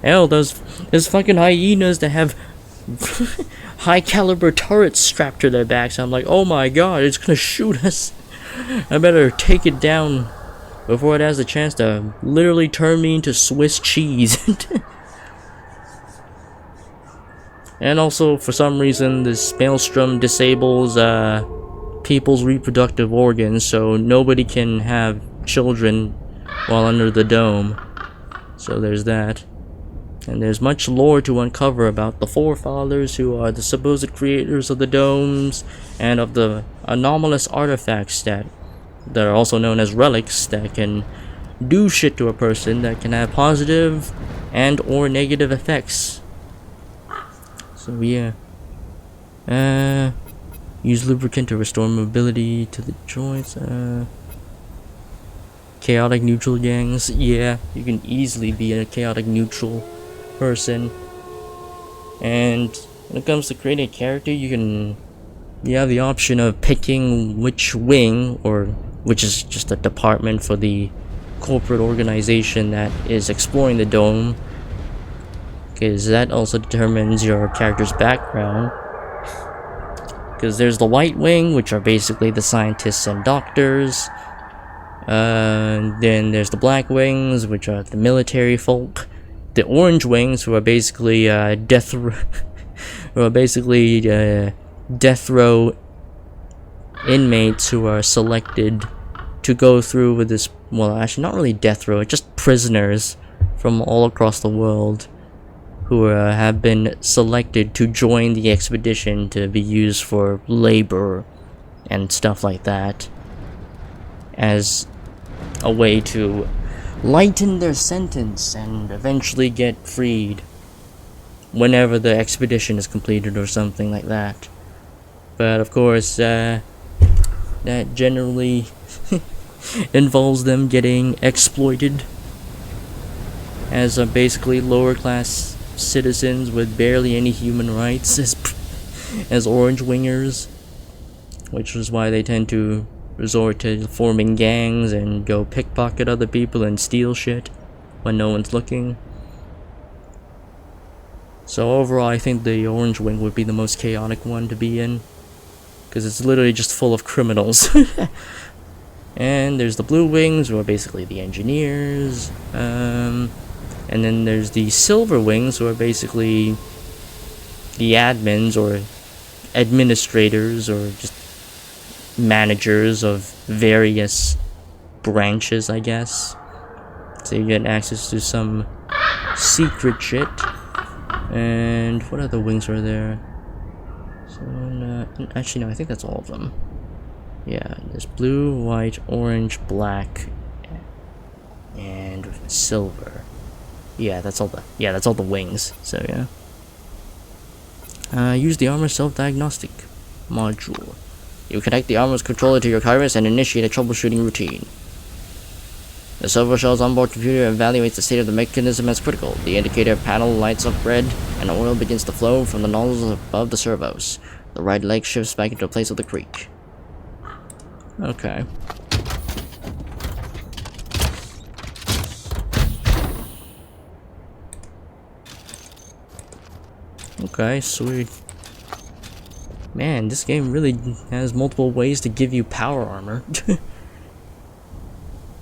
A: Hell, there's fucking hyenas that have high caliber turrets strapped to their backs. I'm like, oh my god, it's gonna shoot us. I better take it down before it has a chance to literally turn me into Swiss cheese. And also, for some reason, this maelstrom disables people's reproductive organs, so nobody can have children while under the dome. So there's that. And there's much lore to uncover about the forefathers who are the supposed creators of the domes and of the anomalous artifacts that are also known as relics that can do shit to a person that can have positive and or negative effects. So yeah. Use lubricant to restore mobility to the joints. Chaotic neutral gangs. Yeah, you can easily be a chaotic neutral person. And when it comes to creating a character, you have the option of picking which wing, or which is just a department for the corporate organization that is exploring the dome, because that also determines your character's background. Because there's the white wing, which are basically the scientists and doctors. Then there's the black wings, which are the military folk. The orange wings, who are basically death row inmates who are selected to go through with this. Well, actually, not really death row, just prisoners from all across the world who have been selected to join the expedition to be used for labor and stuff like that, as a way to lighten their sentence and eventually get freed whenever the expedition is completed or something like that. But of course, that generally involves them getting exploited as basically lower class citizens with barely any human rights as orange wingers, which is why they tend to resort to forming gangs and go pickpocket other people and steal shit when no one's looking. So overall, I think the orange wing would be the most chaotic one to be in, because it's literally just full of criminals. And there's the blue wings, who are basically the engineers. And then there's the silver wings, who are basically the admins or administrators or just managers of various branches, I guess. So you get access to some secret shit. And what other wings are there? So, actually, no, I think that's all of them. Yeah, there's blue, white, orange, black, and silver. Yeah, that's all the wings. So yeah. Use the armor self-diagnostic module. You connect the armor's controller to your Kairos and initiate a troubleshooting routine. The servo shell's onboard computer evaluates the state of the mechanism as critical. The indicator panel lights up red, and oil begins to flow from the nozzles above the servos. The right leg shifts back into place with a creak. Okay. Okay, sweet. Man, this game really has multiple ways to give you power armor.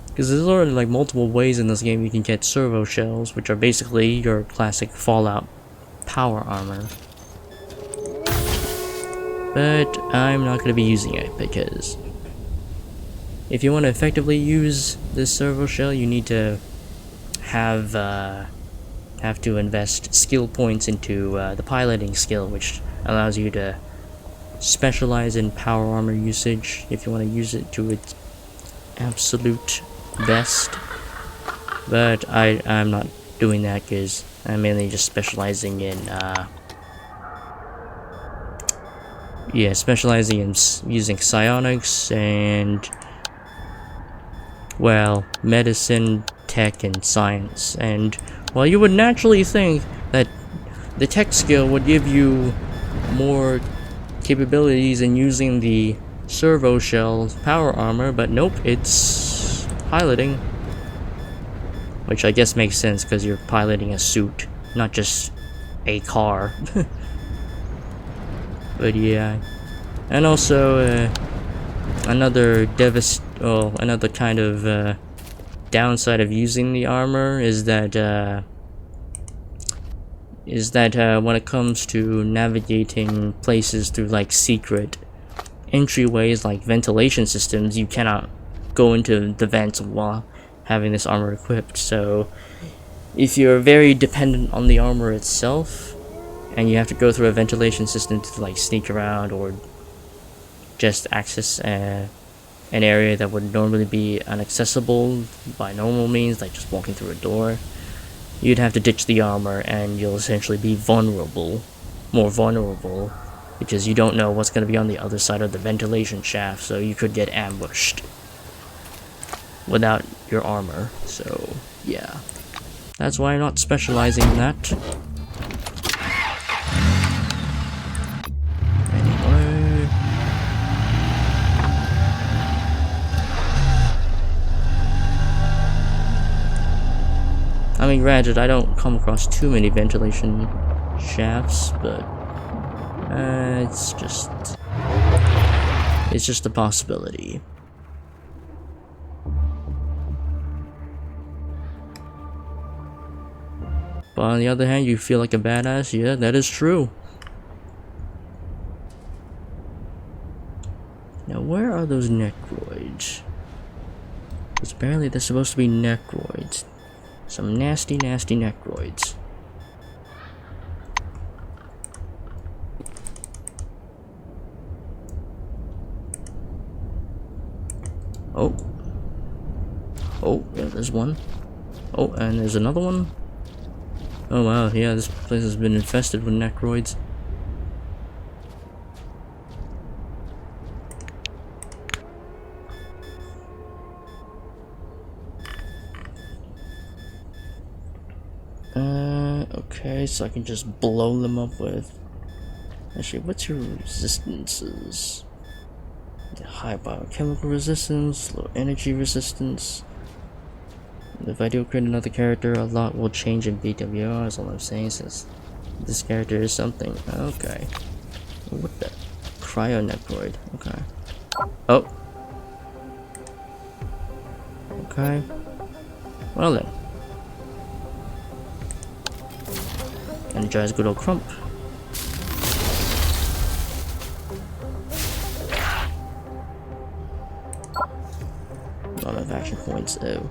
A: Because there's already like multiple ways in this game you can get servo shells, which are basically your classic Fallout power armor. But I'm not going to be using it, because if you want to effectively use this servo shell, you need to have to invest skill points into the piloting skill, which allows you to specialize in power armor usage if you want to use it to its absolute best. But I'm not doing that, because I'm mainly just specializing in using psionics and, well, medicine, tech, and science. And while you would naturally think that the tech skill would give you more capabilities in using the servo shell power armor, but nope, it's piloting. Which I guess makes sense because you're piloting a suit, not just a car. But yeah. And also, another kind of downside of using the armor is that when it comes to navigating places through like secret entryways like ventilation systems, you cannot go into the vents while having this armor equipped. So if you're very dependent on the armor itself and you have to go through a ventilation system to like sneak around or just access an area that would normally be inaccessible by normal means, like just walking through a door, you'd have to ditch the armor and you'll essentially be more vulnerable, because you don't know what's going to be on the other side of the ventilation shaft, so you could get ambushed without your armor. So yeah, that's why I'm not specializing in that. Anyway, I mean, granted, I don't come across too many ventilation shafts, but it's just a possibility. But on the other hand, you feel like a badass? Yeah, that is true. Now, where are those necroids? Because apparently they're supposed to be necroids. Some nasty, nasty necroids. Oh. Oh, yeah, there's one. Oh, and there's another one. Oh wow, yeah, this place has been infested with necroids. Okay, so I can just blow them up with... Actually, what's your resistances? The high biochemical resistance, low energy resistance. If I do create another character, a lot will change in BWR, is all I'm saying, since this character is something. Okay. What the? Cryo necroid. Okay. Oh. Okay. Well then. Energize good old Crump. Not enough action points though.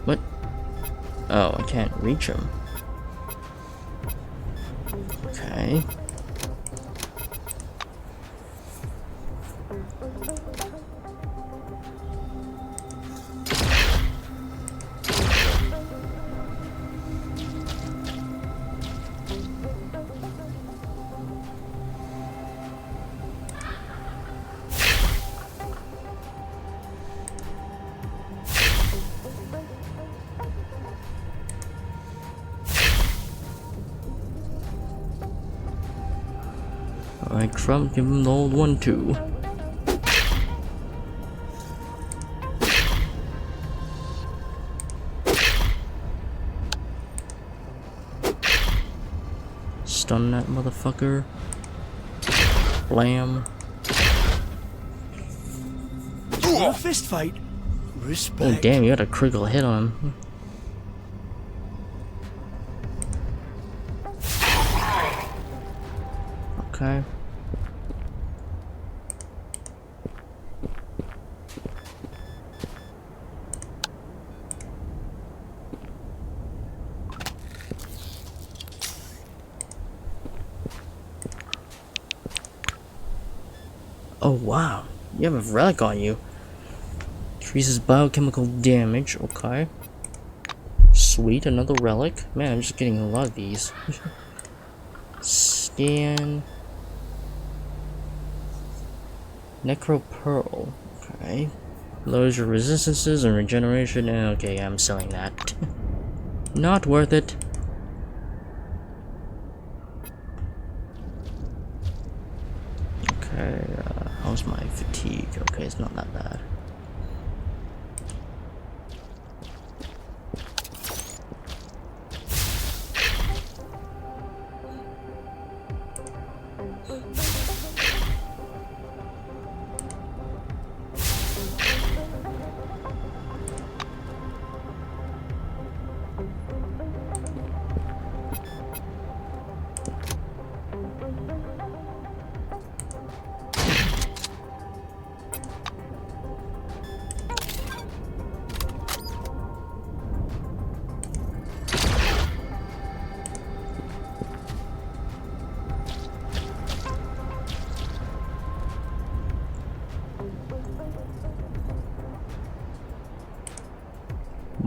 A: What? Oh, I can't reach him. Okay. Alright, Trump, give him the old 1-2. Stun that motherfucker. Blam.
J: A fist fight. Respect.
A: Oh damn, you got a critical hit on him. Okay. Oh wow, you have a relic on you. Increases biochemical damage, okay. Sweet, another relic. Man, I'm just getting a lot of these. Scan. Necro Pearl. Okay. Lowers your resistances and regeneration. Okay, I'm selling that. Not worth it. Okay, how's my fatigue? Okay, it's not that bad.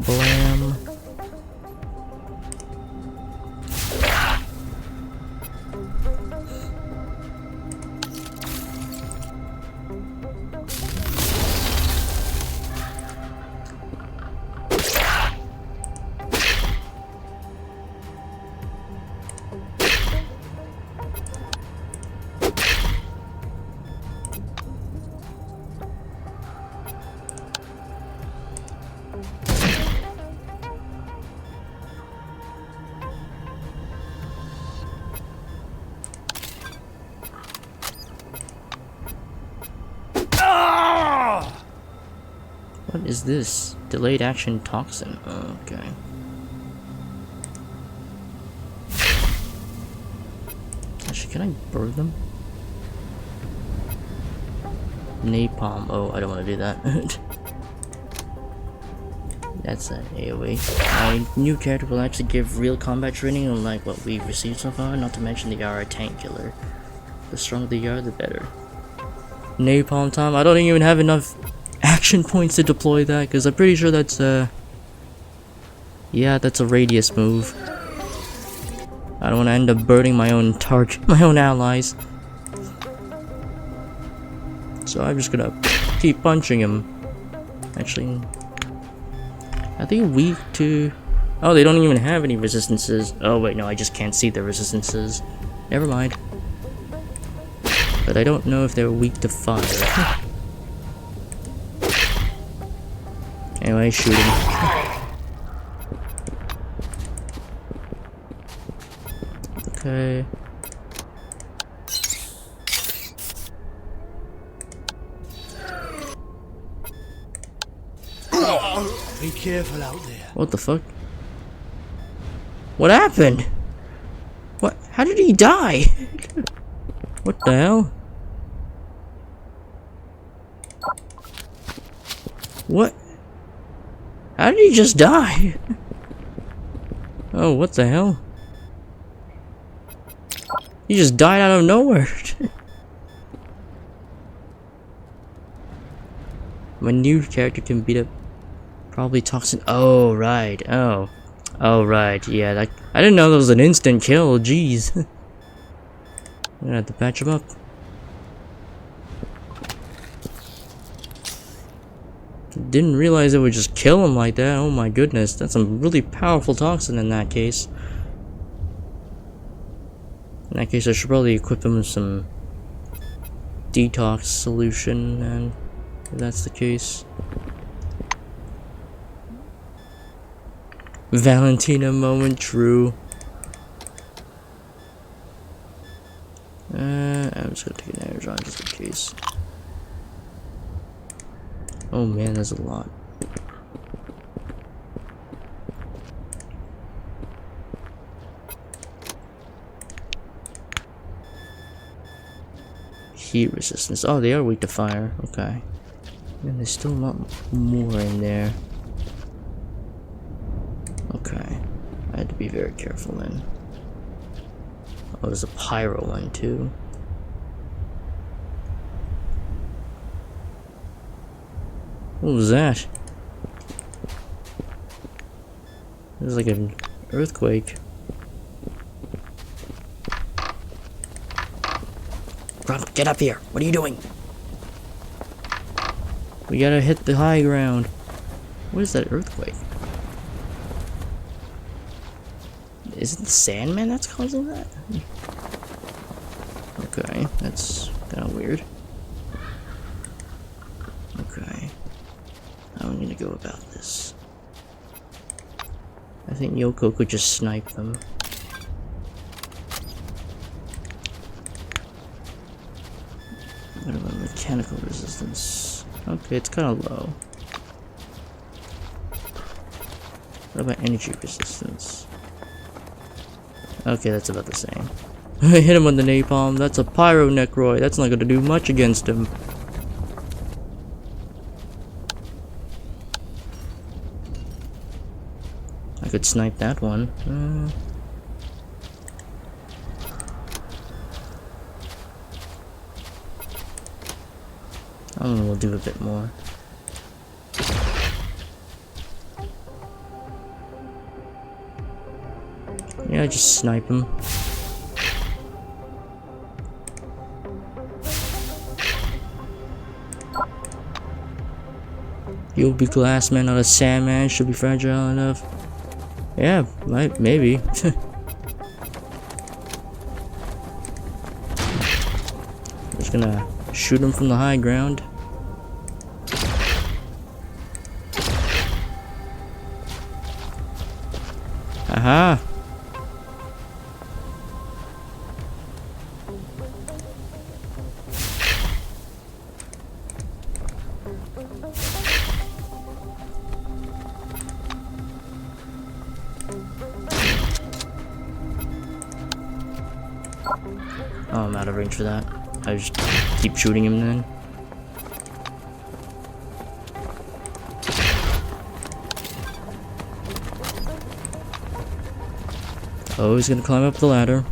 A: Blam. What is this? Delayed action toxin. Okay. Actually, can I burn them? Napalm. Oh, I don't want to do that. That's an AoE. My new character will actually give real combat training, unlike what we've received so far, not to mention they are a tank killer. The stronger they are, the better. Napalm time? I don't even have enough action points to deploy that, because I'm pretty sure that's yeah, that's a radius move. I don't want to end up burning my own my own allies. So I'm just gonna keep punching him. Actually, are they weak to... Oh, they don't even have any resistances. Oh wait, no, I just can't see the resistances. Never mind. But I don't know if they're weak to fire. Anyway, shoot him. Okay.
J: Be careful out there.
A: What the fuck? What happened? What? How did he die? What the hell? What? How did he just die? Oh, what the hell? He just died out of nowhere. My new character can beat up probably toxin. Oh, right. Oh. Oh, right. Yeah, that, I didn't know that was an instant kill. Jeez. I'm gonna have to patch him up. Didn't realize it would just kill him like that. Oh my goodness, that's some really powerful toxin in that case. In that case, I should probably equip him with some detox solution, and if that's the case. Valentina moment, true. I'm just gonna take an energy just in case. Oh man, there's a lot. Heat resistance. Oh, they are weak to fire. Okay. And there's still a lot more in there. Okay. I had to be very careful then. Oh, there's a pyro one too. What was that? It was like an earthquake.
H: Grump, get up here. What are you doing?
A: We gotta hit the high ground. What is that earthquake? Is it the Sandman that's causing that? Okay, that's kind of weird. Okay. How am I gonna go about this? I think Yoko could just snipe them. What about mechanical resistance? Okay, it's kind of low. What about energy resistance? Okay, that's about the same. I hit him with the napalm. That's a pyro necroid. That's not gonna do much against him. I could snipe that one. I don't know, we'll do a bit more. Yeah, just snipe him. You'll be glass man, not a sandman. Should be fragile enough. Yeah, maybe. Just gonna shoot him from the high ground. Aha! Oh, I'm out of range for that. I just keep shooting him then. Oh, he's gonna climb up the ladder.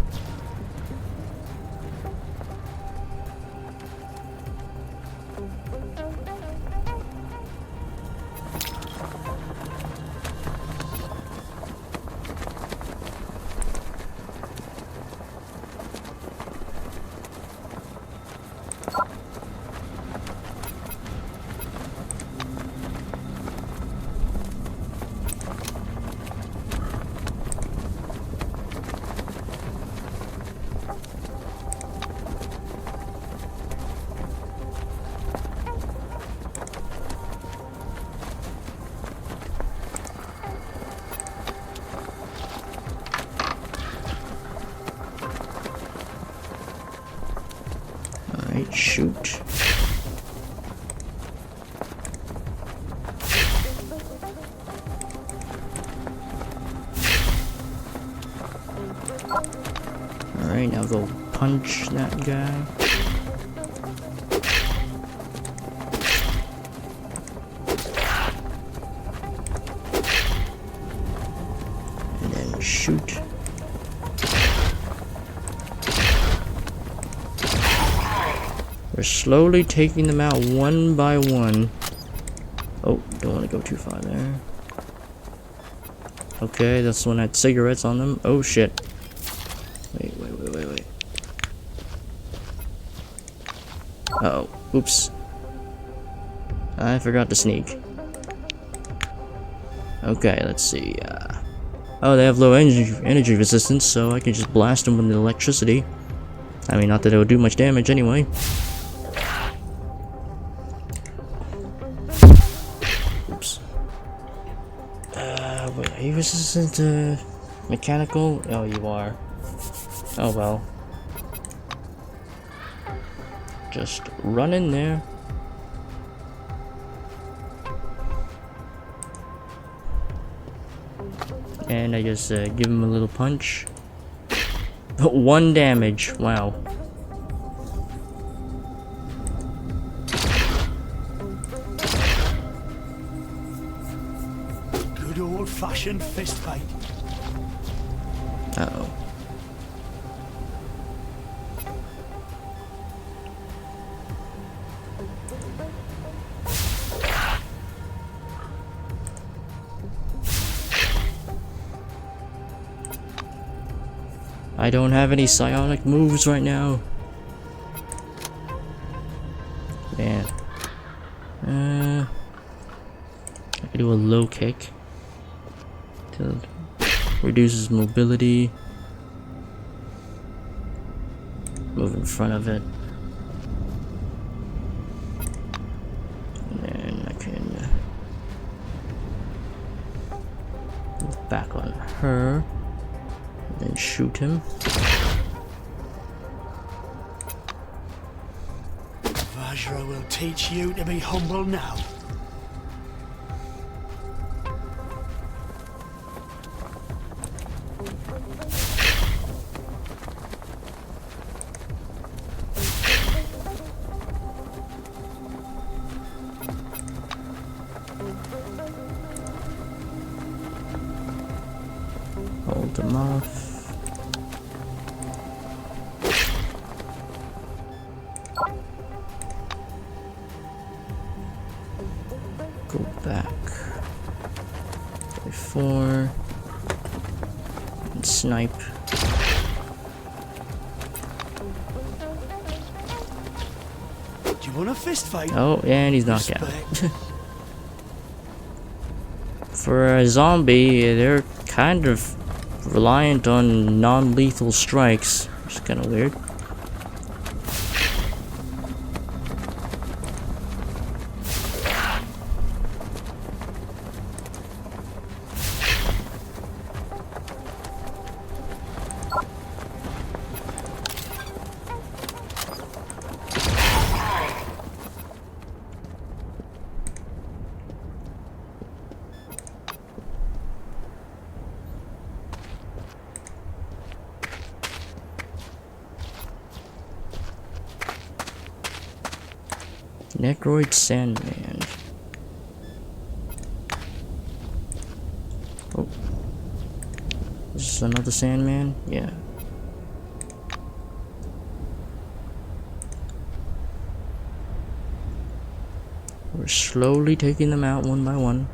A: Alright, shoot. Alright, now go punch that guy. And then shoot. We're slowly taking them out one by one. Oh, don't want to go too far there. Okay, this one had cigarettes on them. Oh shit. Wait. Uh-oh. Oops. I forgot to sneak. Okay, let's see. Oh, they have low energy resistance, so I can just blast them with the electricity. I mean, not that it would do much damage anyway. Oops. Wait, are you resistant to mechanical? Oh, you are. Oh well. Just run in there. And I just give him a little punch. 1 damage. Wow.
I: Good old-fashioned fist fight.
A: Uh-oh. I don't have any psionic moves right now. Man. I can do a low kick to reduces mobility. Move in front of it. And then I can move back on her. And then shoot him.
I: Vajra will teach you to be humble now.
A: Hold them off. Go back. Play 4. And snipe.
I: Do you want a fist fight?
A: Oh, and he's knocked out.
I: Respect.
A: For a zombie, they're kind of reliant on non-lethal strikes, which is kind of weird. Necroid Sandman. Oh. Is this another Sandman? Yeah. We're slowly taking them out one by one.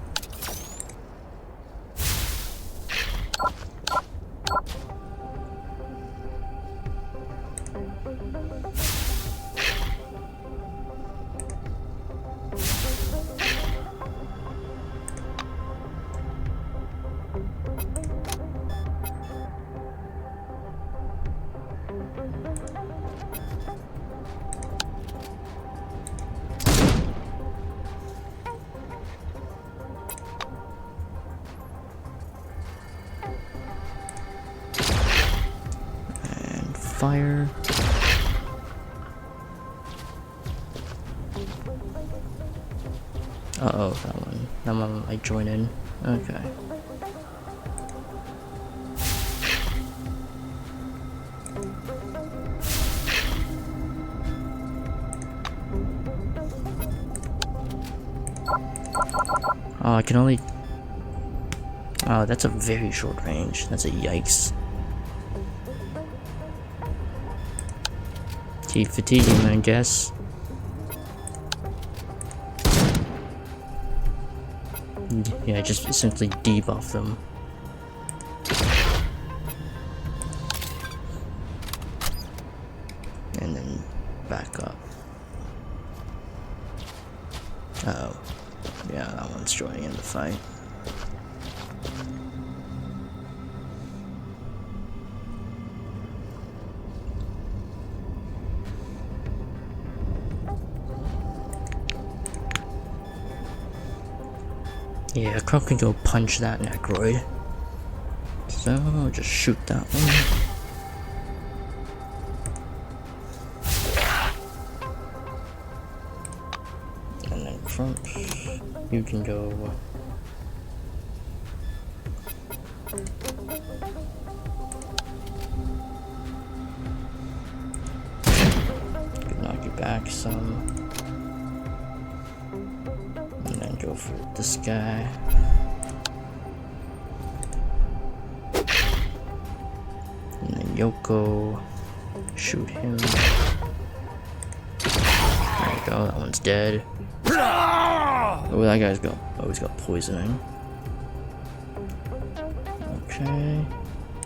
A: Fire. Uh-oh, that one. That one I join in. Okay. Oh, I can only... Oh, that's a very short range. That's a yikes. Keep fatiguing them, I guess. Yeah, just essentially debuff them. And then back up. Uh-oh. Yeah, that one's joining in the fight. Yeah, Crump can go punch that Necroid. So, I'll just shoot that one. And then Crump, you can go... Could knock you back some. And then go for this guy. And then Yoko. Shoot him. There you go, that one's dead. Oh, that guy's got... Oh, he's got poisoning. Okay.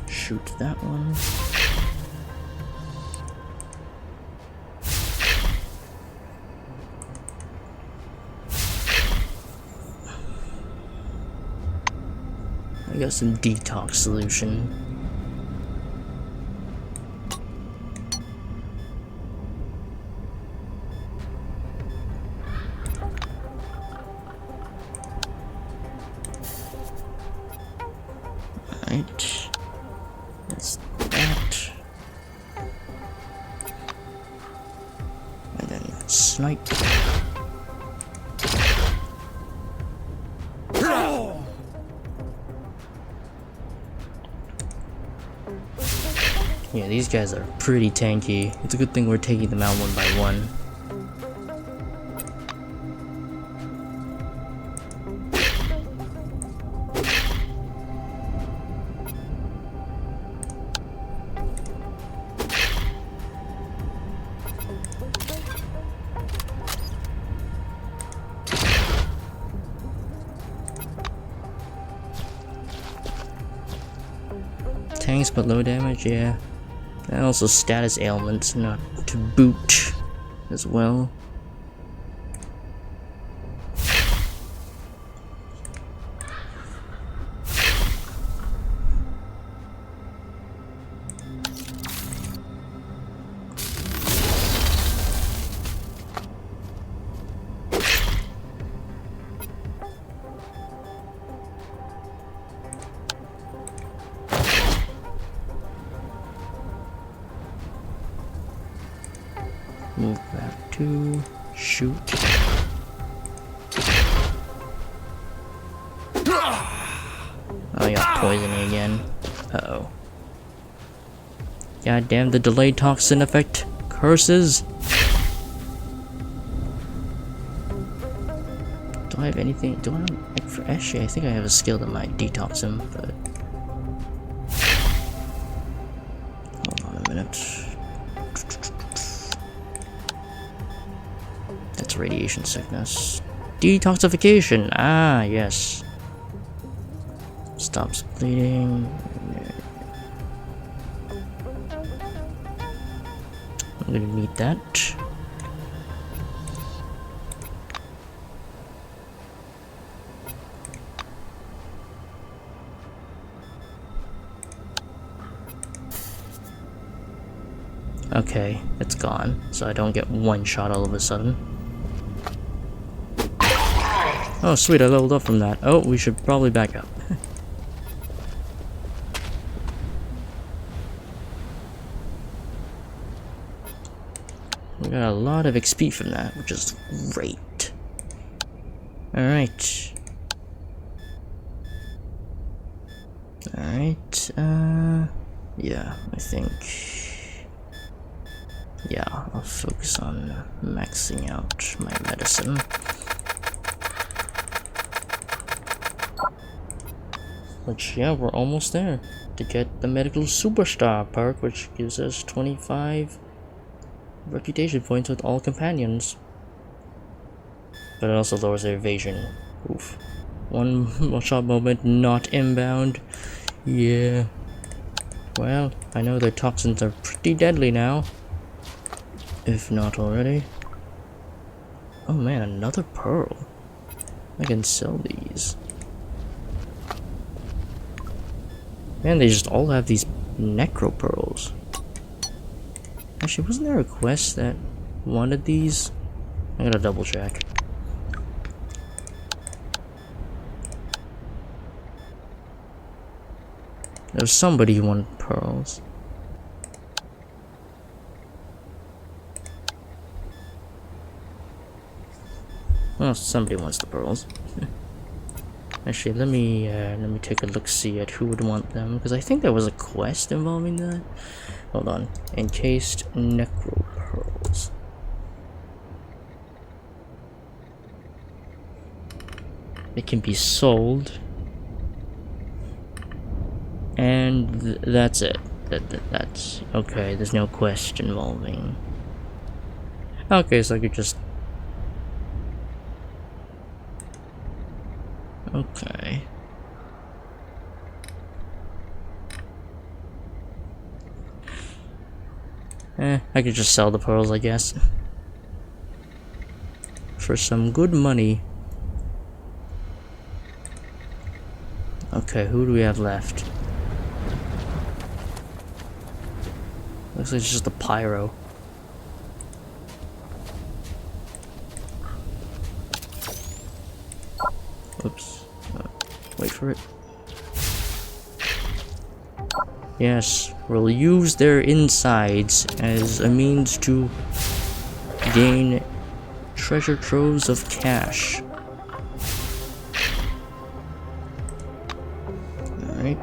A: Shoot that one. I got some detox solution. Alright. That's that. And then snipe. Yeah, these guys are pretty tanky. It's a good thing we're taking them out one by one. Tanks but low damage, yeah. And also status ailments, not to boot as well. Move back to shoot. Oh, I got poisoning again. Uh-oh. God damn, the delayed toxin effect. Curses. Do I have anything? Do I have, actually, I think I have a skill that might detox him, but hold on a minute. That's radiation sickness. Detoxification. Ah, yes. Stops bleeding. I'm gonna need that. Okay, it's gone, so I don't get one shot all of a sudden. Oh sweet, I leveled up from that. Oh, we should probably back up. We got a lot of XP from that, which is great. Alright. Alright, yeah, I think... Yeah, I'll focus on maxing out my medicine. Which, yeah, we're almost there to get the medical superstar perk, which gives us 25 reputation points with all companions. But it also lowers their evasion. Oof. One shot moment not inbound. Yeah. Well, I know their toxins are pretty deadly now. If not already. Oh man, another pearl. I can sell these. Man, they just all have these necro pearls. Actually, wasn't there a quest that wanted these? I gotta double check. There was somebody who wanted pearls. Well, somebody wants the pearls. Actually, let me take a look, see at who would want them, because I think there was a quest involving that. Hold on, encased necro pearls. It can be sold, and that's it. That's okay. There's no quest involving. Okay, so I could just. Okay. I could just sell the pearls, I guess. For some good money. Okay, who do we have left? Looks like it's just a pyro. Oops. Wait for it. Yes, we'll use their insides as a means to gain treasure troves of cash. Alright.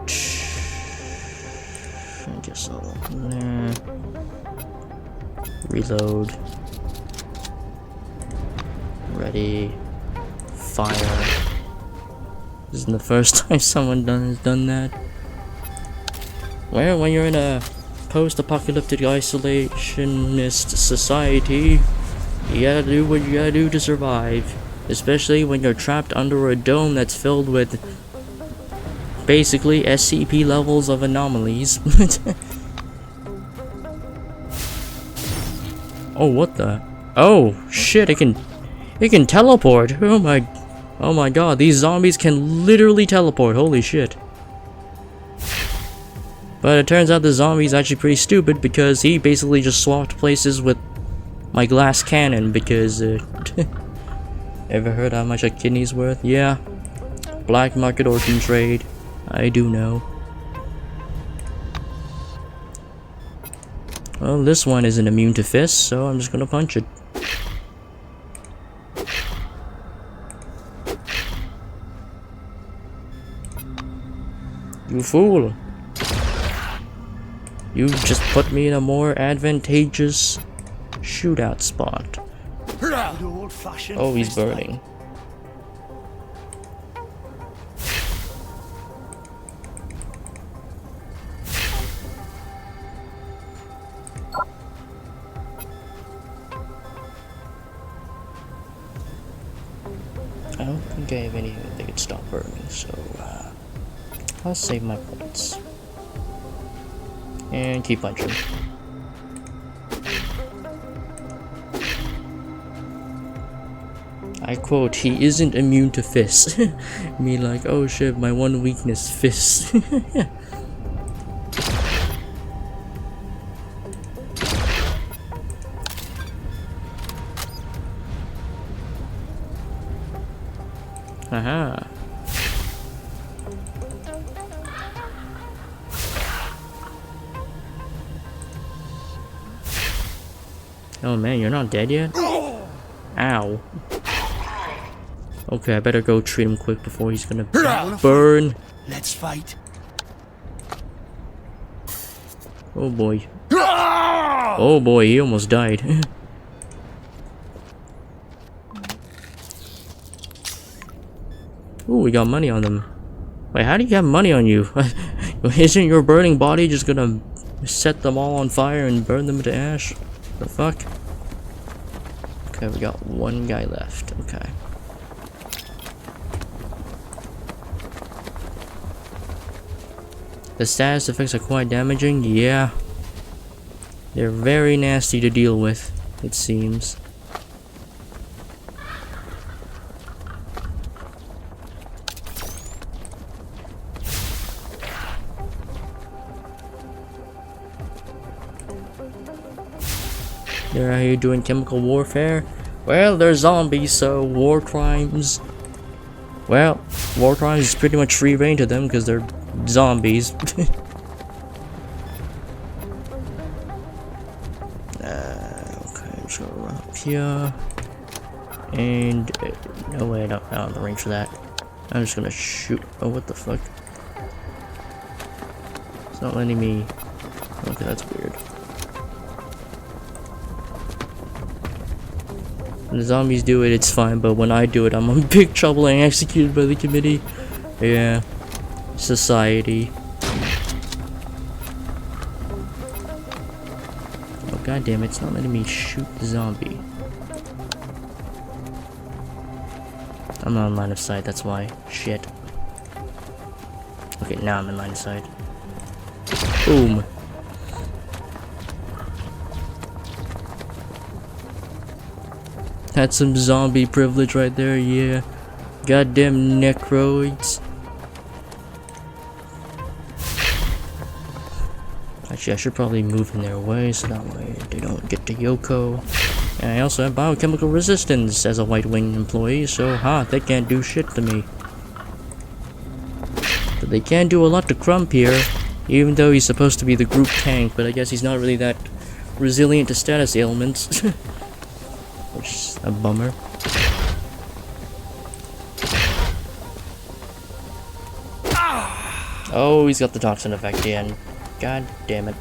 A: I guess I'll open there. Reload. Ready. Fire. This isn't the first time someone has done that. Well, when you're in a post-apocalyptic isolationist society, you gotta do what you gotta do to survive. Especially when you're trapped under a dome that's filled with basically SCP levels of anomalies. Oh, what the? Oh, shit, it can teleport. Oh my god, these zombies can literally teleport. Holy shit. But it turns out the zombie's actually pretty stupid because he basically just swapped places with my glass cannon because, ever heard how much a kidney's worth? Yeah. Black market organ trade. I do know. Well, this one isn't immune to fists, so I'm just gonna punch it. You fool! You just put me in a more advantageous shootout spot. Oh, he's burning. I don't think I have anything that could stop burning, so I'll save my points. And keep punching. I quote, he isn't immune to fists. Me like, oh shit, my one weakness, fists. Aha. Oh man, you're not dead yet? Ow. Okay, I better go treat him quick before he's gonna burn.
I: Let's fight.
A: Oh boy. Oh boy, he almost died. Ooh, we got money on them. Wait, how do you have money on you? Isn't your burning body just gonna set them all on fire and burn them to ash? The fuck? Okay, we got one guy left. Okay. The status effects are quite damaging. Yeah. They're very nasty to deal with, it seems. They're out here doing chemical warfare. Well, they're zombies, so war crimes. Well, war crimes is pretty much free reign to them because they're zombies. Okay, so run up here. And no way, I don't have the range for that. I'm just gonna shoot. Oh, what the fuck? It's not letting me. Okay, that's weird. When the zombies do it, it's fine, but when I do it, I'm in big trouble and executed by the committee. Yeah. Society. Oh god damn it, it's not letting me shoot the zombie. I'm not in line of sight, that's why. Shit. Okay, now I'm in line of sight. Boom. That's some zombie privilege right there, yeah. Goddamn necroids. Actually, I should probably move in their way so that way they don't get to Yoko. And I also have biochemical resistance as a White Wing employee, so they can't do shit to me. But they can do a lot to Crump here, even though he's supposed to be the group tank, but I guess he's not really that resilient to status ailments. Which is a bummer. Oh, he's got the toxin effect again. God damn it.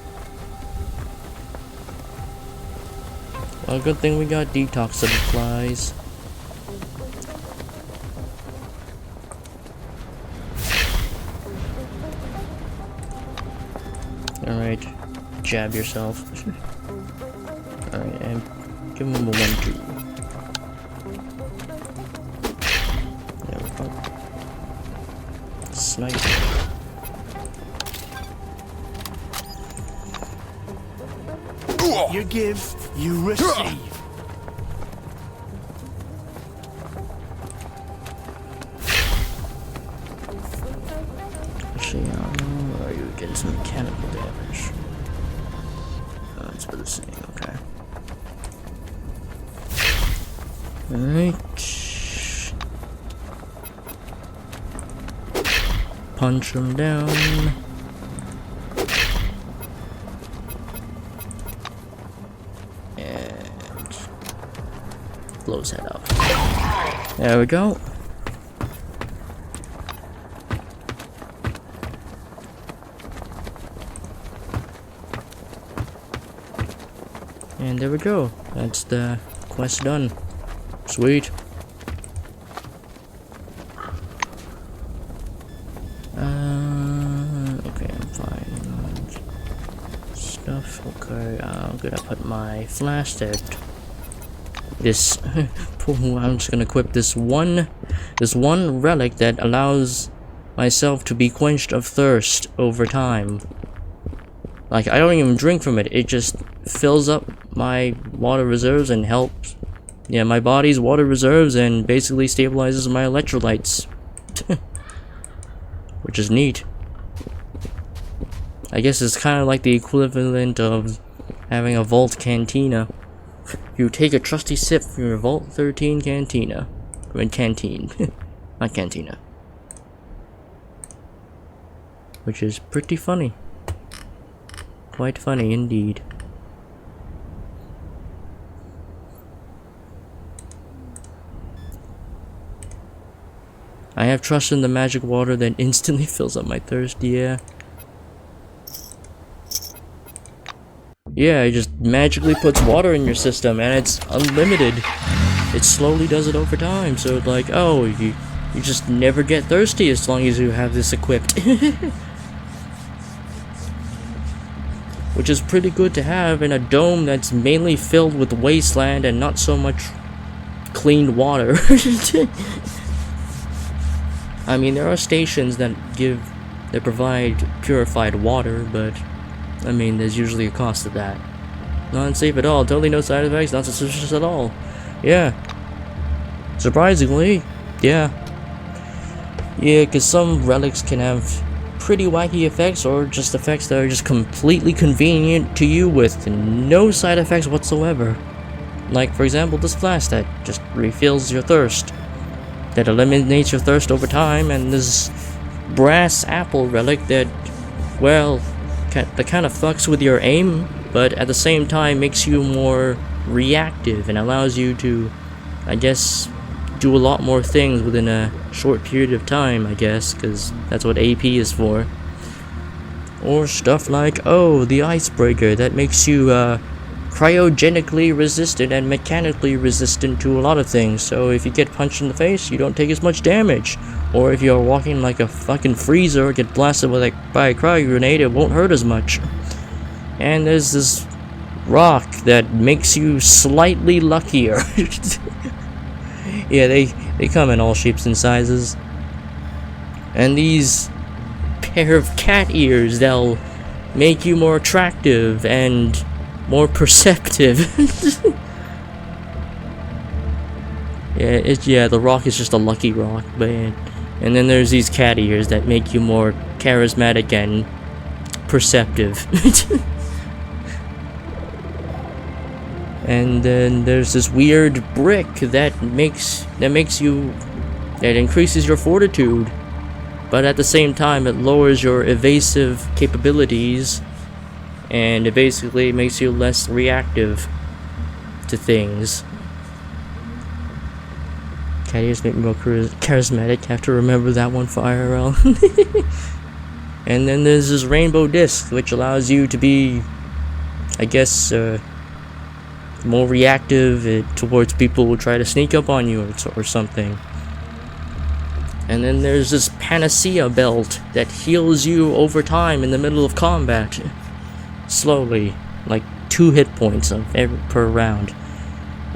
A: Well, good thing we got detox supplies. Alright, jab yourself. Alright, and give him a 1-2. There we go. Snipe.
I: You give, you receive.
A: Actually, are you getting some mechanical damage? Oh, it's for the same, okay. Alright. Punch him down. Blow his head up. There we go. And there we go. That's the quest done. Sweet. Okay, I'm fine. Stuff. Okay, I'm gonna put my flash there. This I'm just gonna equip this one relic that allows myself to be quenched of thirst over time. Like, I don't even drink from it, it just fills up my water reserves and helps my body's water reserves and basically stabilizes my electrolytes. Which is neat. I guess it's kind of like the equivalent of having a vault cantina. You take a trusty sip from your Vault 13 cantina. I mean canteen. Not cantina. Which is pretty funny. Quite funny indeed. I have trust in the magic water that instantly fills up my thirst, yeah. Yeah, it just magically puts water in your system and it's unlimited. It slowly does it over time, so it's like, oh, you just never get thirsty as long as you have this equipped. Which is pretty good to have in a dome that's mainly filled with wasteland and not so much clean water. I mean, there are stations that provide purified water, but I mean, there's usually a cost to that. Not unsafe at all, totally no side effects, not suspicious at all. Yeah. Surprisingly, yeah. Yeah, because some relics can have pretty wacky effects, or just effects that are just completely convenient to you with no side effects whatsoever. Like, for example, this flask that just refills your thirst. That eliminates your thirst over time, and this brass apple relic that, well, that kind of fucks with your aim, but at the same time makes you more reactive and allows you to, I guess, do a lot more things within a short period of time, I guess, because that's what AP is for. Or stuff like, oh, the icebreaker that makes you cryogenically resistant and mechanically resistant to a lot of things, so if you get punched in the face, you don't take as much damage. Or if you're walking like a fucking freezer or get blasted by a cryo grenade, it won't hurt as much. And there's this rock that makes you slightly luckier. Yeah, they come in all shapes and sizes. And these pair of cat ears, they'll make you more attractive and more perceptive. Yeah, the rock is just a lucky rock, man. And then there's these cat ears that make you more charismatic and perceptive. And then there's this weird brick that increases your fortitude, but at the same time it lowers your evasive capabilities, and it basically makes you less reactive to things. Cat ears make me more charismatic. Have to remember that one for IRL. And then there's this rainbow disc, which allows you to be, I guess, more reactive towards people who try to sneak up on you or something. And then there's this panacea belt that heals you over time in the middle of combat. Slowly, like 2 hit points per round.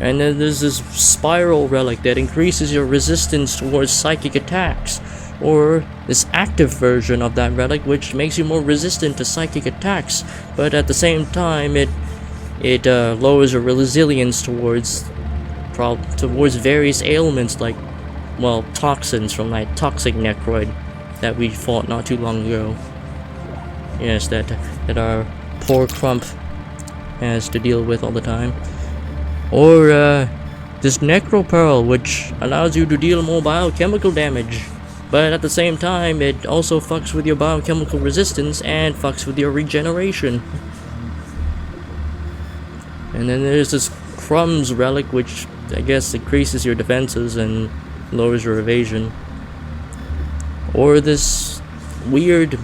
A: And then there's this spiral relic that increases your resistance towards psychic attacks, or this active version of that relic which makes you more resistant to psychic attacks, but at the same time it lowers your resilience towards various ailments, like, well, toxins from that toxic necroid that we fought not too long ago. Yes, that our poor Crump has to deal with all the time. Or this Necro Pearl, which allows you to deal more biochemical damage, but at the same time it also fucks with your biochemical resistance and fucks with your regeneration. And then there's this Crumbs relic, which I guess increases your defenses and lowers your evasion. Or this weird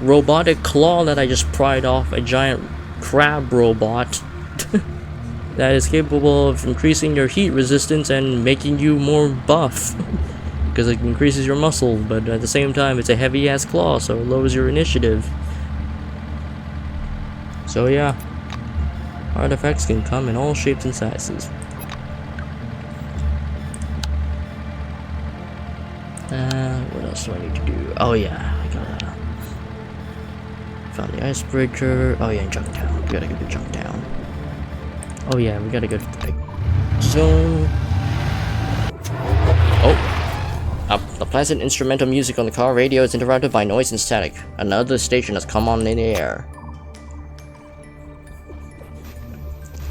A: robotic claw that I just pried off a giant crab robot that is capable of increasing your heat resistance and making you more buff because it increases your muscle, but at the same time it's a heavy ass claw, so it lowers your initiative. So yeah, artifacts can come in all shapes and sizes. What else do I need to do? Oh yeah, I gotta found the icebreaker. Oh yeah, and Junktown. We gotta go to Junktown. Oh yeah, we gotta go to the big zone. Oh, the pleasant instrumental music on the car radio is interrupted by noise and static. Another station has come on in the air.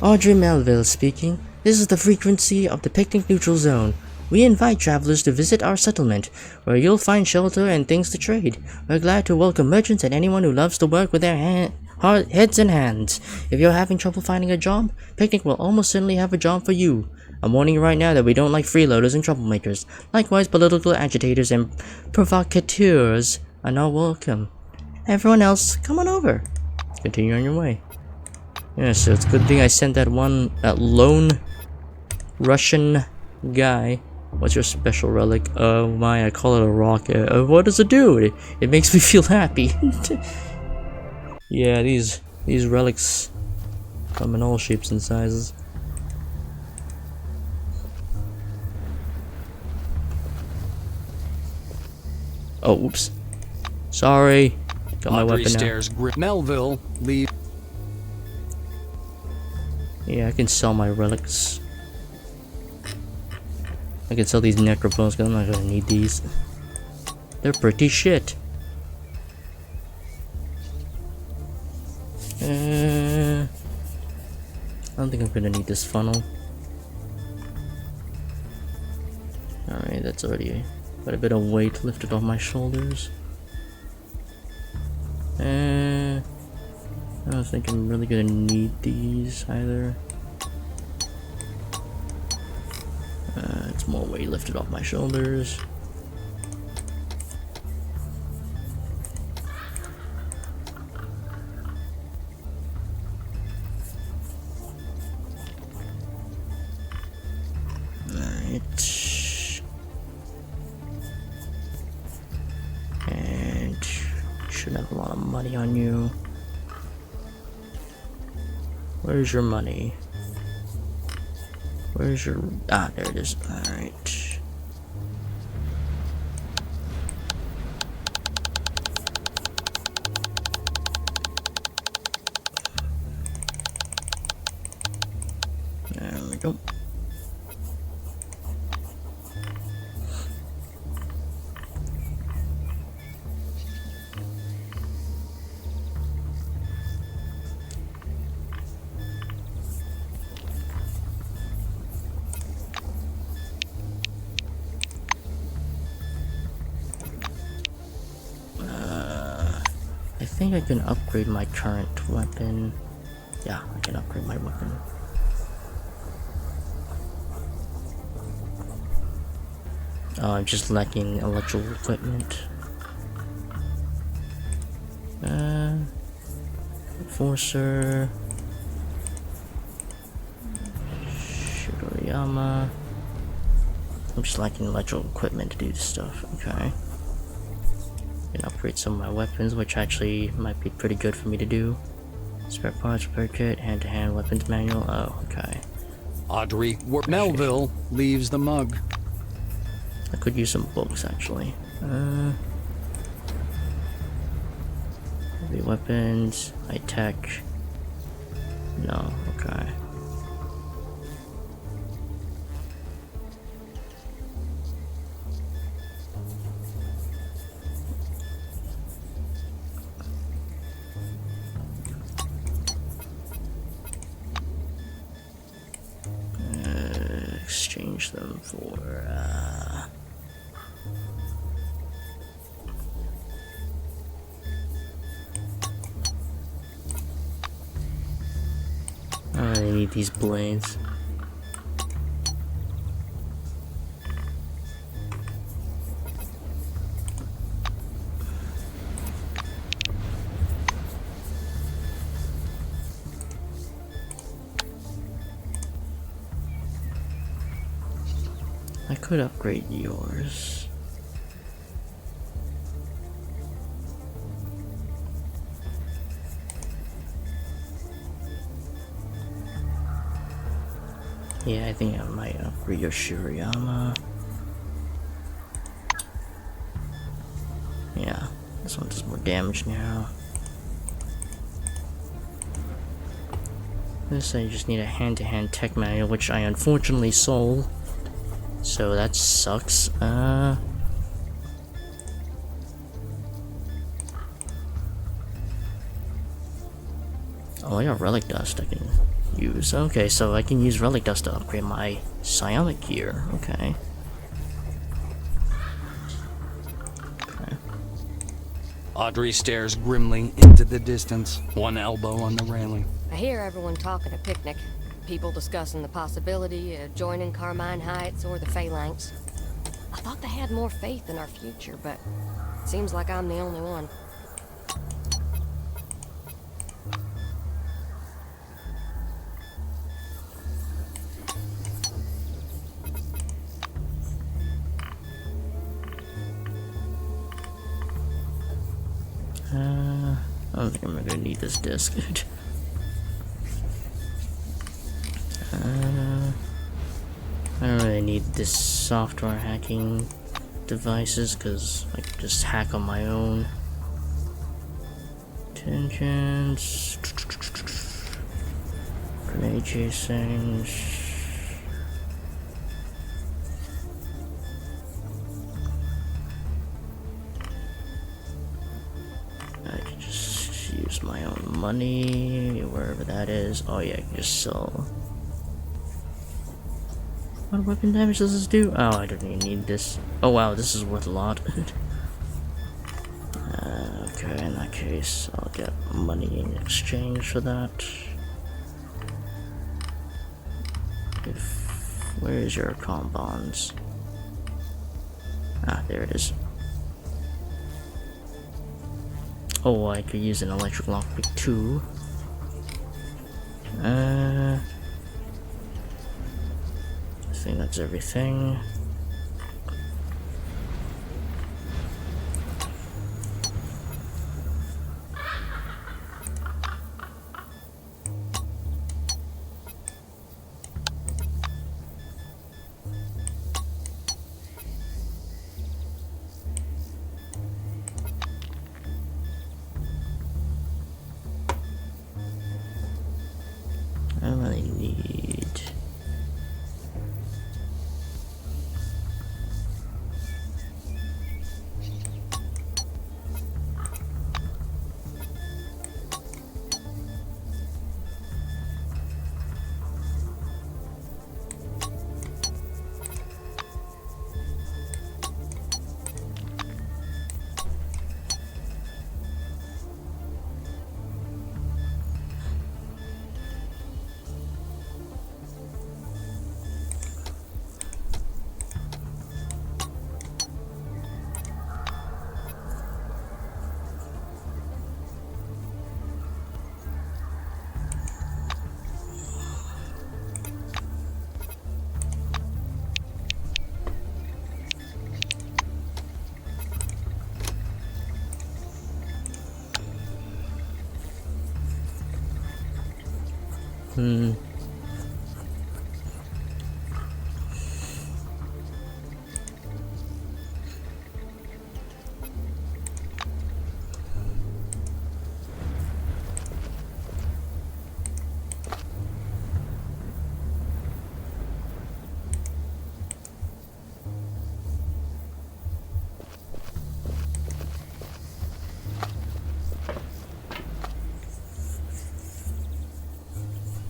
D: Audrey Melville speaking. This is the frequency of the picnic neutral zone. We invite travelers to visit our settlement, where you'll find shelter and things to trade. We're glad to welcome merchants and anyone who loves to work with their heads and hands. If you're having trouble finding a job, Picnic will almost certainly have a job for you. I'm warning you right now that we don't like freeloaders and troublemakers. Likewise, political agitators and provocateurs are not welcome. Everyone else, come on over.
A: Continue on your way. Yeah, so it's a good thing I sent that lone Russian guy. What's your special relic? Oh my, I call it a rock. What does it do? It makes me feel happy. Yeah, these relics come in all shapes and sizes. Oh, oops. Sorry. Got my weapon
F: stares
A: now.
F: Melville, leave.
A: Yeah, I can sell my relics. I can sell these necrobones because I'm not gonna need these. They're pretty shit. I don't think I'm gonna need this funnel. Alright, that's already quite a bit of weight lifted off my shoulders. I don't think I'm really gonna need these either. It's more weight lifted off my shoulders. And should have a lot of money on you. Where's your money? Where's your... Ah, there it is. Alright. There we go. think I can upgrade my current weapon. Yeah, I can upgrade my weapon. I'm just lacking electrical equipment. Enforcer. Shirayama. I'm just lacking electrical equipment to do this stuff. Okay. I can upgrade some of my weapons, which actually might be pretty good for me to do. Spare parts, repair kit, hand-to-hand weapons manual. Oh, okay.
F: Audrey, Melville leaves the mug.
A: I could use some books actually. Heavy weapons, high tech. No, okay. Exchange them for I need these blades. I could upgrade yours. Yeah, I think I might upgrade your Shirayama. Yeah, this one does more damage now. This I just need a hand-to-hand tech manual, which I unfortunately sold. So that sucks. Oh I got relic dust I can use. Okay, so I can use relic dust to upgrade my psionic gear. Okay.
F: Audrey stares grimly into the distance, one elbow on the railing.
K: I hear everyone talking a picnic. People discussing the possibility of joining Carmine Heights or the Phalanx. I thought they had more faith in our future, but it seems like I'm the only one.
A: I don't think I'm gonna need this disc. I don't really need this software hacking devices because I can just hack on my own. Tensions, grenade chasing. I can just use my own money wherever that is. Oh yeah, I can just sell. What weapon damage does this do? Oh, I don't even need this. Oh wow, this is worth a lot. Okay, in that case, I'll get money in exchange for that. Where is your comm bonds? Ah, there it is. Oh, I could use an electric lockpick too. I think that's everything. I don't really need.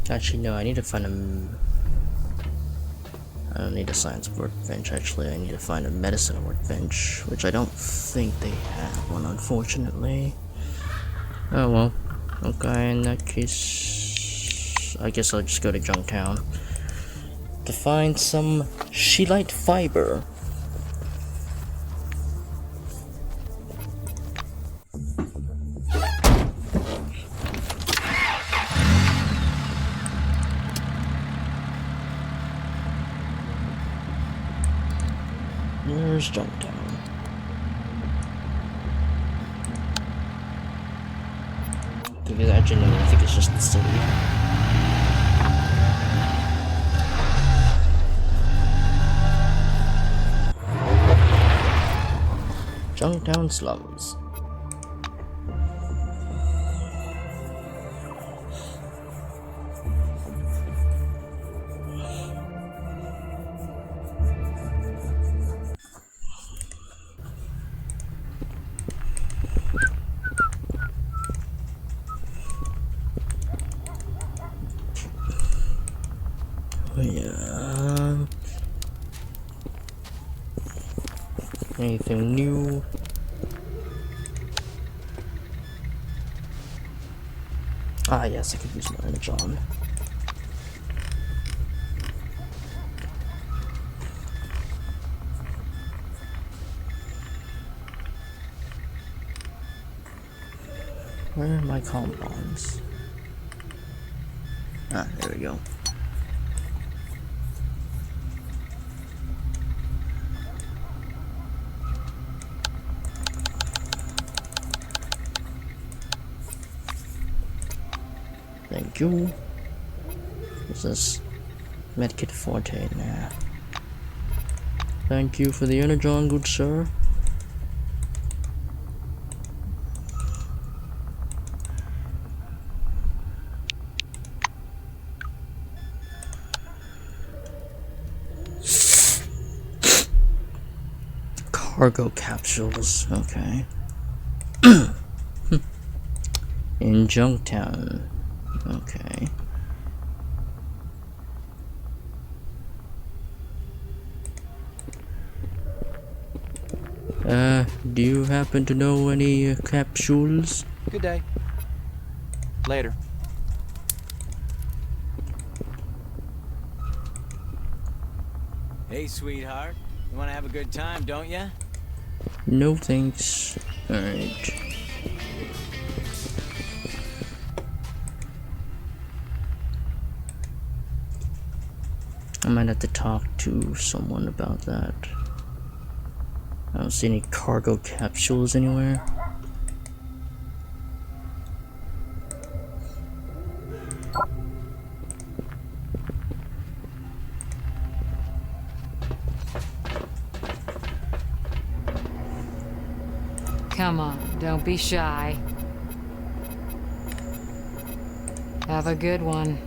A: Actually, no, I need to find I don't need a science workbench, actually. I need to find a medicine workbench, which I don't think they have one, unfortunately. Oh well. Okay, in that case, I guess I'll just go to Junktown to find some scheelite fiber. Where's Junktown? Because actually, no, I think it's just the city. Junktown slums. Yeah. Anything new? Ah, yes, I could use my John. Where are my compounds? Ah, there we go. Thank you. What's this? Medkit Forte, nah. Thank you for the energon, good sir. Cargo capsules, okay. In Junktown, okay. Do you happen to know any capsules?
F: Good day. Later.
L: Hey, sweetheart. You want to have a good time, don't ya?
A: No thanks. Alright. I might have to talk to someone about that. I don't see any cargo capsules anywhere.
B: Come on, don't be shy. Have a good one.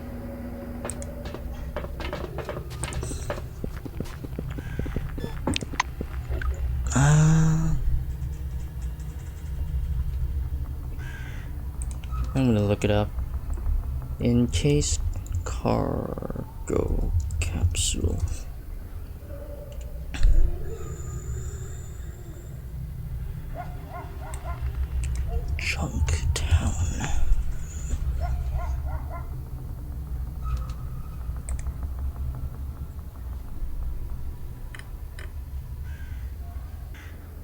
A: I'm gonna look it up. Encased cargo capsule. Junktown.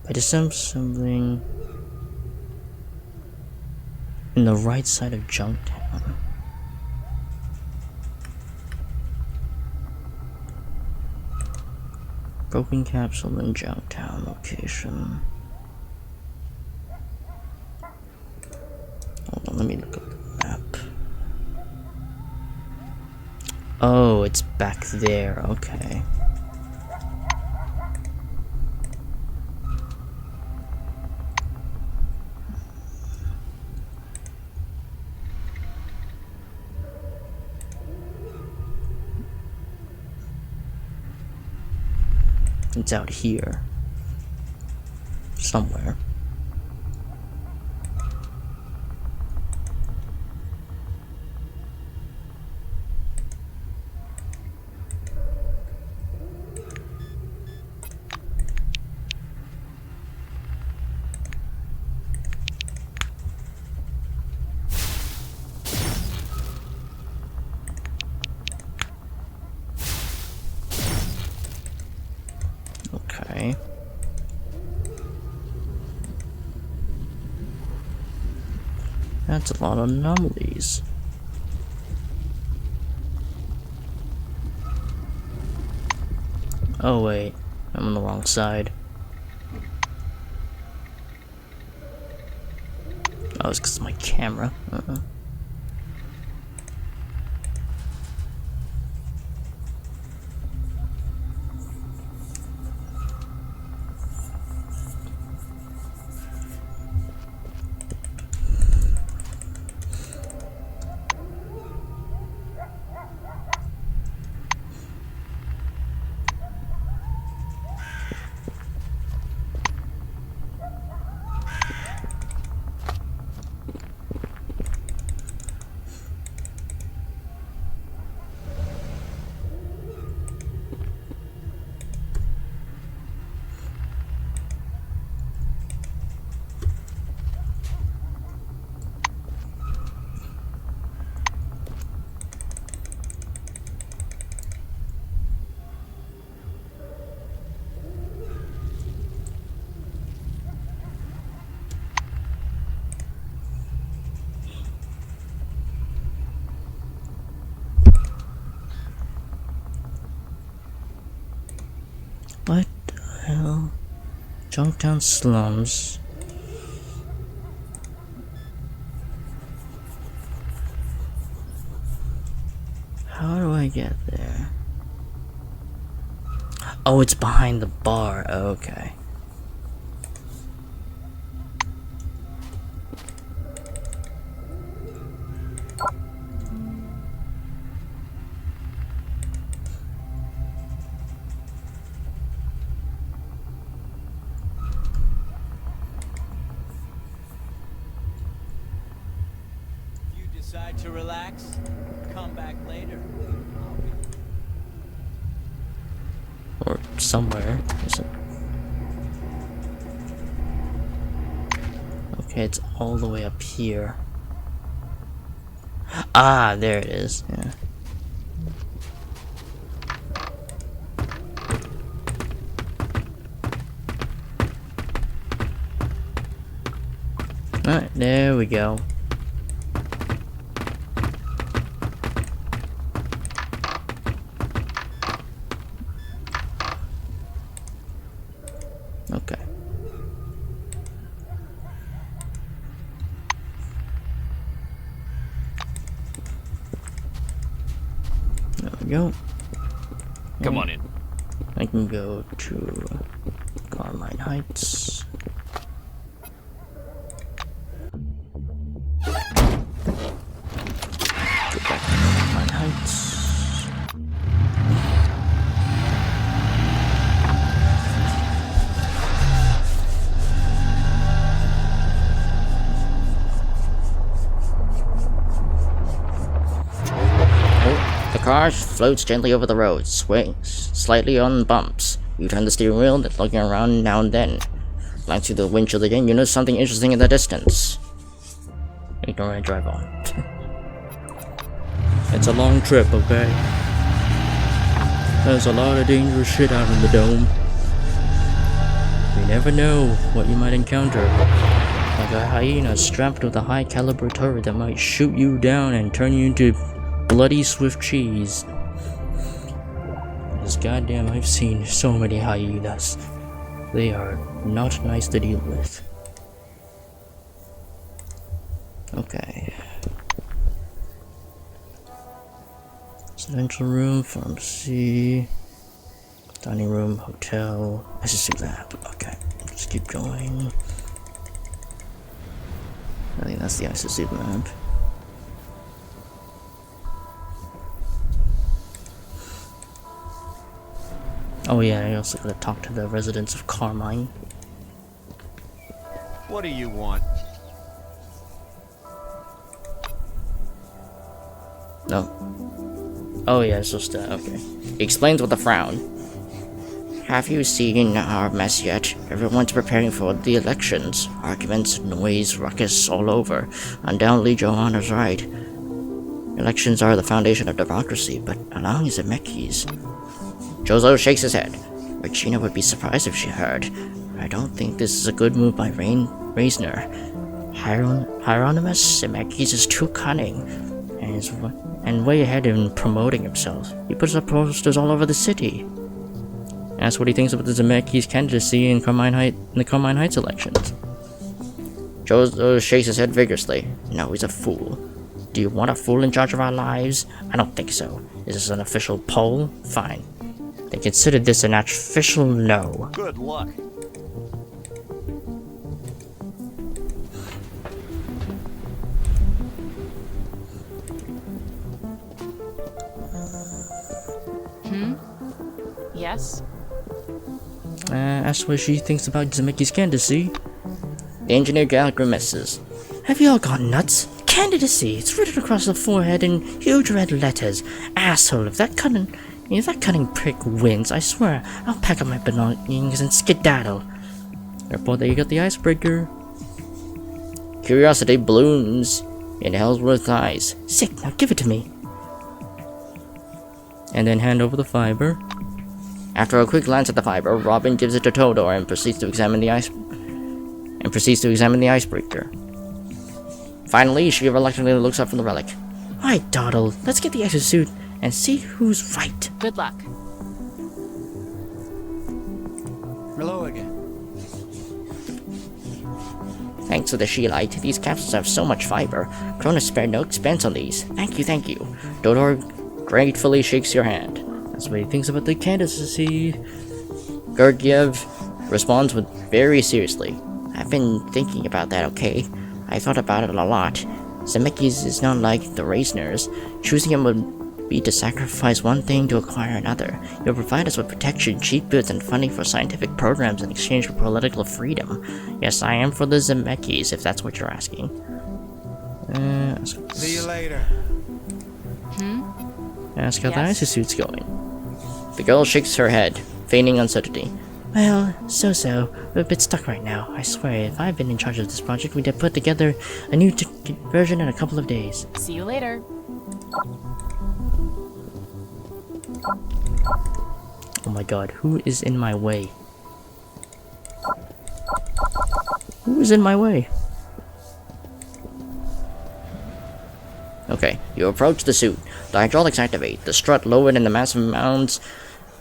A: I just saw something in the right side of Junktown. Broken capsule in Junktown location. Hold on, let me look up the map. Oh, it's back there. Okay. It's out here. Somewhere. Okay. That's a lot of anomalies. Oh wait, I'm on the wrong side. Oh, it's because of my camera. What the hell? Junktown slums. How do I get there? Oh, it's behind the bar. Okay.
L: If you decide to relax, come back later.
A: Or somewhere. Is it? Okay, it's all the way up here. Ah, there it is. Yeah. Alright, there we go. Okay. There we go.
M: Come on in.
A: I can go to Carmine Heights. Go back to Carmine Heights.
H: The car floats gently over the road, swings slightly on bumps. You turn the steering wheel, looking around now and then. Glance through the windshield again, you notice something interesting in the distance. Ignore and drive on.
A: It's a long trip, okay? There's a lot of dangerous shit out in the dome. You never know what you might encounter. Like a hyena strapped with a high caliber turret that might shoot you down and turn you into bloody Swift cheese. Because goddamn, I've seen so many hyenas. They are not nice to deal with. Okay. So Rental room, pharmacy, dining room, hotel, SSC lab. Okay, let's keep going. I think that's the SSC lab. Oh yeah, I also gotta talk to the residents of Carmine.
J: What do you want?
H: No. Oh yeah, it's just, okay. He explains with a frown. Have you seen our mess yet? Everyone's preparing for the elections. Arguments, noise, ruckus all over. Undoubtedly, Johanna's right. Elections are the foundation of democracy, but allowing Zemeckis. Jozo shakes his head. Regina would be surprised if she heard. I don't think this is a good move by Reisner. Hieronymus Zemeckis is too cunning, and way ahead in promoting himself. He puts up posters all over the city. Ask what he thinks about the Zemeckis' candidacy in the Carmine Heights elections. Jozo shakes his head vigorously. No, he's a fool. Do you want a fool in charge of our lives? I don't think so. Is this an official poll? Fine. Then consider this an official no.
J: Good luck.
N: Yes?
A: Ask what she thinks about Zemeckis' candidacy.
H: The engineer grimaces.
D: Have you all gone nuts? Candidacy! It's written across the forehead in huge red letters. Asshole, if that cunning prick wins, I swear, I'll pack up my belongings and skedaddle.
A: Report that you got the icebreaker.
H: Curiosity blooms in Ellsworth's eyes.
D: Sick, now give it to me.
A: And then hand over the fiber.
H: After a quick glance at the fiber, Robin gives it to Todor and proceeds to examine the icebreaker. Finally, she reluctantly looks up from the relic.
D: Alright, Doddle, let's get the exosuit and see who's right.
N: Good luck.
F: Hello again.
H: Thanks to the Sheelite, these capsules have so much fiber. Cronus spared no expense on these. Thank you, thank you. Todor gratefully shakes your hand.
A: That's what he thinks about the candidacy.
H: Gergiev responds with very seriously. I've been thinking about that, okay? I thought about it a lot. Zemeckis is not like the Reisners. Choosing him would be to sacrifice one thing to acquire another. He'll provide us with protection, cheap goods, and funding for scientific programs in exchange for political freedom. Yes, I am for the Zemeckis, if that's what you're asking.
J: See you later.
A: Ask how the isosuit's going.
H: The girl shakes her head, feigning uncertainty.
D: Well, so. We're a bit stuck right now. I swear, if I'd been in charge of this project, we'd have put together a new version in a couple of days.
N: See you later.
A: Oh my god, who is in my way? Who is in my way?
H: Okay, you approach the suit. The hydraulics activate, the strut lowered and the massive mounds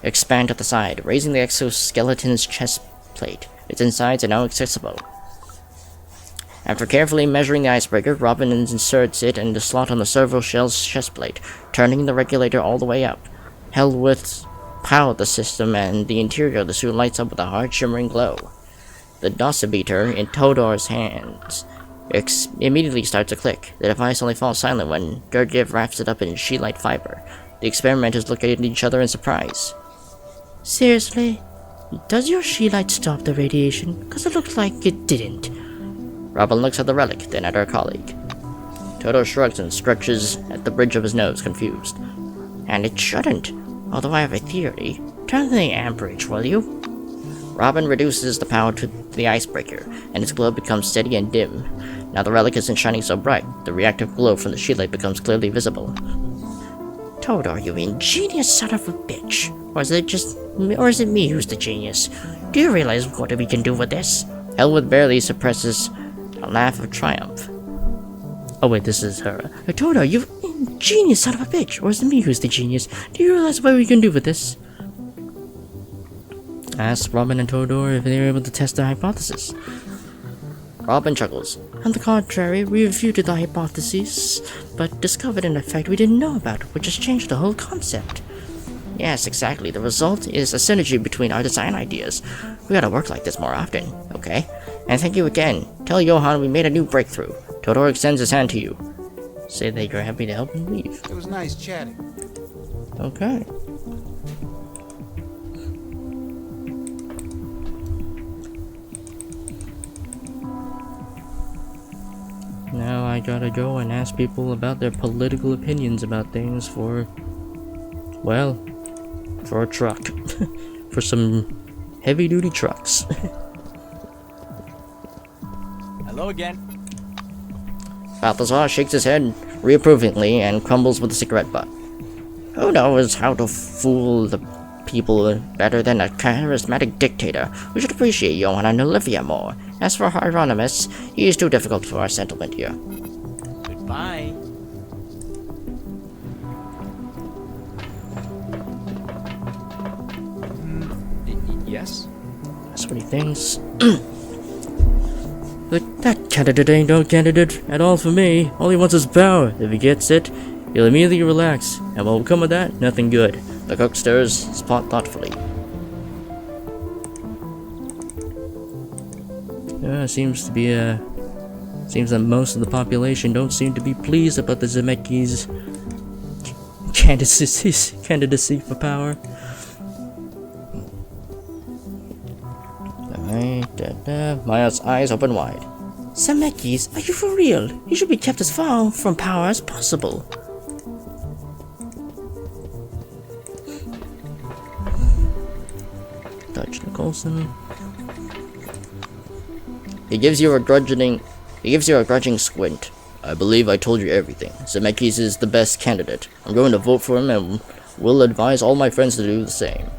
H: expand at the side, raising the exoskeleton's chest plate. Its insides are now accessible. After carefully measuring the icebreaker, Robin inserts it in the slot on the servo shell's chest plate, turning the regulator all the way up. Hellworth's power the system, and the interior of the suit lights up with a hard shimmering glow. The dosimeter in Todor's hands immediately starts to click. The device only falls silent when Gergiev wraps it up in sheelite fiber. The experimenters look at each other in surprise.
D: Seriously? Does your sheelite stop the radiation? Because it looks like it didn't.
H: Robin looks at the relic, then at her colleague. Todor shrugs and stretches at the bridge of his nose, confused. And it shouldn't. Although I have a theory. Turn the amperage, will you? Robin reduces the power to the icebreaker, and its glow becomes steady and dim. Now the relic isn't shining so bright. The reactive glow from the sheelite becomes clearly visible. Todor, you ingenious son of a bitch. Or is it me who's the genius? Do you realize what we can do with this? Elwood barely suppresses a laugh of triumph.
A: Oh wait, this is her.
D: Todor, you ingenious son of a bitch. Or is it me who's the genius? Do you realize what we can do with this?
A: Ask Robin and Todor if they were able to test their hypothesis.
H: Robin chuckles.
D: On the contrary, we refuted the hypothesis, but discovered an effect we didn't know about, which has changed the whole concept.
H: Yes, exactly. The result is a synergy between our design ideas. We gotta work like this more often, okay? And thank you again. Tell Johan we made a new breakthrough. Todor extends his hand to you. Say that you're happy to help him leave.
J: It was nice chatting.
A: Okay. Now I gotta go and ask people about their political opinions about things for, well, for a truck. For some heavy-duty trucks.
L: Hello again.
H: Balthazar shakes his head reapprovingly and crumbles with a cigarette butt. Who knows how to fool the people better than a charismatic dictator? We should appreciate Johan and Olivia more. As for Hieronymus, he is too difficult for our settlement here.
L: Goodbye.
F: Yes?
A: That's what he thinks. But that candidate ain't no candidate at all for me. All he wants is power. If he gets it, he'll immediately relax. And what will come of that? Nothing good.
H: The cook stirs his pot thoughtfully.
A: Seems to be seems that most of the population don't seem to be pleased about the Zemeckis' candidacy for power.
H: Alright, Maya's eyes open wide.
D: Zemeckis, are you for real? You should be kept as far from power as possible.
A: Dutch Nicholson.
H: He gives you a grudging squint. I believe I told you everything. Zemeckis is the best candidate. I'm going to vote for him and will advise all my friends to do the same.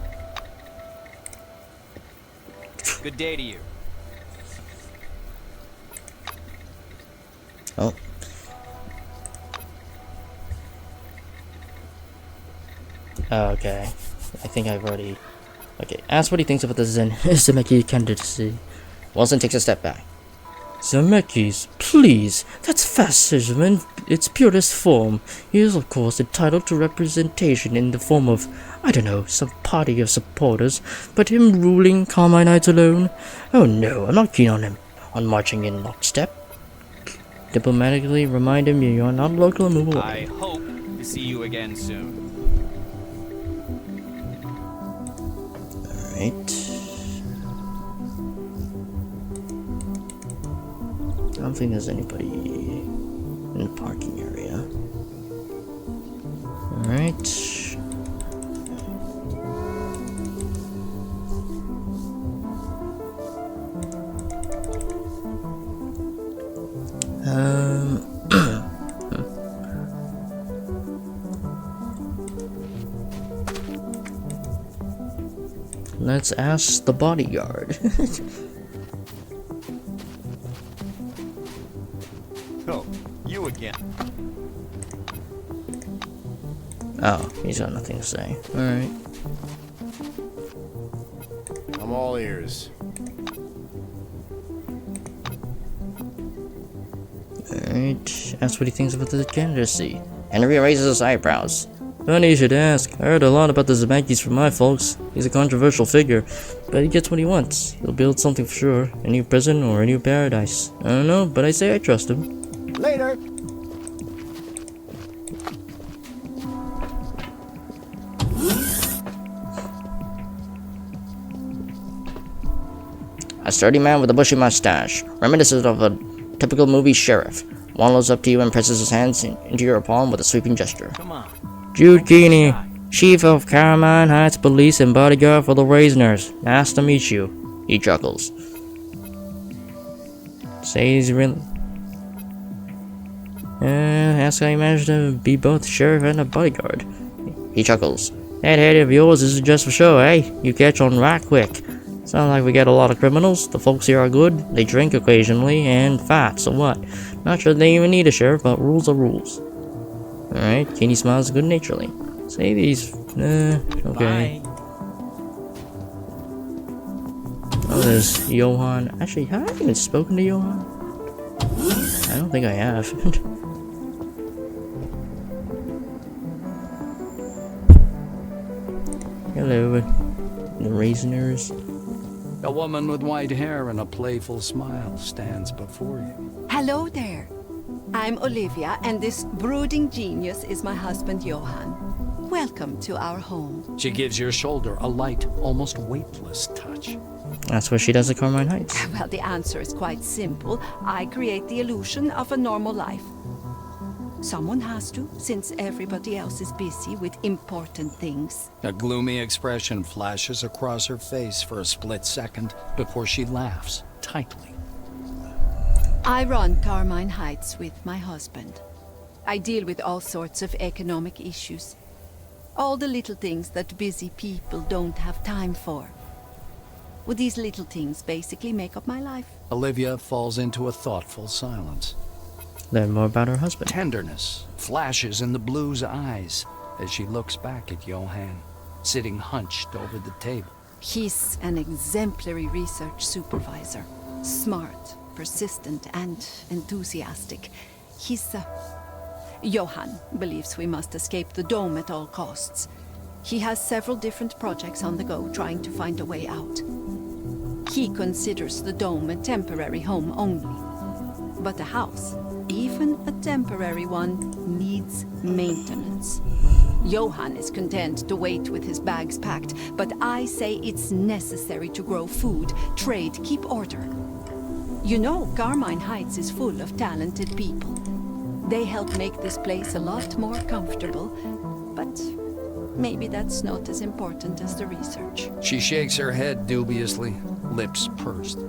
L: Good day to you.
H: Oh.
A: Okay. I think I've already... Okay, ask what he thinks about the Zemeki candidacy.
H: Wilson takes a step back.
A: Zemeckis, please, that's fascism in its purest form. He is, of course, entitled to representation in the form of, I don't know, some party of supporters, but him ruling Carminites alone? Oh no, I'm not keen on him, on marching in lockstep. Diplomatically remind him you are not local and move away.
M: I hope to see you again soon.
A: Alright. I don't think there's anybody in the parking area. Alright. Let's ask the bodyguard.
M: Oh, you again.
A: Oh, he's got nothing to say. Alright.
J: I'm all ears.
A: Alright. Ask what he thinks about the candidacy.
H: Henry raises his eyebrows.
A: Funny you should ask. I heard a lot about the Zemeckis from my folks. He's a controversial figure, but he gets what he wants. He'll build something for sure. A new prison or a new paradise. I don't know, but I say I trust him.
J: Later.
H: A sturdy man with a bushy mustache, reminiscent of a typical movie sheriff, waddles up to you and presses his hands into your palm with a sweeping gesture.
L: Come on.
A: Jude Keeney, Chief of Carmine Heights Police and bodyguard for the Raisoners. Nice to meet you.
H: He chuckles.
A: Say he's really... ask how you managed to be both sheriff and a bodyguard.
H: He chuckles.
A: That head of yours isn't just for show, eh? You catch on right quick. Sounds like we got a lot of criminals. The folks here are good. They drink occasionally and fight, so what? Not sure they even need a sheriff, but rules are rules. Alright, Keeney smiles good-naturedly. Say these... okay. Oh, there's Johan. Actually, have I even spoken to Johan? I don't think I have. Hello, the Raisiners.
F: A woman with white hair and a playful smile stands before you.
N: Hello there. I'm Olivia, and this brooding genius is my husband, Johan. Welcome to our home.
F: She gives your shoulder a light, almost weightless touch.
A: That's what she does at Carmine Heights.
N: Well, the answer is quite simple. I create the illusion of a normal life. Someone has to, since everybody else is busy with important things.
F: A gloomy expression flashes across her face for a split second before she laughs tightly.
N: I run Carmine Heights with my husband. I deal with all sorts of economic issues. All the little things that busy people don't have time for. Well, these little things basically make up my life.
F: Olivia falls into a thoughtful silence.
A: Learn more about her husband.
F: Tenderness flashes in the blue's eyes as she looks back at Johan, sitting hunched over the table.
N: He's an exemplary research supervisor. Smart, persistent, and enthusiastic. Johan believes we must escape the dome at all costs. He has several different projects on the go, trying to find a way out. He considers the dome a temporary home only. But the house, even a temporary one, needs maintenance. Johan is content to wait with his bags packed, but I say it's necessary to grow food, trade, keep order. You know, Carmine Heights is full of talented people. They help make this place a lot more comfortable, but maybe that's not as important as the research.
F: She shakes her head dubiously, lips pursed.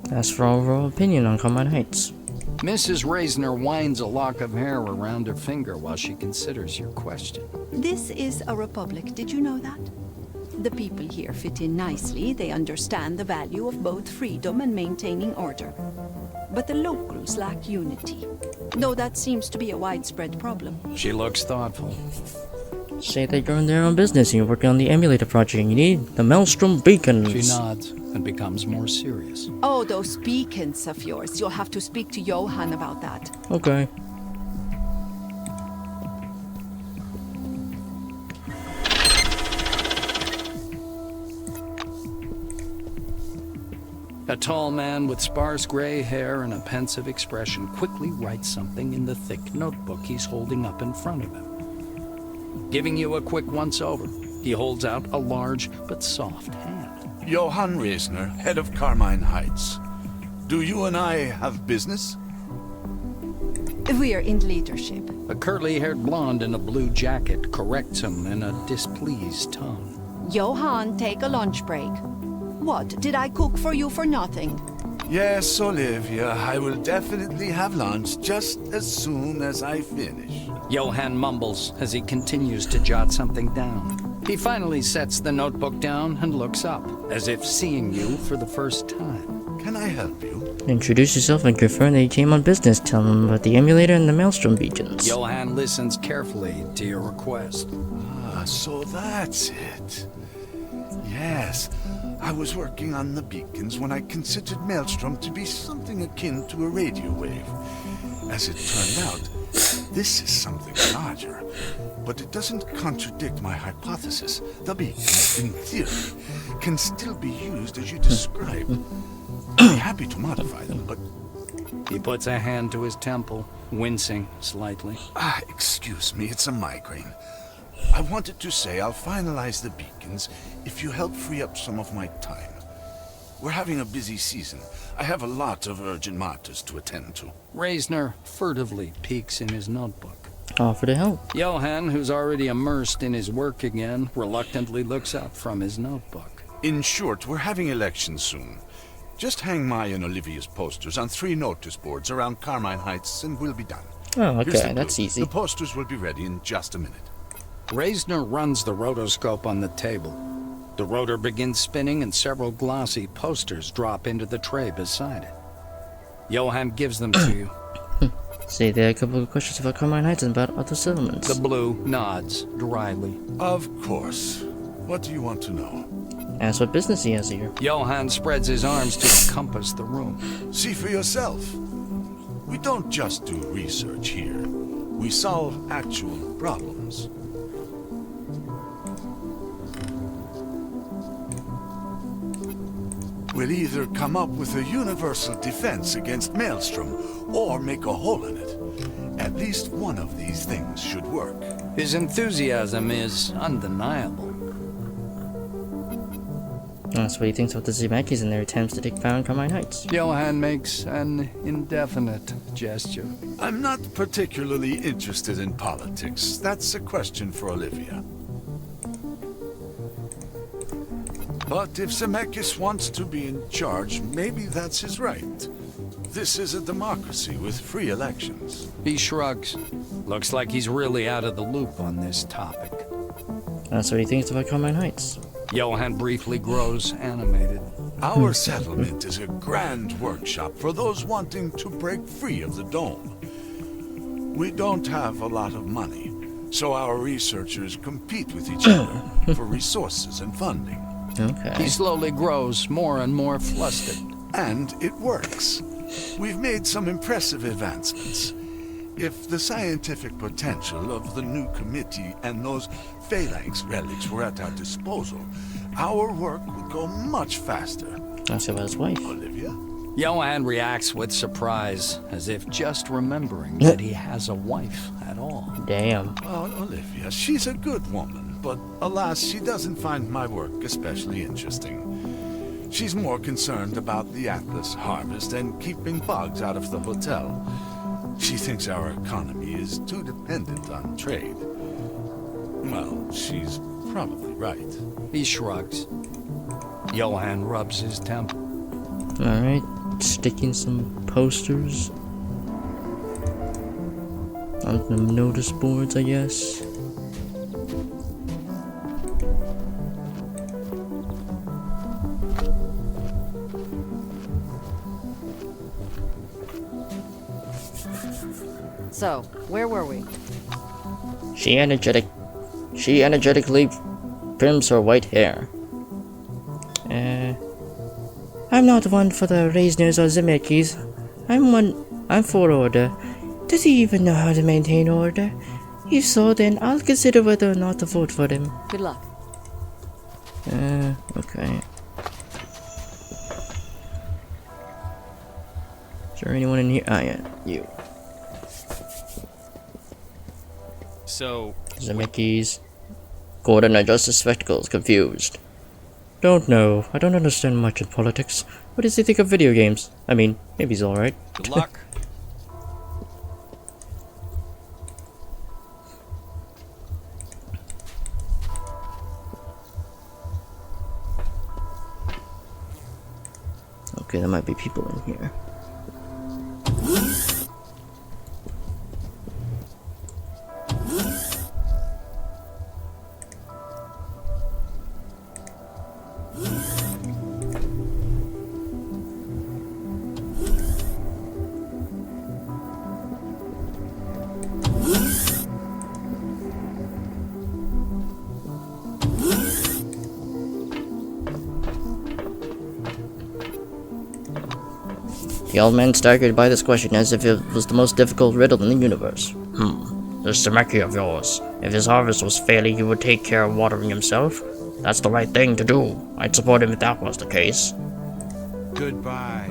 A: That's for our overall opinion on Carmine Heights.
F: Mrs. Reisner winds a lock of hair around her finger while she considers your question.
N: This is a republic, did you know that? The people here fit in nicely, they understand the value of both freedom and maintaining order. But the locals lack unity, though that seems to be a widespread problem.
F: She looks thoughtful.
A: Say that you're in their own business and you're working on the emulator project and you need the Maelstrom beacons.
F: She nods and becomes more serious.
N: Oh, those beacons of yours. You'll have to speak to Johan about that.
A: Okay.
F: A tall man with sparse gray hair and a pensive expression quickly writes something in the thick notebook he's holding up in front of him. Giving you a quick once-over, he holds out a large but soft hand.
O: Johan Reisner, head of Carmine Heights. Do you and I have business?
N: We're in leadership.
F: A curly-haired blonde in a blue jacket corrects him in a displeased tone.
N: Johan, take a lunch break. What, did I cook for you for nothing?
O: Yes, Olivia, I will definitely have lunch just as soon as I finish.
F: Johan mumbles as he continues to jot something down. He finally sets the notebook down and looks up, as if seeing you for the first time.
O: Can I help you?
A: Introduce yourself and confirm that you came on business. Tell them about the emulator and the Maelstrom beacons.
F: Johan listens carefully to your request.
O: Ah, so that's it. Yes, I was working on the beacons when I considered Maelstrom to be something akin to a radio wave. As it turned out, this is something larger, but it doesn't contradict my hypothesis. The beacons, in theory, can still be used as you describe. I'd be happy to modify them, but...
F: He puts a hand to his temple, wincing slightly.
O: Excuse me, it's a migraine. I wanted to say I'll finalize the beacons if you help free up some of my time. We're having a busy season. I have a lot of urgent matters to attend to.
F: Reisner furtively peeks in his notebook.
A: Offer to help.
F: Johan, who's already immersed in his work again, reluctantly looks up from his notebook.
O: In short, we're having elections soon. Just hang my and Olivia's posters on 3 notice boards around Carmine Heights and we'll be done.
A: Oh, okay, that's easy.
O: The posters will be ready in just a minute.
F: Reisner runs the rotoscope on the table. The rotor begins spinning and several glossy posters drop into the tray beside it. Johan gives them to you.
A: Say there are a couple of questions about Carmine Heights and about other settlements.
F: The blue nods dryly.
O: Of course. What do you want to know?
A: Ask what business he has here.
F: Johann spreads his arms to encompass the room.
O: See for yourself. We don't just do research here. We solve actual problems. We'll either come up with a universal defense against Maelstrom, or make a hole in it. At least one of these things should work.
F: His enthusiasm is undeniable.
A: That's what he thinks about the Zemeckis and their attempts to take down Carmine Heights.
F: Johann makes an indefinite gesture.
O: I'm not particularly interested in politics. That's a question for Olivia. But if Zemeckis wants to be in charge, maybe that's his right. This is a democracy with free elections.
F: He shrugs. Looks like he's really out of the loop on this topic.
A: That's what he thinks about Carmine Heights.
F: Johann briefly grows animated.
O: Our settlement is a grand workshop for those wanting to break free of the dome. We don't have a lot of money, so our researchers compete with each other for resources and funding.
A: Okay.
F: He slowly grows more and more flustered.
O: And it works. We've made some impressive advancements. If the scientific potential of the new committee and those Phalanx relics were at our disposal, our work would go much faster.
A: Ask about his wife.
O: Olivia?
F: Johann reacts with surprise, as if just remembering that he has a wife at all.
A: Damn.
O: Well, Olivia, she's a good woman, but alas, she doesn't find my work especially interesting. She's more concerned about the Atlas harvest and keeping bugs out of the hotel. She thinks our economy is too dependent on trade. Well, she's probably right.
F: He shrugs. Johann rubs his temple.
A: Alright, sticking some posters on the notice boards, I guess.
B: So, where were we?
H: She energetically trims her white hair.
D: I'm not one for the Reisners or Zemeckis. I'm for order. Does he even know how to maintain order? If so, then I'll consider whether or not to vote for him.
B: Good luck.
A: Okay. Is there anyone in here? Ah, yeah, you.
M: So,
H: Zemeckis. Gordon adjusts his spectacles, confused.
A: Don't know. I don't understand much in politics. What does he think of video games? I mean, maybe he's alright.
M: good luck.
A: Okay, there might be people in here.
H: The old man staggered by this question as if it was the most difficult riddle in the universe.
E: This Zemeki of yours. If his harvest was failing, he would take care of watering himself. That's the right thing to do. I'd support him if that was the case.
M: Goodbye.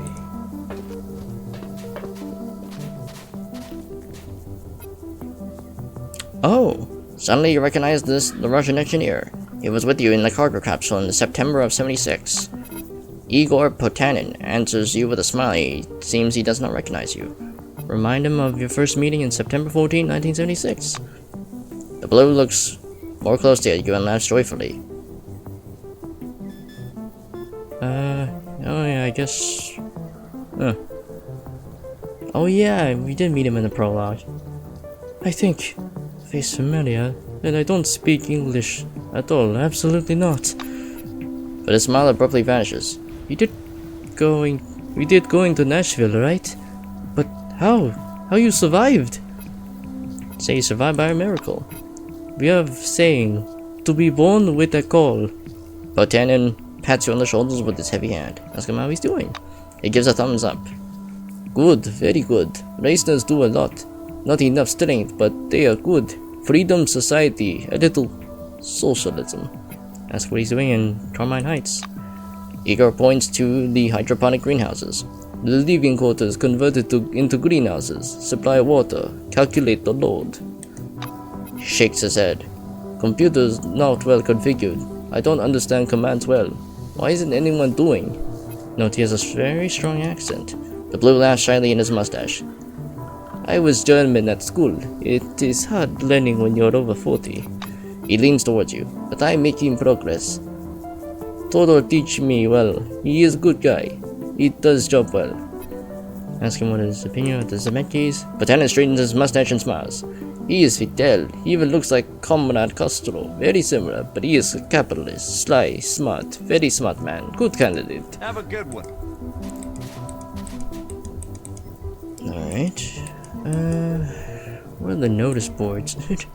H: Oh! Suddenly you recognize the Russian engineer. He was with you in the cargo capsule in September of 76. Igor Potanin answers you with a smile. It seems he does not recognize you.
A: Remind him of your first meeting in September 14, 1976.
H: The blue looks more closely at you and laughs joyfully.
A: Oh yeah, I guess... Oh yeah, we did meet him in the prologue. I think... Face familiar, and I don't speak English at all, absolutely not.
H: But his smile abruptly vanishes.
A: We did going to Nashville, right? But how? How you survived? Say you survived by a miracle. We have saying, to be born with a call.
H: Botanin pats you on the shoulders with his heavy hand. Ask him how he's doing. He gives a thumbs up.
A: Good, very good. Racers do a lot. Not enough strength, but they are good. Freedom, society, a little socialism. That's what he's doing in Carmine Heights.
H: Igor points to the hydroponic greenhouses.
A: The living quarters converted into greenhouses. Supply water. Calculate the load.
H: He shakes his head.
A: Computers not well configured. I don't understand commands well. Why isn't anyone doing?
H: Note he has a very strong accent. The blue laughs shyly in his mustache.
A: I was German at school. It is hard learning when you're over 40.
H: He leans towards you.
A: But I'm making progress. Todor teach me well. He is a good guy. He does job well.
H: Ask him what his opinion of the Zemeckis. Botanin straightens his mustache and smiles.
A: He is Fidel. He even looks like Comrade Castro. Very similar, but he is a capitalist. Sly, smart, very smart man. Good candidate.
O: Have a good one.
H: Alright. Where are the notice boards? There's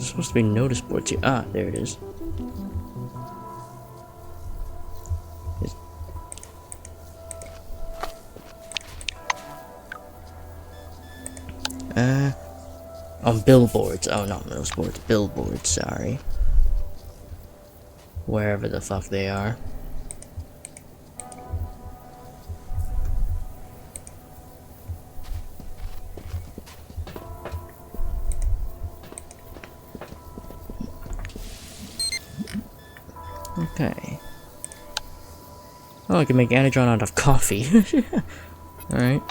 H: supposed to be notice boards here. Ah, there it is. On billboards. Oh, not notice boards. Billboards, sorry. Wherever the fuck they are. Okay. Oh, I can make Anadron out of coffee. Alright.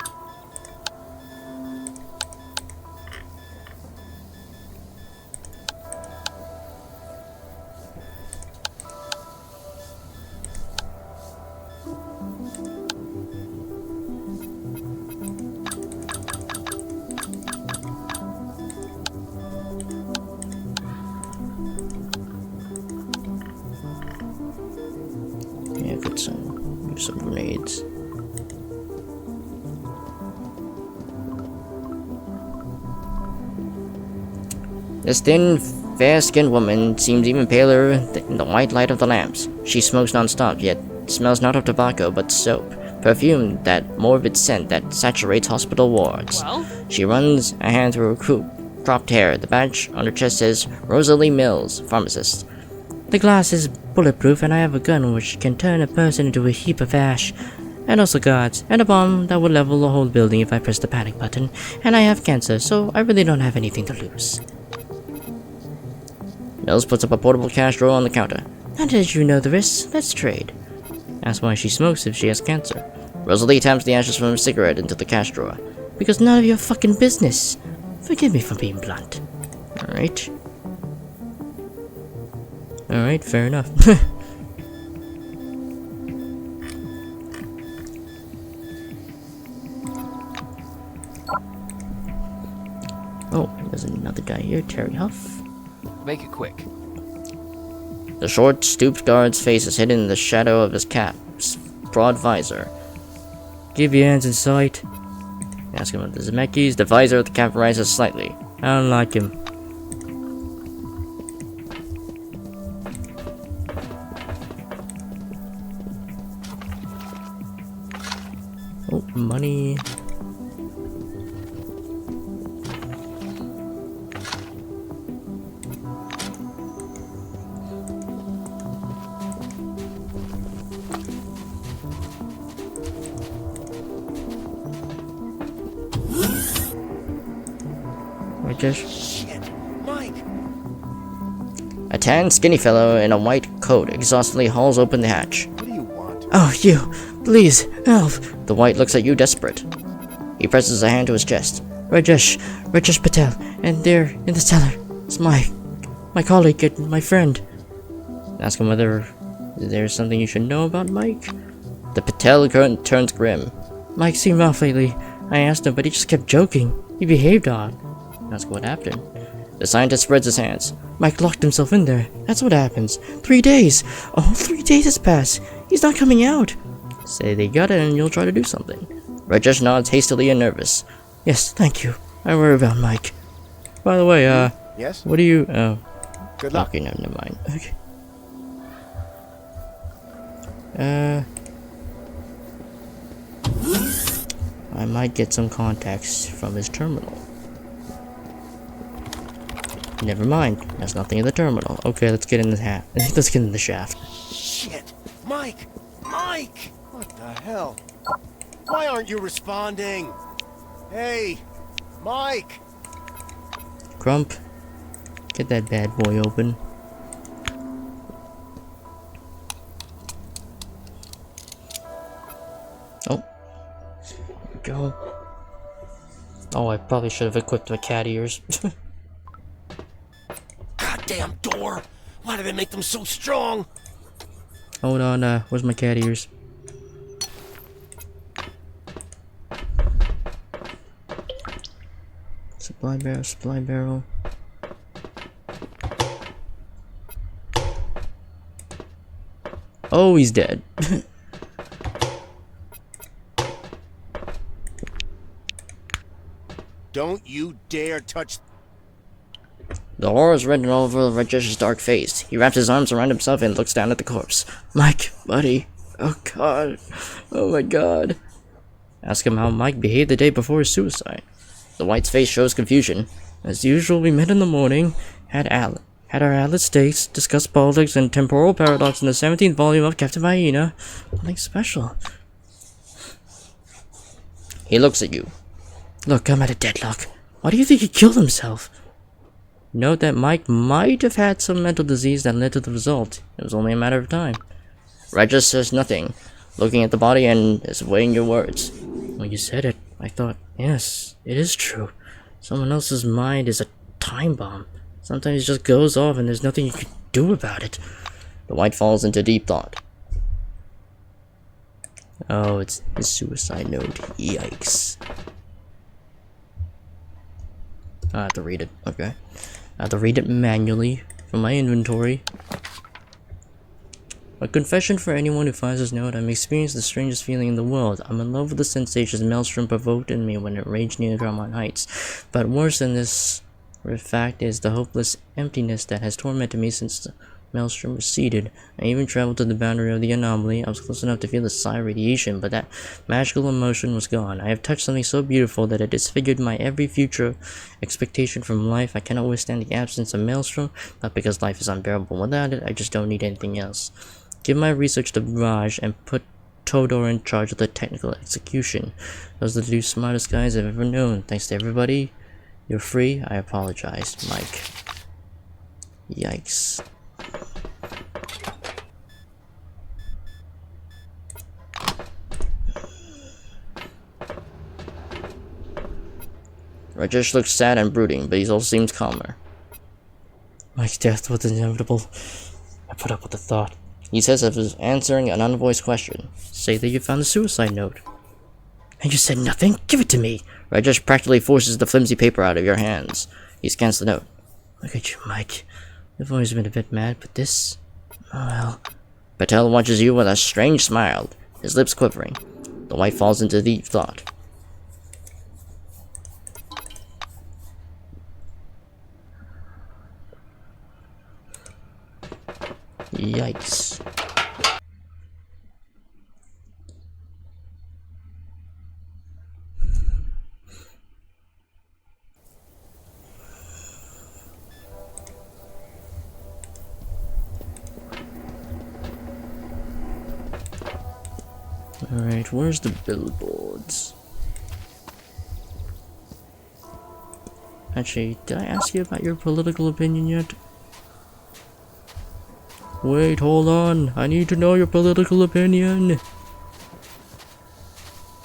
H: Yeah, get some grenades. This thin, fair-skinned woman seems even paler in the white light of the lamps. She smokes non-stop, yet smells not of tobacco but soap, perfume, that morbid scent that saturates hospital wards.
B: Well?
H: She runs a hand through her cropped hair. The badge on her chest says Rosalie Mills, pharmacist.
D: The glass is bulletproof, and I have a gun which can turn a person into a heap of ash. And also guards, and a bomb that will level the whole building if I press the panic button. And I have cancer, so I really don't have anything to lose.
H: Mills puts up a portable cash drawer on the counter.
D: Now that you know the risks, let's trade.
H: Asks why she smokes if she has cancer. Rosalie taps the ashes from her cigarette into the cash drawer.
D: Because none of your fucking business. Forgive me for being blunt.
H: Alright.
A: Alright, fair enough.
H: Oh, there's another guy here, Terry Huff.
F: Make it quick.
H: The short, stooped guard's face is hidden in the shadow of his cap's broad visor.
A: Keep your hands in sight.
H: Ask him about the Zemeckis. The visor of the cap rises slightly.
A: I don't like him.
H: Oh, money.
J: Shit, Mike!
H: A tan, skinny fellow in a white coat exhaustedly hauls open the hatch.
J: What do you want?
D: Oh, you! Please, help!
H: The white looks at you desperate. He presses a hand to his chest.
D: Rajesh Patel, and there, in the cellar, is my colleague and my friend.
H: Ask him whether there's something you should know about Mike. The Patel turns grim.
D: Mike seemed off lately. I asked him, but he just kept joking. He behaved odd.
H: Ask what happened. The scientist spreads his hands.
D: Mike locked himself in there. That's what happens. 3 days! Oh, 3 days has passed. He's not coming out.
A: Say they got it and you'll try to do something.
H: Rajesh nods hastily and nervous.
D: Yes, thank you. I worry about Mike.
A: By the way,
J: Yes?
A: what do you, oh.
J: Good luck.
A: Okay, no, never mind.
D: Okay.
A: I might get some contacts from his terminal. Never mind. There's nothing in the terminal. Okay, let's get in the hat. Let's get in the shaft.
J: Shit! Mike! Mike! What the hell? Why aren't you responding? Hey! Mike!
A: Crump, get that bad boy open. Oh. There we go. Oh, I probably should have equipped my cat ears.
J: Goddamn door! Why do they make them so strong?
A: Hold on, where's my cat ears? Supply barrel, supply barrel. Oh, he's dead.
J: Don't you dare touch...
H: The horror is written all over Rajesh's dark face. He wraps his arms around himself and looks down at the corpse.
A: Mike, buddy. Oh god. Oh my god. Ask him how Mike behaved the day before his suicide.
H: The White's face shows confusion.
A: As usual, we met in the morning, had our Atlas dates, discussed politics and temporal paradox in the 17th volume of Captain Hyena. Nothing special.
H: He looks at you.
D: Look, I'm at a deadlock. Why do you think he killed himself?
A: Note that Mike might have had some mental disease that led to the result. It was only a matter of time.
H: Rajesh says nothing, looking at the body and is weighing your words.
D: When you said it, I thought, yes, it is true. Someone else's mind is a time bomb. Sometimes it just goes off and there's nothing you can do about it.
H: The White falls into deep thought.
A: Oh, it's his suicide note. Yikes. I have to read it. Okay. I have to read it manually from my inventory. A confession for anyone who finds this note. I'm experiencing the strangest feeling in the world. I'm in love with the sensations Maelstrom provoked in me when it raged near Carmine Heights. But worse than this fact is the hopeless emptiness that has tormented me since the Maelstrom receded. I even traveled to the boundary of the anomaly. I was close enough to feel the psi radiation, but that magical emotion was gone. I have touched something so beautiful that it disfigured my every future expectation from life. I cannot withstand the absence of Maelstrom, not because life is unbearable without it. I just don't need anything else. Give my research to Raj and put Todor in charge of the technical execution. Those are the two smartest guys I've ever known. Thanks to everybody. You're free. I apologize, Mike. Yikes.
H: Rajesh looks sad and brooding, but he also seems calmer.
D: Mike's death was inevitable. I put up with the thought.
H: He says as if answering an unvoiced question.
A: Say that you found the suicide note.
D: And you said nothing? Give it to me!
H: Rajesh practically forces the flimsy paper out of your hands. He scans the note.
D: Look at you, Mike. You've always been a bit mad, but this... Oh well.
H: Patel watches you with a strange smile, his lips quivering. The White falls into deep thought.
A: Yikes. Alright, where's the billboards? Actually, did I ask you about your political opinion yet? Wait, hold on. I need to know your political opinion.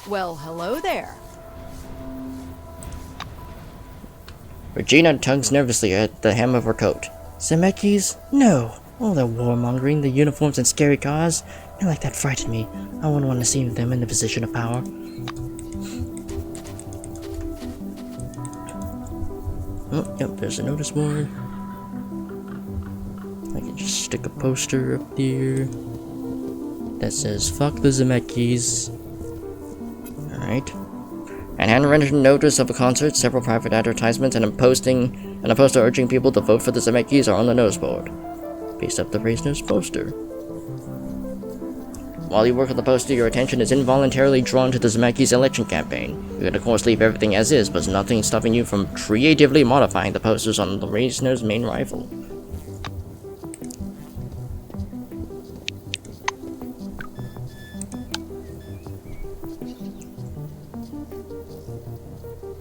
N: Well, hello there.
H: Regina tugs nervously at the hem of her coat.
D: Zemeckis? No. All that warmongering, the uniforms and scary cars. Men like that frighten me. I wouldn't want to see them in the position of power.
A: Oh, yep, there's a notice board. I can just stick a poster up there. that says "Fuck the Zemeckis." Alright.
H: And handwritten notice of a concert, several private advertisements, and a poster urging people to vote for the Zemeckis are on the notice board.
A: Paste up the race nose poster.
H: While you work on the poster, your attention is involuntarily drawn to the Zemeckis' election campaign. You can of course leave everything as is, but there's nothing stopping you from creatively modifying the posters on the Reisner's main rival.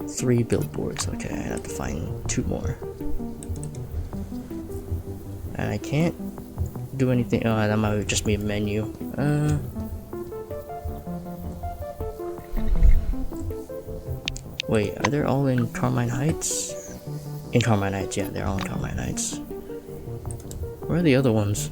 A: Three billboards. Okay, I have to find 2 more. And I can't do anything. Oh, that might just be a menu. Wait, are they all in Carmine Heights? In Carmine Heights, yeah, they're all in Carmine Heights. Where are the other ones?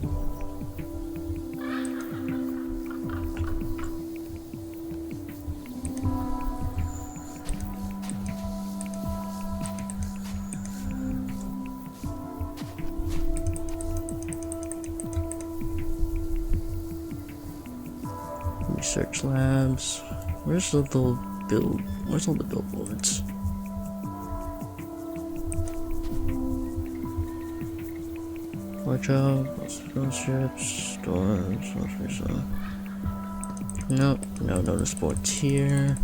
A: Research labs. Where's all the billboards? Watch out, ships, storms, Nope, no notice boards here.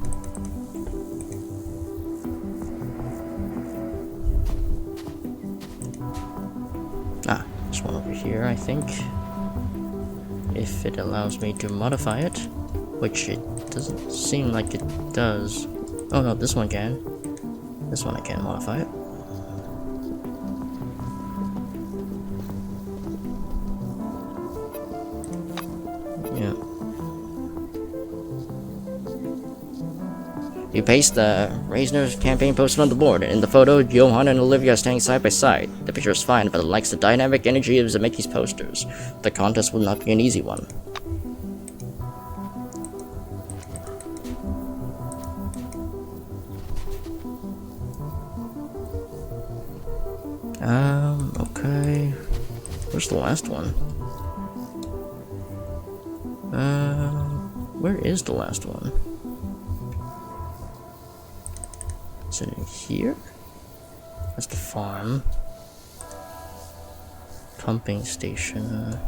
A: Ah, this one over here, I think. If it allows me to modify it. Which it doesn't seem like it does. Oh no, this one can. This one I can modify it. Yeah.
H: You paste the Reisner's campaign poster on the board, and in the photo, Johan and Olivia are standing side by side. The picture is fine, but it lacks the dynamic energy of Zemeckis' posters. The contest will not be an easy one.
A: Okay. Where's the last one? Where is the last one? Is it in here? That's the farm. Pumping station.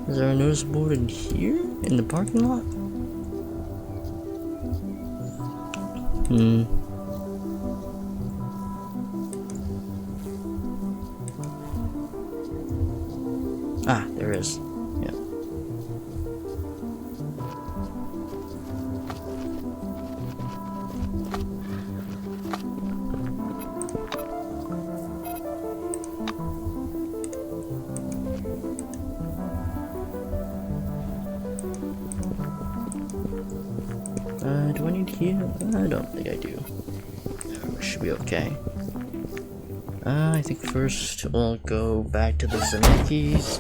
A: Is there a notice board in here? In the parking lot? Ah, there is. Yeah. Do I need here? I don't think I do. Should be okay. I think first we'll go back to the Zemeckis.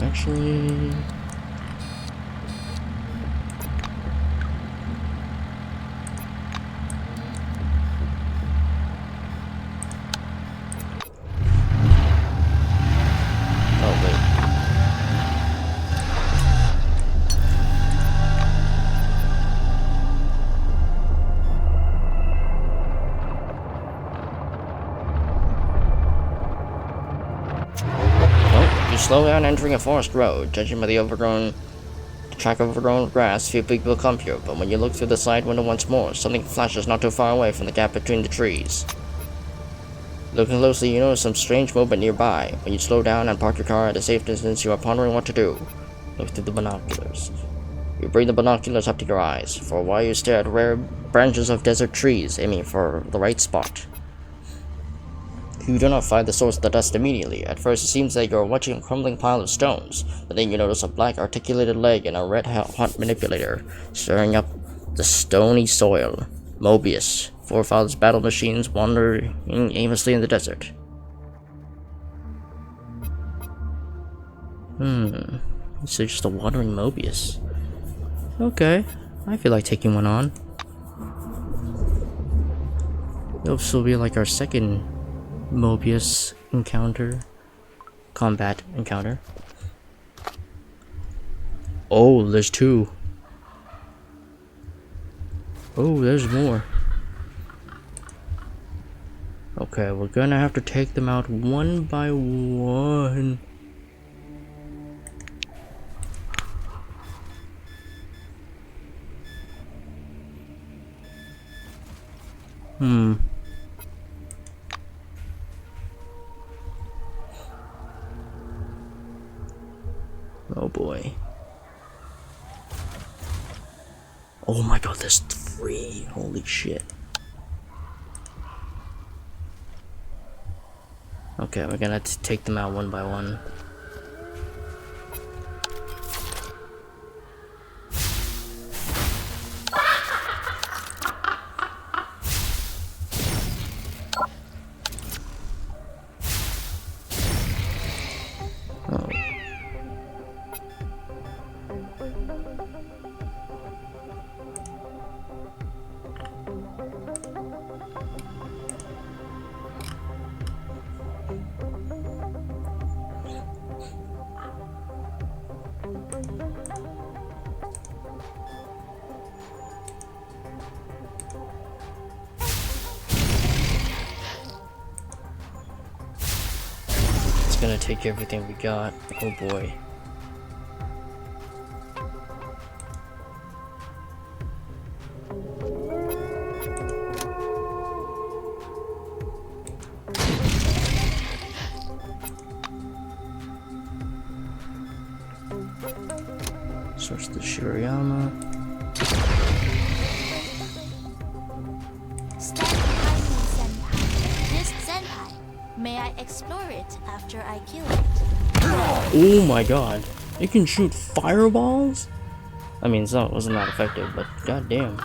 A: Actually...
H: Slow down entering a forest road. Judging by the track of overgrown grass, few people come here, but when you look through the side window once more, something flashes not too far away from the gap between the trees. Looking closely, you notice some strange movement nearby. When you slow down and park your car at a safe distance, you are pondering what to do. Look through the binoculars. You bring the binoculars up to your eyes. For a while you stare at rare branches of desert trees, aiming for the right spot. You do not find the source of the dust immediately. At first it seems that you are watching a crumbling pile of stones, but then you notice a black articulated leg and a red-hot manipulator stirring up the stony soil. Mobius, Forefathers' battle machines wandering aimlessly in the desert. So just a wandering Mobius. Okay, I feel like taking one on. This will be like our second Mobius combat encounter. Oh, there's two. Oh, there's more. Okay, we're gonna have to take them out one by one. Oh boy. Oh my god, there's 3. Holy shit. Okay, we're gonna have to take them out one by one. Gonna take everything we got. Oh boy. Search the Shirayama.
P: May I explore it after I kill it?
A: Oh my god. It can shoot fireballs? I mean, it wasn't that effective, but goddamn.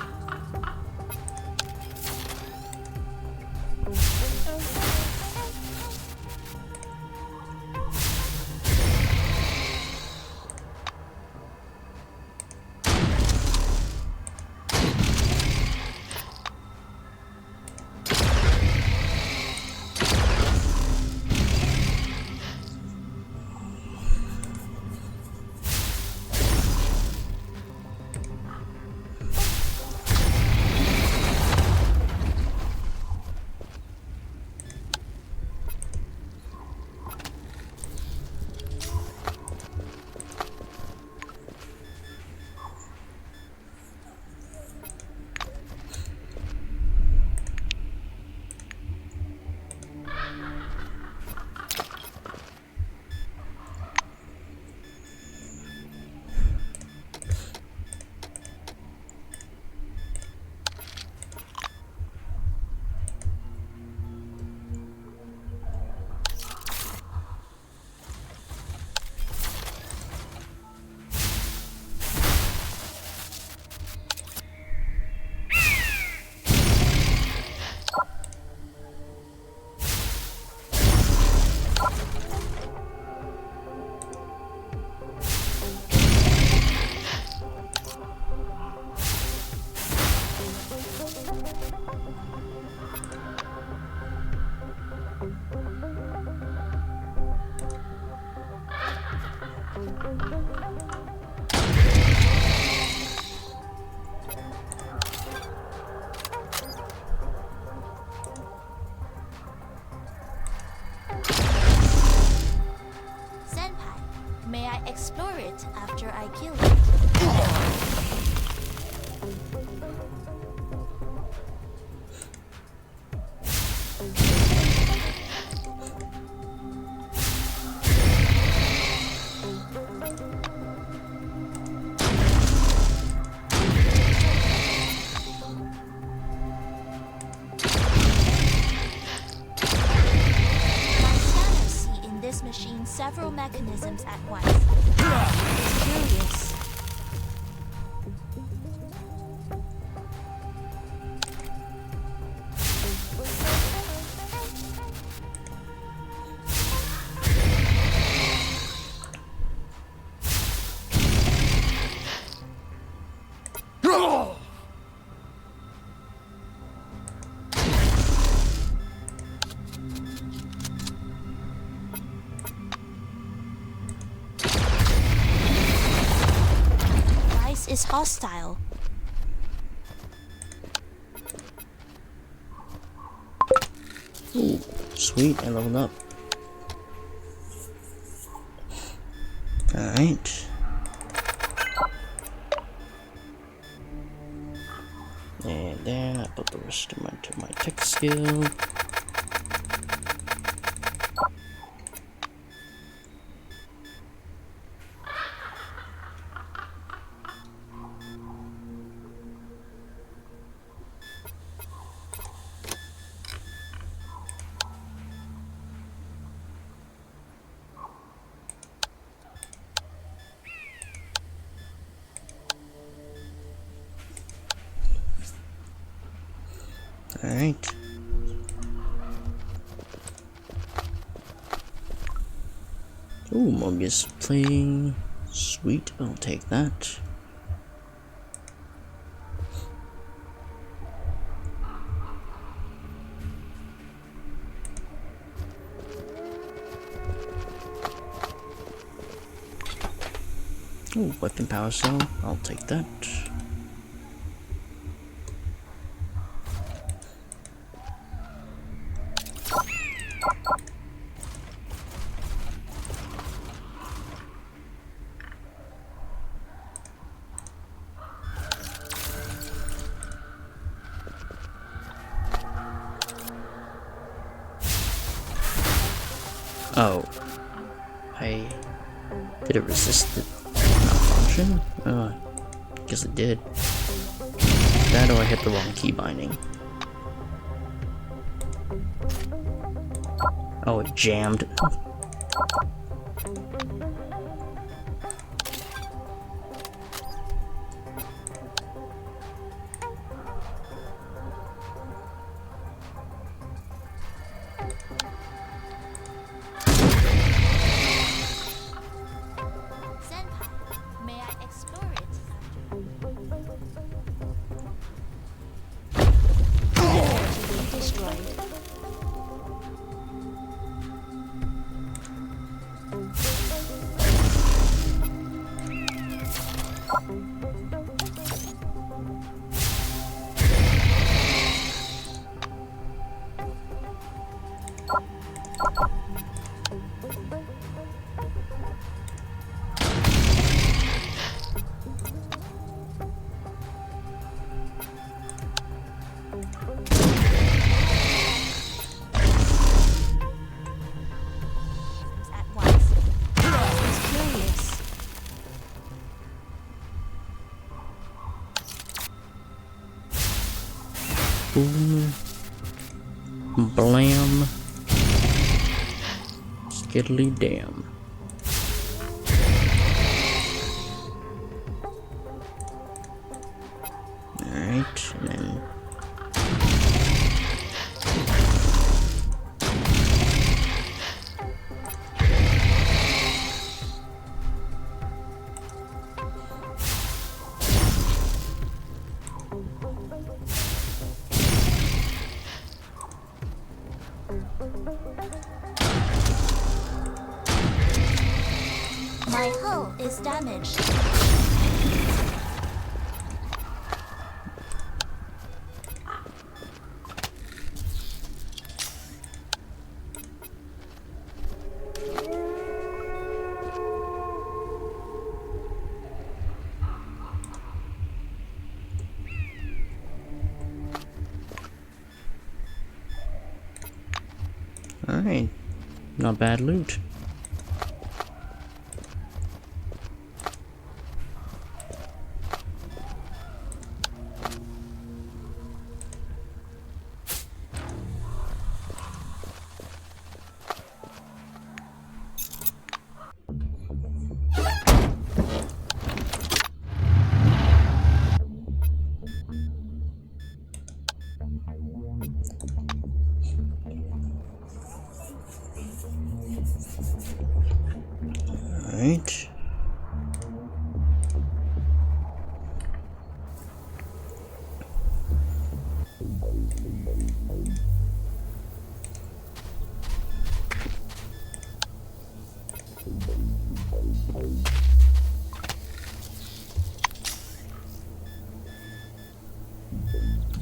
P: May I explore it after I kill it? mechanisms at once. It's curious. Is hostile.
A: Ooh, sweet, I leveled up. Alright. And then I put the rest of my tech skill. Alright. Ooh, Mobius playing. Sweet, I'll take that. Ooh, weapon power cell, I'll take that. Oh. Did it resist the malfunction? Oh, I guess it did. That or I hit the wrong key binding. Oh, it jammed. Boom. Blam. Skiddly damn. Alright, and then
P: my hull is damaged.
A: alright. Not bad loot. Alright.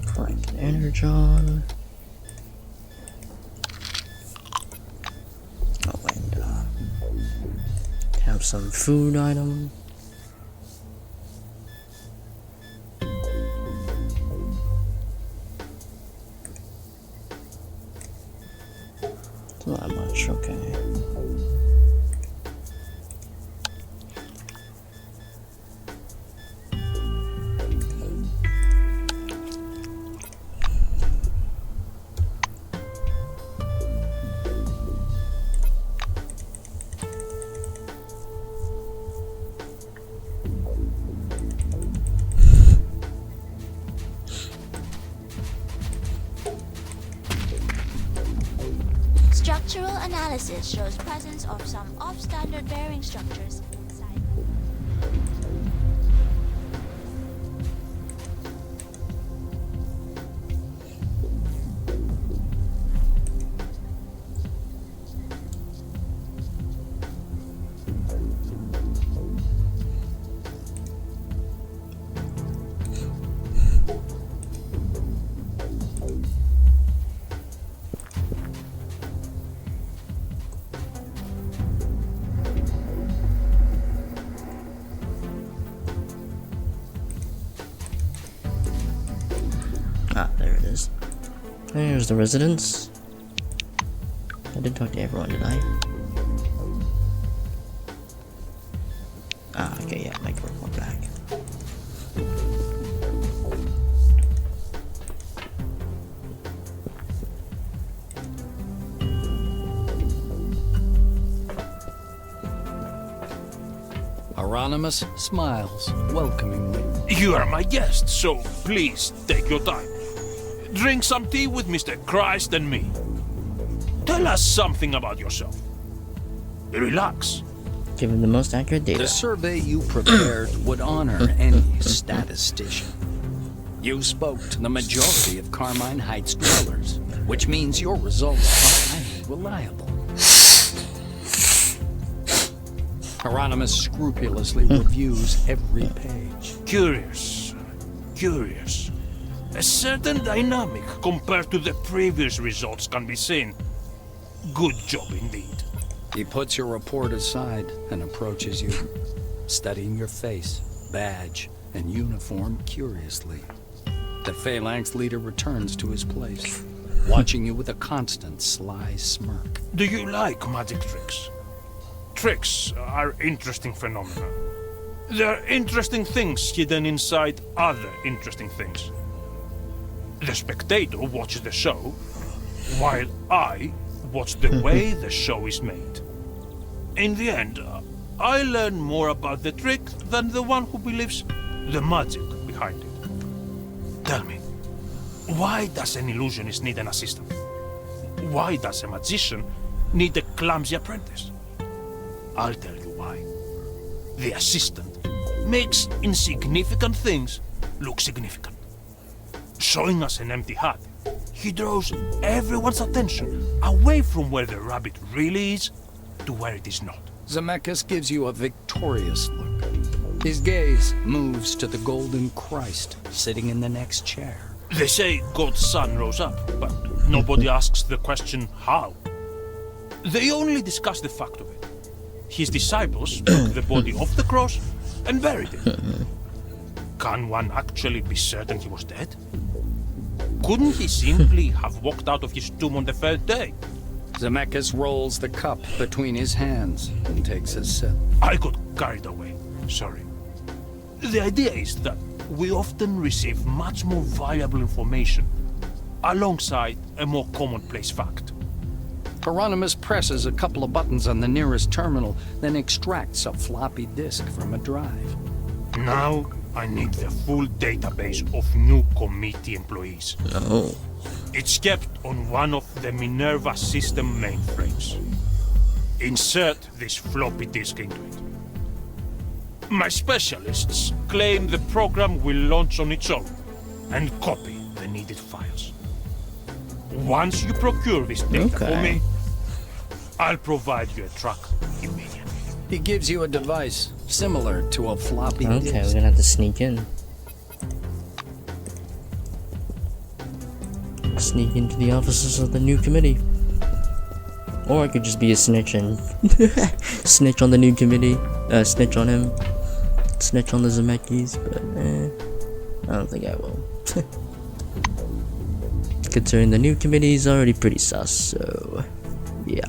A: Crank an energon. Oh, and have some food item. It's not much, okay.
P: Structural analysis shows presence of some off-standard bearing structures inside.
A: Ah, there it is. There's the residence. I did talk to everyone, did I? Ah, okay, yeah, make report back.
F: Hieronymus smiles welcomingly.
G: You are my guest, so please take your time. Drink some tea with Mr. Christ and me. Tell us something about yourself. Relax.
A: Give him the most accurate data.
F: The survey you prepared would honor any statistician. You spoke to the majority of Carmine Heights dwellers, which means your results are highly reliable. Hieronymus scrupulously reviews every page.
G: Curious. Curious. A certain dynamic compared to the previous results can be seen. Good job indeed.
F: He puts your report aside and approaches you, studying your face, badge, and uniform curiously. The Phalanx leader returns to his place, watching you with a constant sly smirk.
G: Do you like magic tricks? Tricks are interesting phenomena. There are interesting things hidden inside other interesting things. The spectator watches the show, while I watch the way the show is made. In the end, I learn more about the trick than the one who believes the magic behind it. Tell me, why does an illusionist need an assistant? Why does a magician need a clumsy apprentice? I'll tell you why. The assistant makes insignificant things look significant. Showing us an empty hat, he draws everyone's attention away from where the rabbit really is to where it is not.
F: Zemeckis gives you a victorious look. His gaze moves to the golden Christ sitting in the next chair.
G: They say God's son rose up, but nobody asks the question how. They only discuss the fact of it. His disciples took the body off the cross and buried it. Can one actually be certain he was dead? Couldn't he simply have walked out of his tomb on the third day?
F: Zemeckis rolls the cup between his hands and takes a sip.
G: I got carried away. Sorry. The idea is that we often receive much more valuable information alongside a more commonplace fact.
F: Hieronymus presses a couple of buttons on the nearest terminal, then extracts a floppy disk from a drive.
G: Now I need the full database of new committee employees.
A: Oh.
G: It's kept on one of the Minerva system mainframes. Insert this floppy disk into it. My specialists claim the program will launch on its own and copy the needed files. Once you procure this data for me, I'll provide you a truck immediately.
F: He gives you a device similar to a floppy disk.
A: Okay, we're gonna have to sneak in. Sneak into the offices of the new committee. Or I could just be a snitch and snitch on the new committee. Snitch on him. Snitch on the Zemeckis, but I don't think I will. Considering the new committee is already pretty sus, so yeah.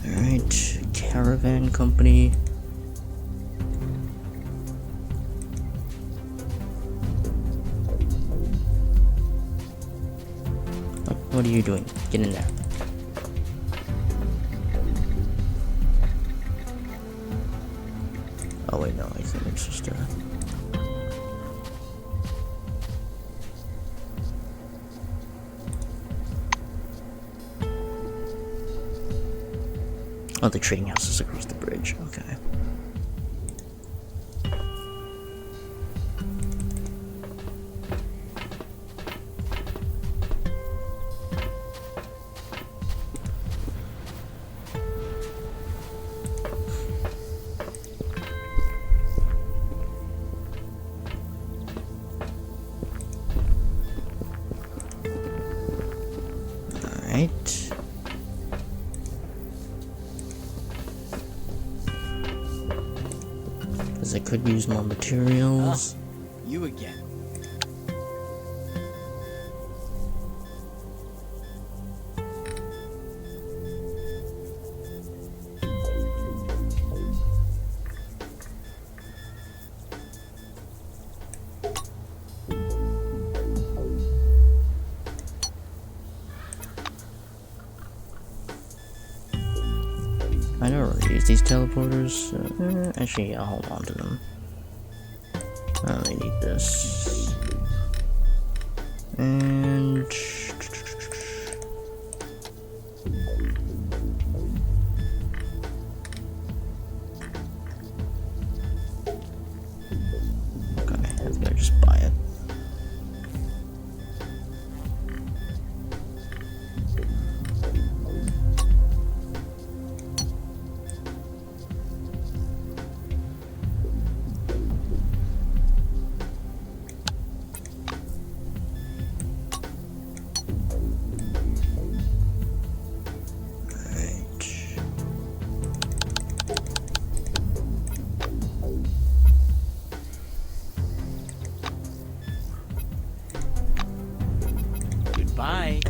A: Alright, caravan company. What are you doing? Get in there. Oh wait, no, I think it's just oh, the trading house is across the bridge. Okay. Alright. Because I could use more materials.
L: You again.
A: I don't really use these teleporters. Actually, I'll hold on to them. I only need this. And okay, I think I just buy it.
L: Goodbye.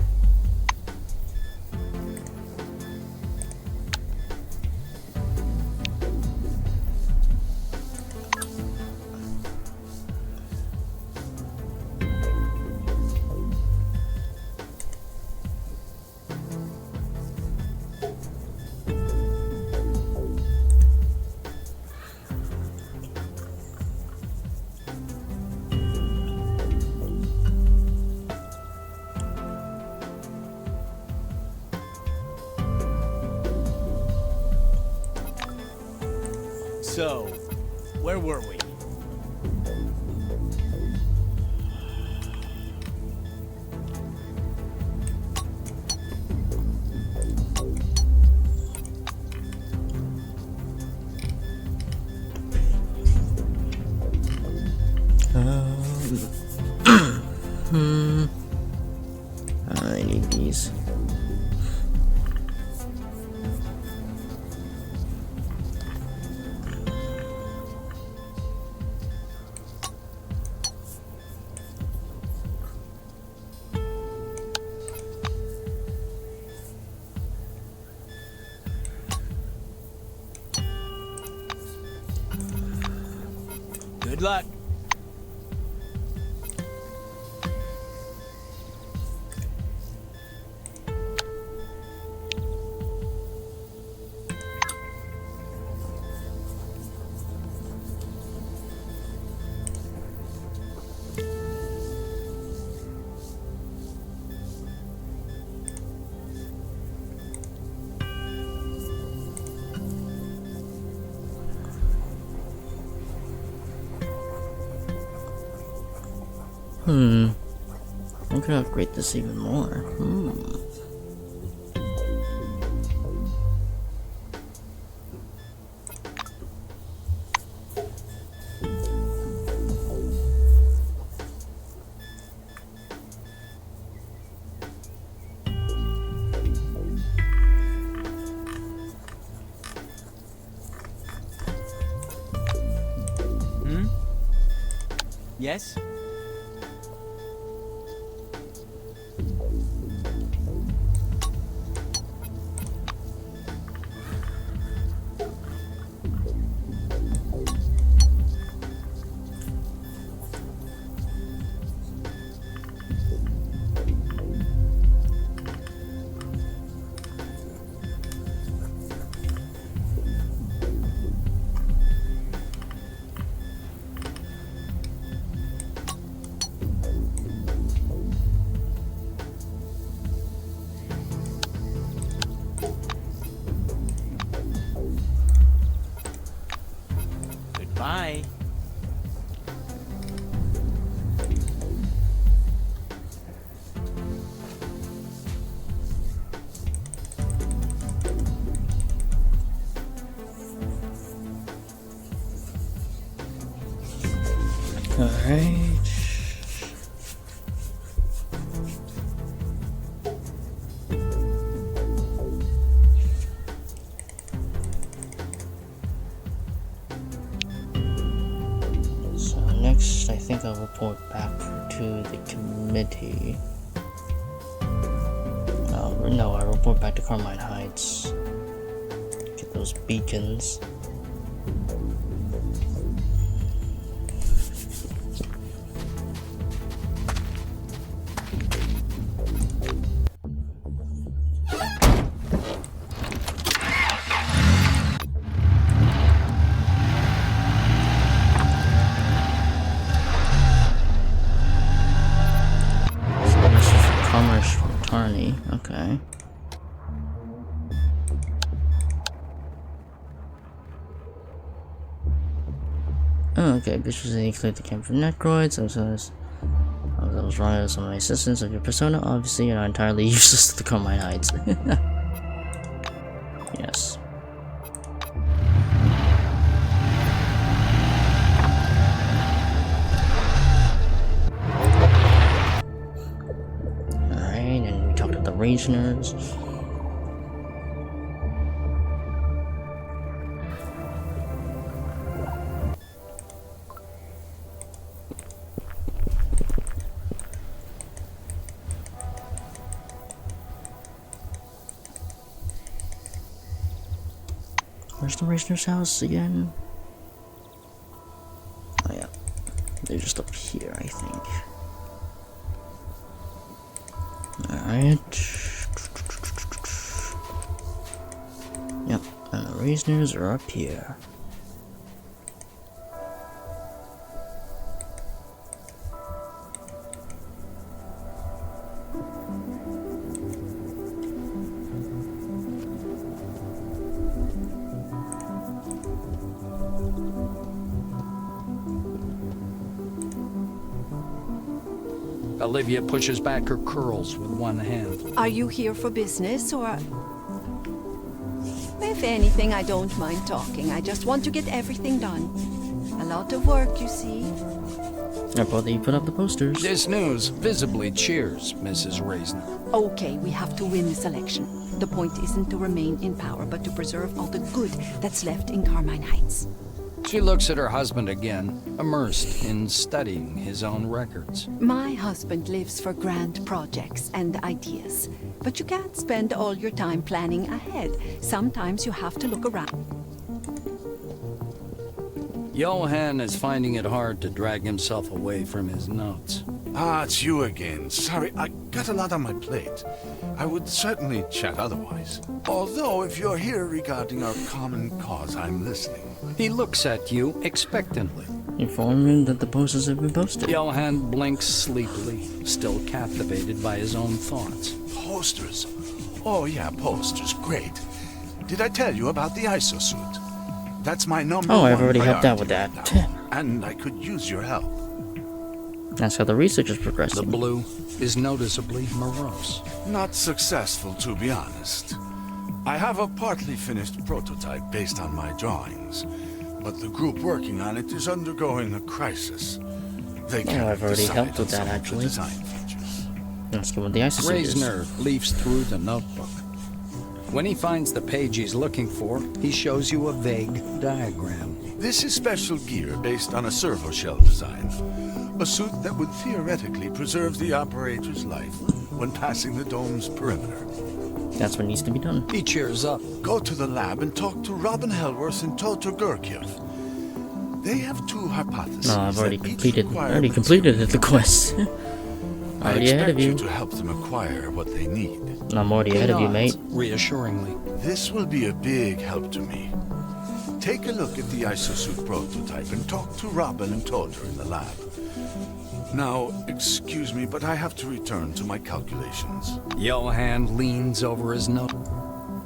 L: So, where were we?
A: I need these.
L: Good luck.
H: I could upgrade this even more.
L: Yes? Goodbye.
H: Alright. So next, I think I'll report back to the committee. No, I report back to Carmine Heights. Get those beacons. Okay. Oh, okay, this was a clear the camp from Necroids. I was wrong with some of my assistants of your persona. Obviously, you're not entirely useless to the Carmine Heights. Yes. Alright, and we talked to the range nerds. Where's the Raisioner's house again? Oh yeah, they're just up here, I think. Alright. Yep, and the Raisioners are up here.
F: Olivia pushes back her curls with one hand.
N: Are you here for business, or... If anything, I don't mind talking. I just want to get everything done. A lot of work, you see.
H: I thought you put up the posters.
F: This news visibly cheers Mrs. Reisner.
N: Okay, we have to win this election. The point isn't to remain in power, but to preserve all the good that's left in Carmine Heights.
F: She looks at her husband again, immersed in studying his own records.
N: My husband lives for grand projects and ideas. But you can't spend all your time planning ahead. Sometimes you have to look around.
F: Johan is finding it hard to drag himself away from his notes.
O: Ah, it's you again. Sorry, I got a lot on my plate. I would certainly chat otherwise. Although, if you're here regarding our common cause, I'm listening.
F: He looks at you expectantly.
H: Inform him that the posters have been posted.
F: Johan blinks sleepily, still captivated by his own thoughts.
O: Posters? Oh yeah, posters. Great. Did I tell you about the ISO suit? That's my number one
H: I've already helped out with
O: priority
H: that.
O: right now, and I could use your help.
A: That's how the research is progressing.
F: The blue is noticeably morose.
O: Not successful, to be honest. I have a partly finished prototype based on my drawings, but the group working on it is undergoing a crisis. They can't
A: I've already
O: decide
A: helped with
O: on
A: that,
O: some of the
A: actually.
O: design features.
A: Let's go with the isosuit.
F: Reisner leafs through the notebook. When he finds the page he's looking for, he shows you a vague diagram.
O: This is special gear based on a servo shell design. A suit that would theoretically preserve the operator's life when passing the dome's perimeter.
A: That's what needs to be done.
F: He cheers up.
O: Go to the lab and talk to Robin Helworth and Toto Gurkiev. They have two hypotheses.
A: No, I've already
O: that each
A: completed.
O: require
A: Already completed the quest.
O: I
A: Already ahead
O: expect
A: of you.
O: to help them acquire what they need.
A: I'm already ahead of you, mate.
F: Reassuringly.
O: This will be a big help to me. Take a look at the isosuit prototype and talk to Robin and Toto in the lab. Now, excuse me, but I have to return to my calculations.
F: Johan leans over his note.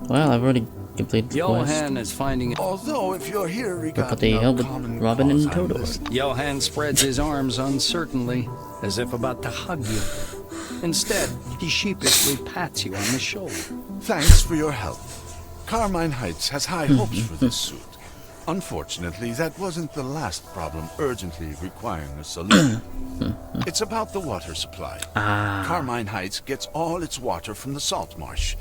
A: Well, I've already completed the quest.
F: Johan is finding it.
O: Although, if you're here regarding
A: they help with
O: common
A: Robin and
O: cause, I'm
A: Toto.
O: listening.
F: Johan spreads his arms uncertainly, as if about to hug you. Instead, he sheepishly pats you on the shoulder.
O: Thanks for your help. Carmine Heights has high hopes for this suit. Unfortunately, that wasn't the last problem urgently requiring a solution. It's about the water supply. Carmine Heights gets all its water from the salt marsh.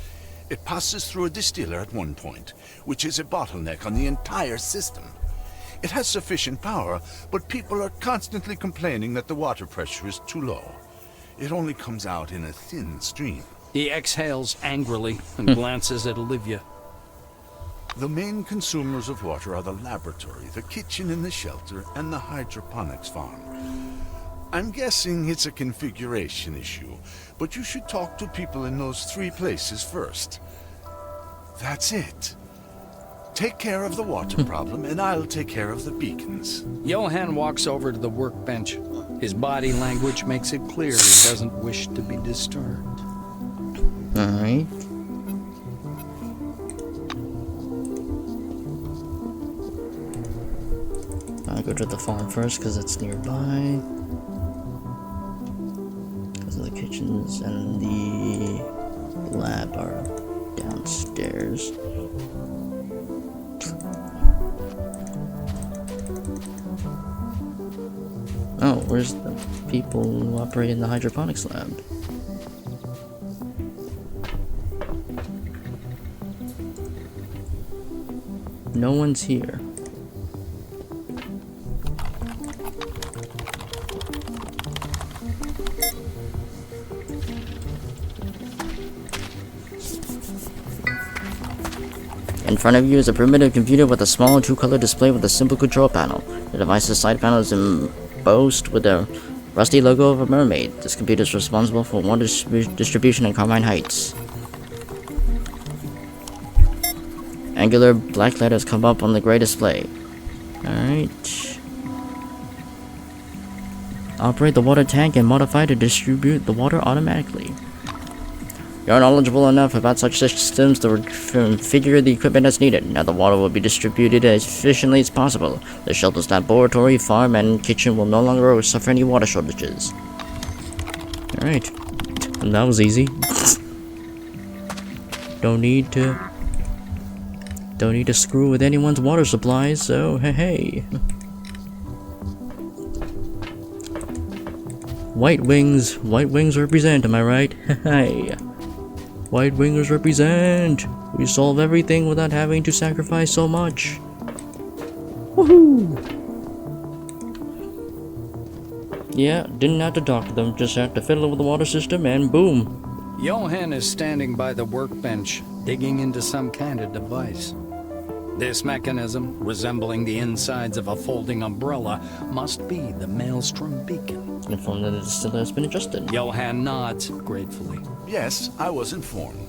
O: It passes through a distiller at one point, which is a bottleneck on the entire system. It has sufficient power, but people are constantly complaining that the water pressure is too low. It only comes out in a thin stream.
F: He exhales angrily and glances at Olivia.
O: The main consumers of water are the laboratory, the kitchen in the shelter, and the hydroponics farm. I'm guessing it's a configuration issue, but you should talk to people in those three places first. That's it. Take care of the water problem, and I'll take care of the beacons.
F: Johan walks over to the workbench. His body language makes it clear he doesn't wish to be disturbed.
A: Alright. I'll go to the farm first because it's nearby. Because the kitchens and the lab are downstairs. Oh, where's the people who operate in the hydroponics lab? No one's here. In front of you is a primitive computer with a small two-color display with a simple control panel. The device's side panel is embossed with a rusty logo of a mermaid. This computer is responsible for water distribution in Carmine Heights. Angular black letters come up on the gray display. Alright. Operate the water tank and modify to distribute the water automatically. You're knowledgeable enough about such systems to configure the equipment as needed. Now the water will be distributed as efficiently as possible. The shelter's laboratory, farm, and kitchen will no longer suffer any water shortages. Alright. That was easy. Don't need to screw with anyone's water supplies, so hey. White wings represent, am I right? Hey. White wingers represent! We solve everything without having to sacrifice so much. Woohoo! Yeah, didn't have to talk to them, just had to fiddle with the water system and boom.
F: Johan is standing by the workbench, digging into some kind of device. This mechanism, resembling the insides of a folding umbrella, must be the Maelstrom beacon.
A: Informed that it still has been adjusted.
F: Johan nods gratefully.
O: Yes, I was informed.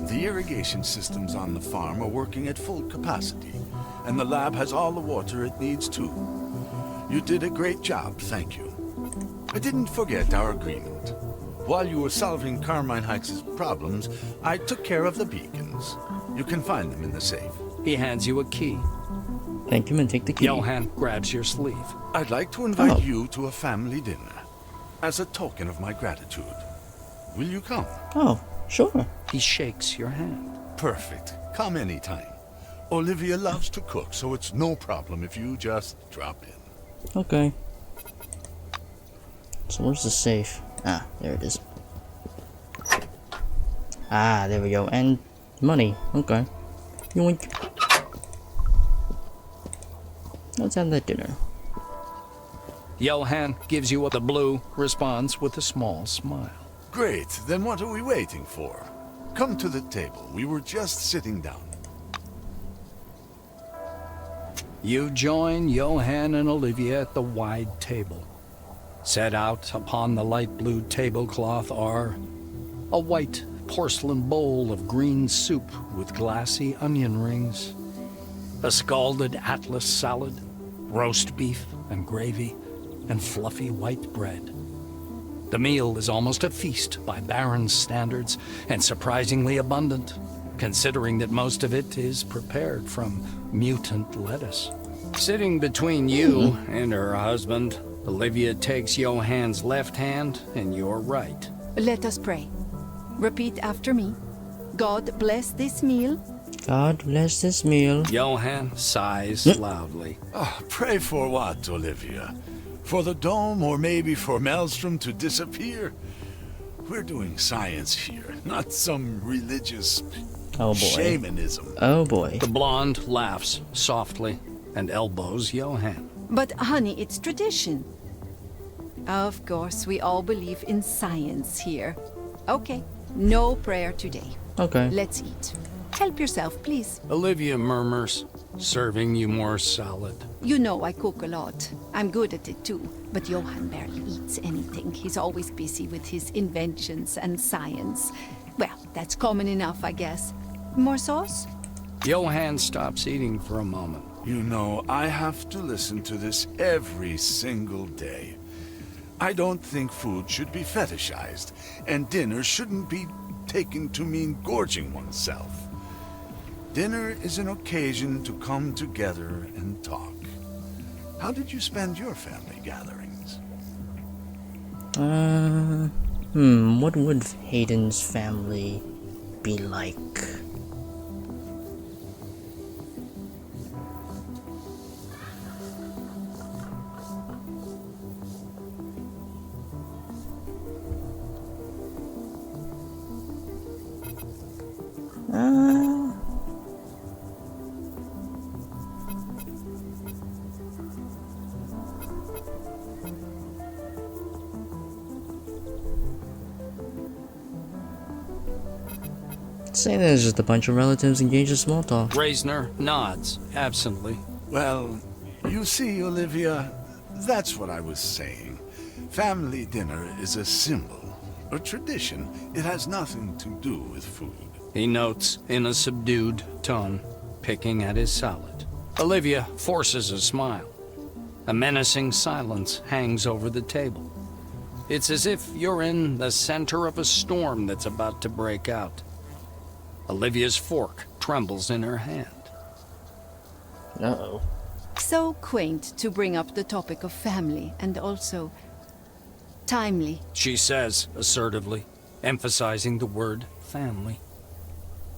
O: The irrigation systems on the farm are working at full capacity, and the lab has all the water it needs too. You did a great job, thank you. I didn't forget our agreement. While you were solving Carmine Heights' problems, I took care of the beacons. You can find them in the safe.
F: He hands you a key.
A: Thank you, and take the key.
F: Johan grabs your sleeve.
O: I'd like to invite you to a family dinner. as a token of my gratitude. Will you come?
A: Oh, sure.
F: He shakes your hand.
O: Perfect. Come anytime. Olivia loves to cook, so it's no problem if you just drop in.
A: Okay. So where's the safe? Ah, there it is. Ah, there we go. And money. Okay. Yoink. Let's have that dinner.
F: Johann gives you the blue, responds with a small smile.
O: Great. Then what are we waiting for? Come to the table. We were just sitting down.
F: You join Johann and Olivia at the wide table. Set out upon the light blue tablecloth are a white porcelain bowl of green soup with glassy onion rings, a scalded atlas salad, roast beef and gravy, and fluffy white bread. The meal is almost a feast by Baron's standards, and surprisingly abundant, considering that most of it is prepared from mutant lettuce. Sitting between you and her husband, Olivia takes Johann's left hand and your right.
N: Let us pray. Repeat after me. God bless this meal.
A: God bless this meal.
F: Johann sighs loudly.
O: Oh, pray for what, Olivia? For the dome, or maybe for Maelstrom to disappear? We're doing science here, not some religious shamanism.
A: Oh boy.
F: The blonde laughs softly and elbows Johann.
N: But honey, it's tradition. Of course, we all believe in science here. Okay, no prayer today.
A: Okay.
N: Let's eat. Help yourself, please.
F: Olivia murmurs, serving you more salad.
N: You know I cook a lot. I'm good at it too. But Johann barely eats anything. He's always busy with his inventions and science. Well, that's common enough, I guess. More sauce?
F: Johann stops eating for a moment.
O: You know, I have to listen to this every single day. I don't think food should be fetishized, and dinner shouldn't be taken to mean gorging oneself. Dinner is an occasion to come together and talk. How did you spend your family gatherings?
A: What would Hayden's family be like? Say there's just a bunch of relatives engaged in small talk.
F: Reisner nods absently.
O: Well, you see, Olivia, that's what I was saying. Family dinner is a symbol, a tradition. It has nothing to do with food.
F: He notes in a subdued tone, picking at his salad. Olivia forces a smile. A menacing silence hangs over the table. It's as if you're in the center of a storm that's about to break out. Olivia's fork trembles in her hand.
A: Uh-oh.
N: So quaint to bring up the topic of family, and also timely.
F: She says assertively, emphasizing the word family.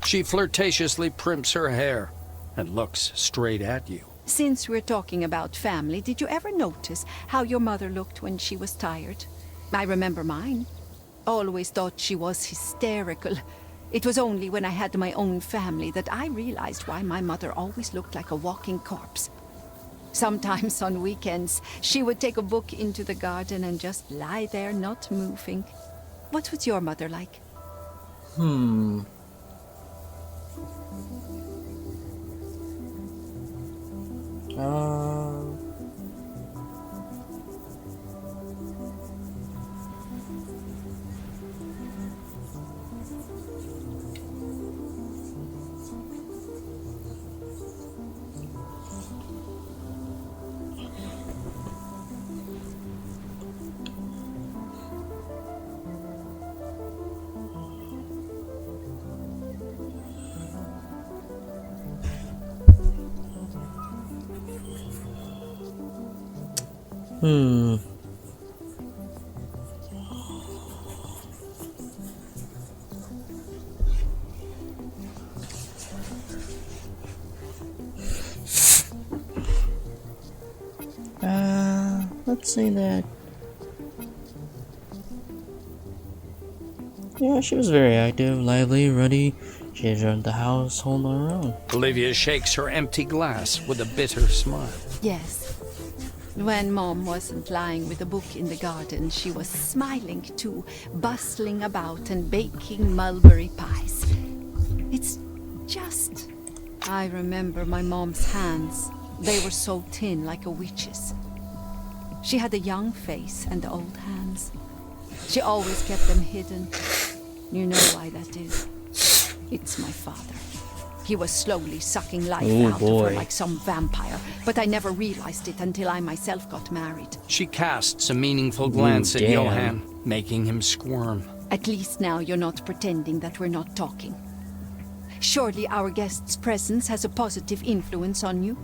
F: She flirtatiously primps her hair and looks straight at you.
N: Since we're talking about family, did you ever notice how your mother looked when she was tired? I remember mine. Always thought she was hysterical. It was only when I had my own family that I realized why my mother always looked like a walking corpse. Sometimes on weekends, she would take a book into the garden and just lie there not moving. What was your mother like?
A: let's say that. Yeah, she was very active, lively, ruddy. She had run the household on her own.
F: Olivia shakes her empty glass with a bitter smile.
N: Yes. When Mom wasn't lying with a book in the garden, she was smiling too, bustling about and baking mulberry pies. It's just... I remember my mom's hands. They were so thin, like a witch's. She had a young face and old hands. She always kept them hidden. You know why that is. It's my father. He was slowly sucking life out of her like some vampire, but I never realized it until I myself got married.
F: She casts a meaningful glance at Johan, making him squirm.
N: At least now you're not pretending that we're not talking. Surely our guest's presence has a positive influence on you?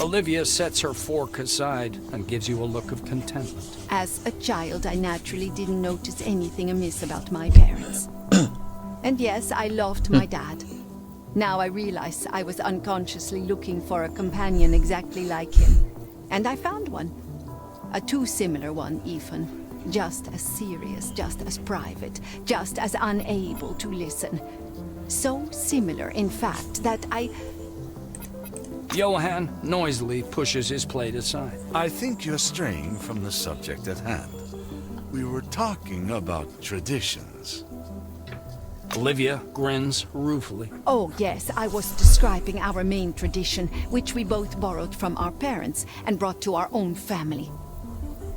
F: Olivia sets her fork aside and gives you a look of contentment.
N: As a child, I naturally didn't notice anything amiss about my parents. And yes, I loved my dad. Now I realize I was unconsciously looking for a companion exactly like him. And I found one. A too similar one, even. Just as serious, just as private, just as unable to listen. So similar, in fact, that
F: Johan noisily pushes his plate aside.
O: I think you're straying from the subject at hand. We were talking about traditions.
F: Olivia grins ruefully.
N: Oh yes, I was describing our main tradition, which we both borrowed from our parents and brought to our own family.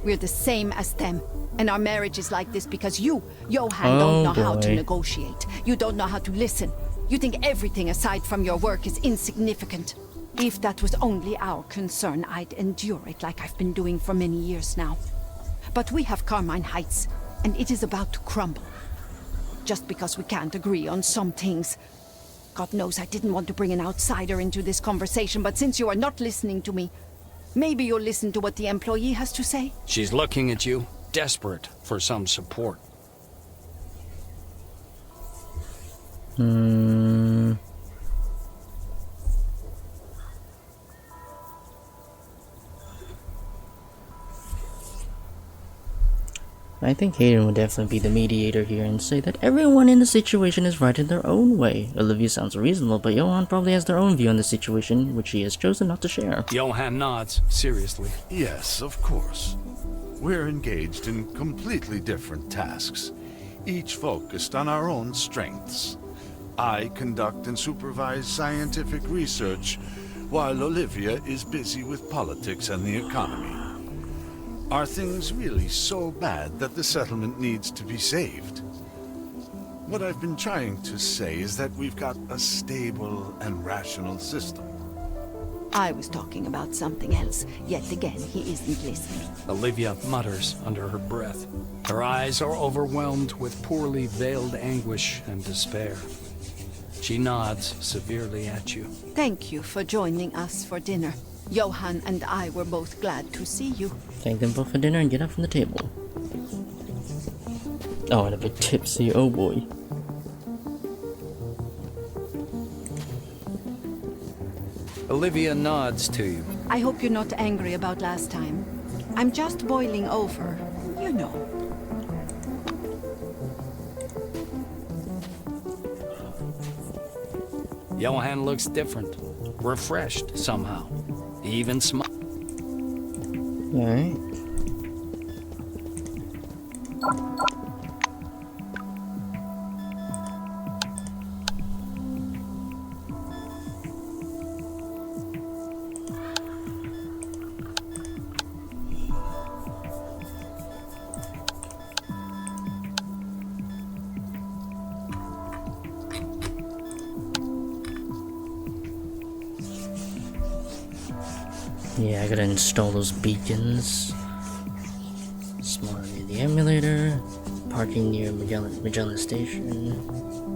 N: We're the same as them, and our marriage is like this because you, Johan, don't know how to negotiate. You don't know how to listen. You think everything aside from your work is insignificant. If that was only our concern, I'd endure it like I've been doing for many years now. But we have Carmine Heights, and it is about to crumble. Just because we can't agree on some things. God knows I didn't want to bring an outsider into this conversation, but since you are not listening to me, maybe you'll listen to what the employee has to say?
F: She's looking at you, desperate for some support.
A: I think Hayden would definitely be the mediator here and say that everyone in the situation is right in their own way. Olivia sounds reasonable, but Johan probably has their own view on the situation, which he has chosen not to share.
F: Johan nods, seriously.
O: Yes, of course. We're engaged in completely different tasks, each focused on our own strengths. I conduct and supervise scientific research, while Olivia is busy with politics and the economy. Are things really so bad that the settlement needs to be saved? What I've been trying to say is that we've got a stable and rational system.
N: I was talking about something else. Yet again, he isn't listening.
F: Olivia mutters under her breath. Her eyes are overwhelmed with poorly veiled anguish and despair. She nods severely at you.
N: Thank you for joining us for dinner. Johan and I were both glad to see you.
A: Thank them both for dinner and get up from the table. Oh, and a bit tipsy, oh boy.
F: Olivia nods to you.
N: I hope you're not angry about last time. I'm just boiling over, you know.
F: Johan looks different, refreshed somehow. He even smiles.
A: Alright. Yeah, I gotta install those beacons. Smart in the emulator. Parking near Magellan Station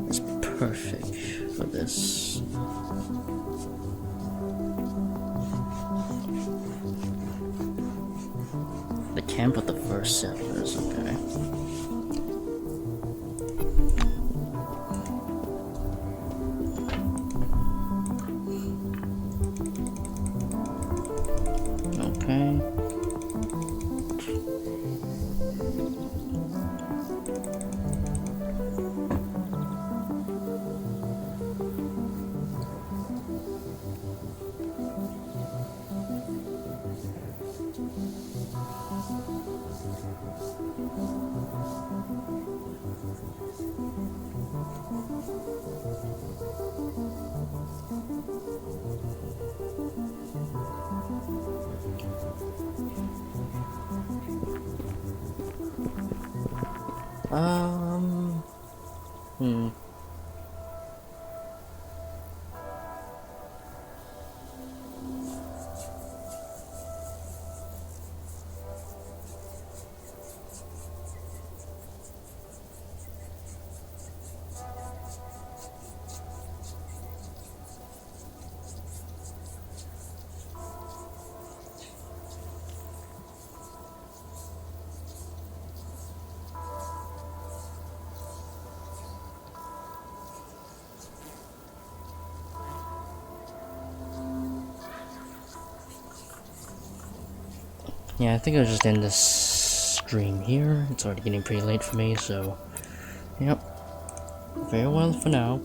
A: is perfect for this. The camp of the first settlers, okay. Yeah, I think I'll just end this stream here. It's already getting pretty late for me, so... Yep. Farewell for now.